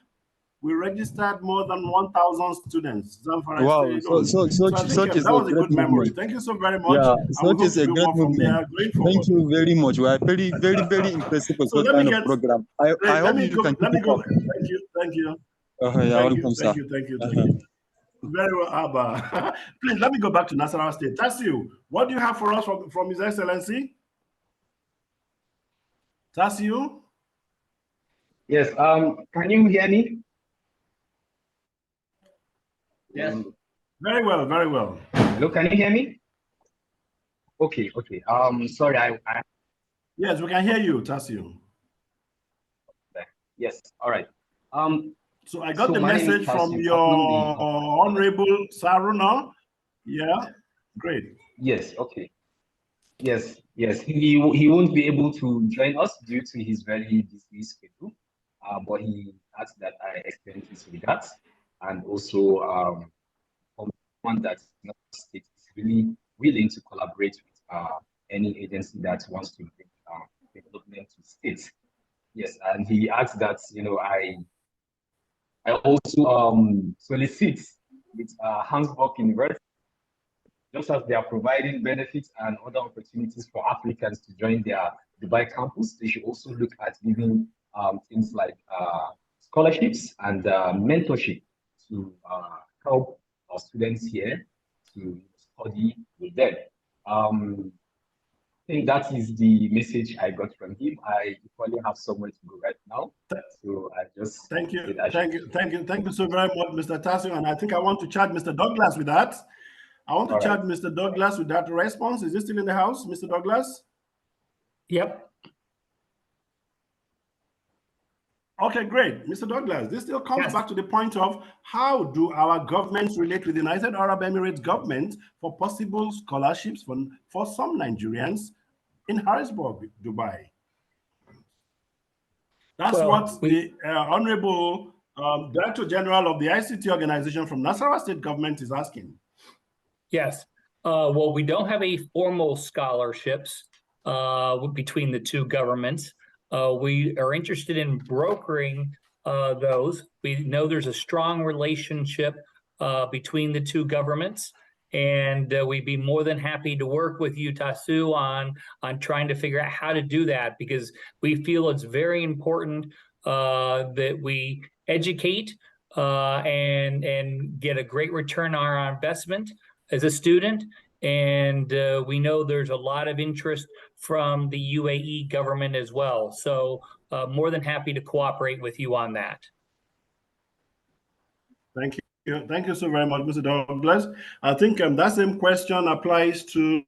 we registered more than 1,000 students. Zamfara State alone. Such is that a was a great good memory. movement. Thank you so very much. Yeah, and we such hope is to a do great more from there movement. going forward. Thank you very much. We are very, very, very impressive with So such let me kind get, of program. I hope you can keep it up. Thank you. Thank you. Very well, Abba. Please let me go back to Nasarawa State. Tasiu, what do you have for us from His Excellency? Tasiu? Yes, can you hear me? Yes. Very well, very well. Hello, can you hear me? Okay. Sorry, I Yes, we can hear you, Tasiu. Yes, all right. So I got the message from your Honorable Saruna. Yeah, great. Yes, okay. Yes. He won't be able to join us due to his very busy schedule. But he asked that I extend his regards, and also one that state is really willing to collaborate with any agency that wants to bring development to states. Yes, and he asked that I also solicit with Hansburg University, just as they are providing benefits and other opportunities for applicants to join their Dubai campus, they should also look at giving things like scholarships and mentorship to help our students here to study with them. think that is the message I got from him. I equally have somewhere to go right now, so I just thank you so very much, Mr. Tasio. And I think I want to chat Mr. Douglas with that. I want to chat Mr. Douglas with that response. Is he still in the house, Mr. Douglas? Yep. Okay, great. Mr. Douglas, this still comes back to the point of how do our governments relate with the United Arab Emirates government for possible scholarships for some Nigerians in Harrisburg, Dubai? That's what the Honorable Director General of the ICT organization from Nasarawa State government is asking. Yes. Well, we don't have any formal scholarships between the two governments. We are interested in brokering those. We know there's a strong relationship between the two governments, and we'd be more than happy to work with you, Tasu, on trying to figure out how to do that, because we feel it's very important that we educate and get a great return on our investment as a student. And we know there's a lot of interest from the UAE government as well. So more than happy to cooperate with you on that. Thank you. Thank you so very much, Mr. Douglas. I think that same question applies to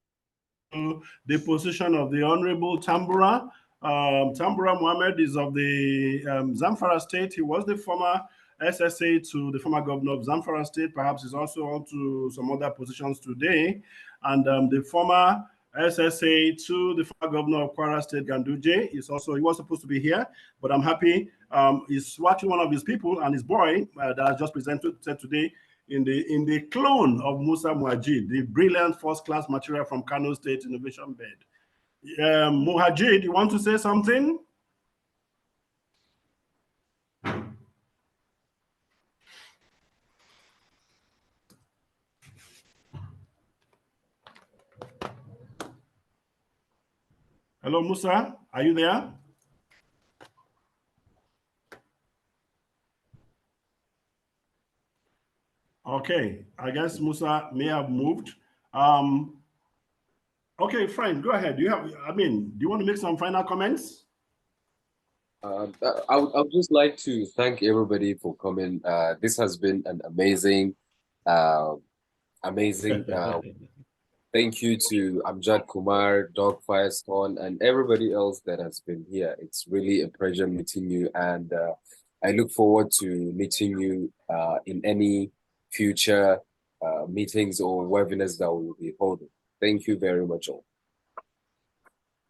the position of the Honorable Tambura. Tambura Mohammed is of the Zamfara State. He was the former SSA to the former governor of Zamfara State. Perhaps he's also on to some other positions today. And the former SSA to the former governor of Kwara State, Ganduje, he was supposed to be here, but I'm happy he's watching one of his people and his boy that I just presented today in the clone of Musa Muajid, the brilliant first-class material from Kano State Innovationbed. Muajid, you want to say something? Hello, Musa, are you there? Okay, I guess Musa may have moved. Okay, Frank, go ahead. Do you want to make some final comments? I would just like to thank everybody for coming. This has been an amazing, thank you to Amjad Kumar, Doug Firestone, and everybody else that has been here. It's really a pleasure meeting you, and I look forward to meeting you in any future meetings or webinars that we will be holding. Thank you very much all.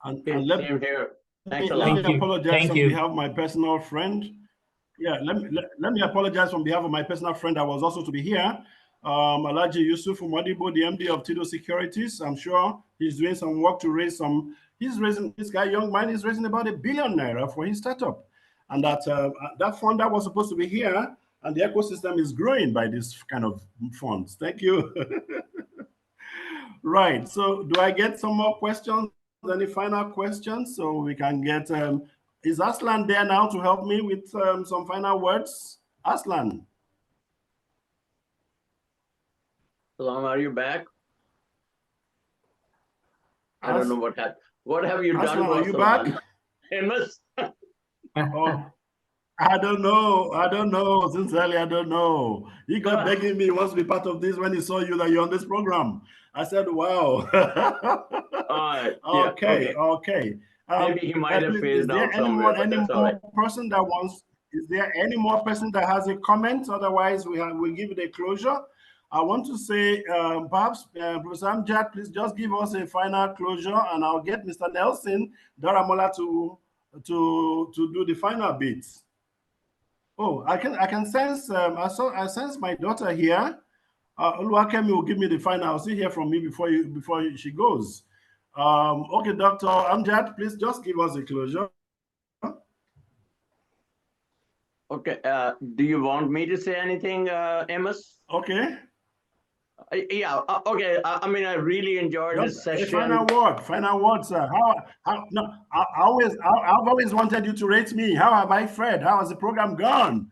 Same here. Thanks a lot. Let me apologize on behalf of my personal friend. Yeah, let me apologize on behalf of my personal friend that was also to be here. Alhaji Yusuf Umadibo, the MD of Tido Securities. I'm sure he's doing some work to raise this young man is raising about ₦1 billion for his startup. And that fund that was supposed to be here, and the ecosystem is growing by this kind of funds. Thank you. Right, so do I get some more questions? Any final questions so we can get, is Aslan there now to help me with some final words? Aslan. Salam, are you back? I don't know what happened. What have you done? Aslan, are you back? Amos? Oh, I don't know. Sincerely, I don't know. He got begging me, he wants to be part of this when he saw you that you're on this program. I said, wow. Okay. Maybe he might have phased out somewhere, but that's all right. Is there any more person that has a comment? Otherwise, we'll give it a closure. I want to say, perhaps, Professor Amjad, please just give us a final closure, and I'll get Mr. Nelson Daramola to do the final bits. Oh, I can sense. I sense my daughter here. Oluwakemi will give me the final. I'll see hear from me before she goes. Okay, Dr. Amjad, please just give us a closure. Okay. Do you want me to say anything, Amos? Okay. Yeah. Okay. I mean, I really enjoyed this session. Final word, sir. I've always wanted you to rate me. How have I fared? How has the program gone?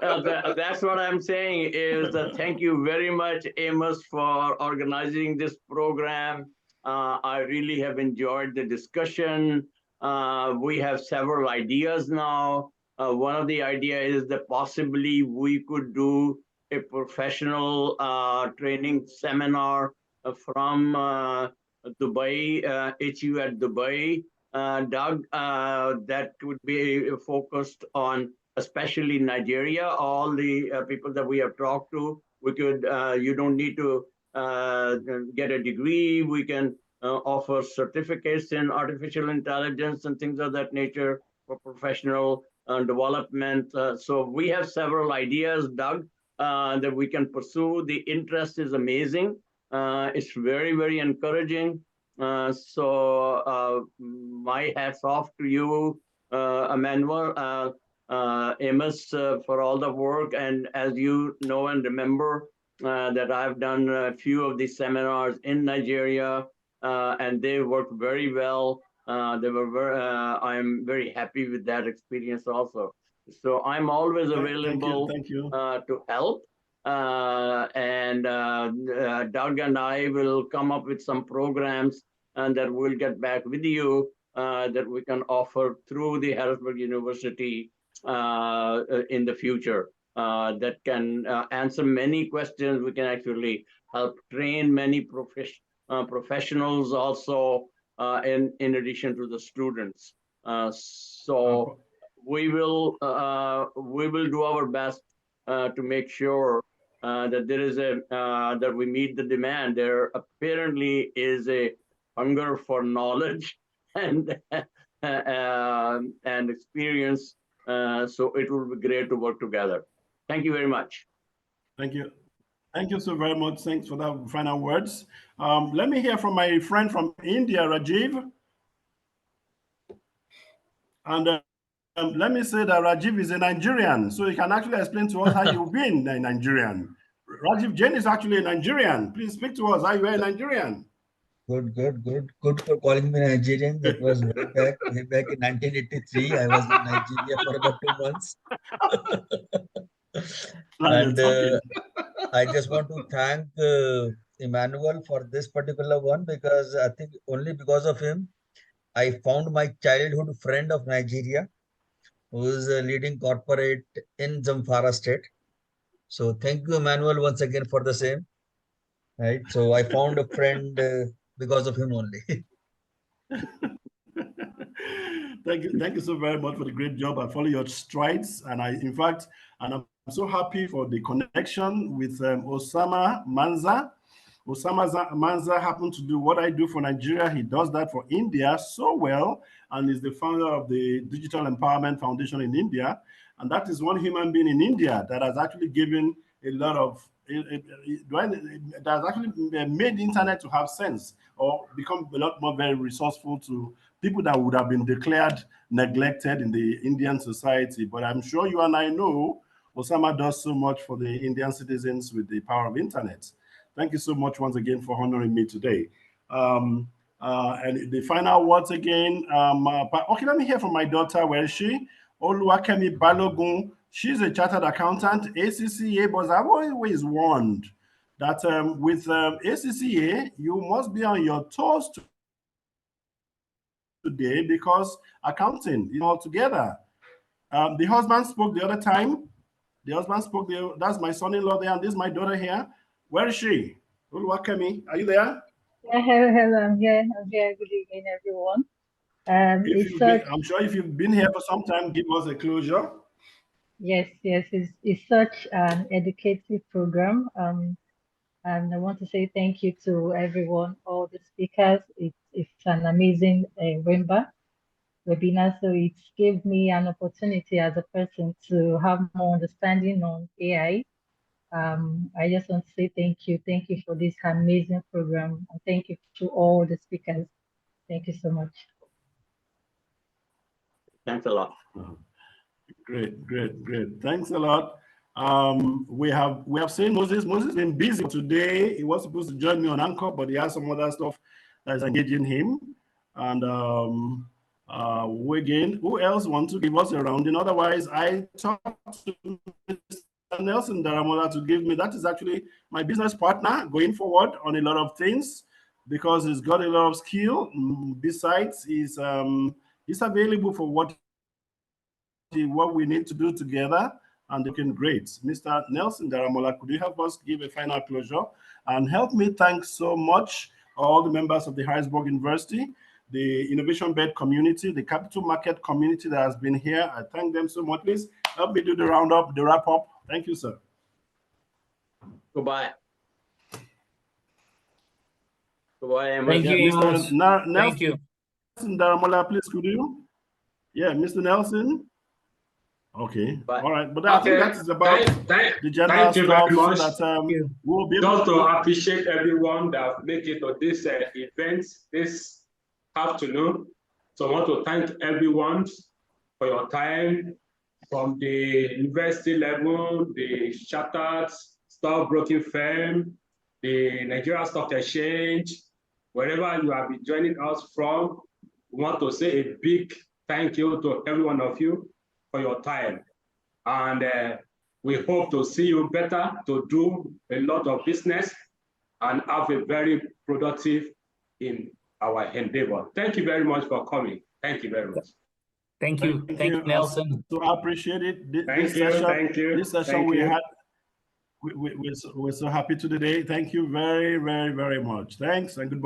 That's what I'm saying is that thank you very much, Amos, for organizing this program. I really have enjoyed the discussion. We have several ideas now. One of the ideas is that possibly we could do a professional training seminar from Dubai, HU at Dubai, Doug, that would be focused on especially Nigeria. All the people that we have talked to, we could, you don't need to get a degree. We can offer certificates in artificial intelligence and things of that nature for professional development. So we have several ideas, Doug, that we can pursue. The interest is amazing. It's very, very encouraging. So my hats off to you, Emmanuel, Amos, for all the work. And as you know and remember, that I've done a few of these seminars in Nigeria, and they worked very well. They were very, I'm very happy with that experience also. So I'm always available to help. And Doug and I will come up with some programs and that we'll get back with you that we can offer through the Harrisburg University in the future that can answer many questions. We can actually help train many professionals also in addition to the students. So we will do our best to make sure that there is a that we meet the demand. There apparently is a hunger for knowledge and experience. So it will be great to work together. Thank you very much. Thank you. Thank you so very much. Thanks for that final words. Let me hear from my friend from India, Rajiv. And let me say that Rajiv is a Nigerian, so he can actually explain to us how you've been a Nigerian. Rajiv Jain is actually a Nigerian. Please speak to us how you are a Nigerian. Good for calling me Nigerian. That was way back in 1983. I was in Nigeria for about 2 months. And I just want to thank Emmanuel for this particular one, because I think only because of him, I found my childhood friend of Nigeria, who is a leading corporate in Zamfara state. So thank you, Emmanuel, once again for the same. Right. So I found a friend because of him only. Thank you so very much for the great job. I follow your strides, and I'm so happy for the connection with Osama Manza. Osama Manza happened to do what I do for Nigeria. He does that for India so well, and is the founder of the Digital Empowerment Foundation in India. And that is one human being in India that has actually given a lot of that has actually made the internet to have sense or become a lot more very resourceful to people that would have been declared neglected in the Indian society. But I'm sure you and I know Osama does so much for the Indian citizens with the power of internet. Thank you so much once again for honoring me today. And the final words again. Okay, let me hear from my daughter. Where is she? Oluwakemi Balogun. She's a chartered accountant, ACCA, but I've always warned that with ACCA, you must be on your toes today because accounting is all together. The husband spoke the other time. That's my son-in-law there, and this is my daughter here. Where is she? Oluwakemi, are you there? Yeah, hello, I'm here. Good evening, everyone. I'm sure if you've been here for some time, give us a closure. Yes, it's such an educative program. And I want to say thank you to everyone, all the speakers. It's an amazing webinar. So it gave me an opportunity as a person to have more understanding on AI. I just want to say thank you. Thank you for this amazing program. And thank you to all the speakers. Thank you so much. Thanks a lot. Great. Thanks a lot. We have seen Moses. Moses has been busy today. He was supposed to join me on Anchor, but he has some other stuff that is engaging him. And who else wants to give us a rounding? Otherwise, I talked to Mr. Nelson Daramola to give me, that is actually my business partner going forward on a lot of things. because he's got a lot of skill. Besides, he's available for what we need to do together, and looking great. Mr. Nelson Daramola, could you help us give a final closure and help me thank so much all the members of the Harrisburg University, the Innovationbed community, the capital market community that has been here. I thank them so much. Please help me do the roundup, the wrap up. Thank you, sir. Goodbye. Goodbye, Amos. Thank you, Amos. Nelson, Thank you. Nelson Daramola, please, could you? Yeah, Mr. Nelson. Okay. All right. But I think that is about the general thank you stuff very much. that we'll be able Just to appreciate everyone that make it to this event this afternoon. So I want to thank everyone for your time, from the university level, the chartered stockbroking firm, the Nigeria Stock Exchange, wherever you have been joining us from. We want to say a big thank you to every one of you for your time. And we hope to see you better, to do a lot of business and have a very productive in our endeavor. Thank you very much for coming. Thank you very much. Thank you. Thank you, Nelson. So I appreciate it. Thank you. This session we had, we're so happy today. Thank you very, very, very much. Thanks and goodbye.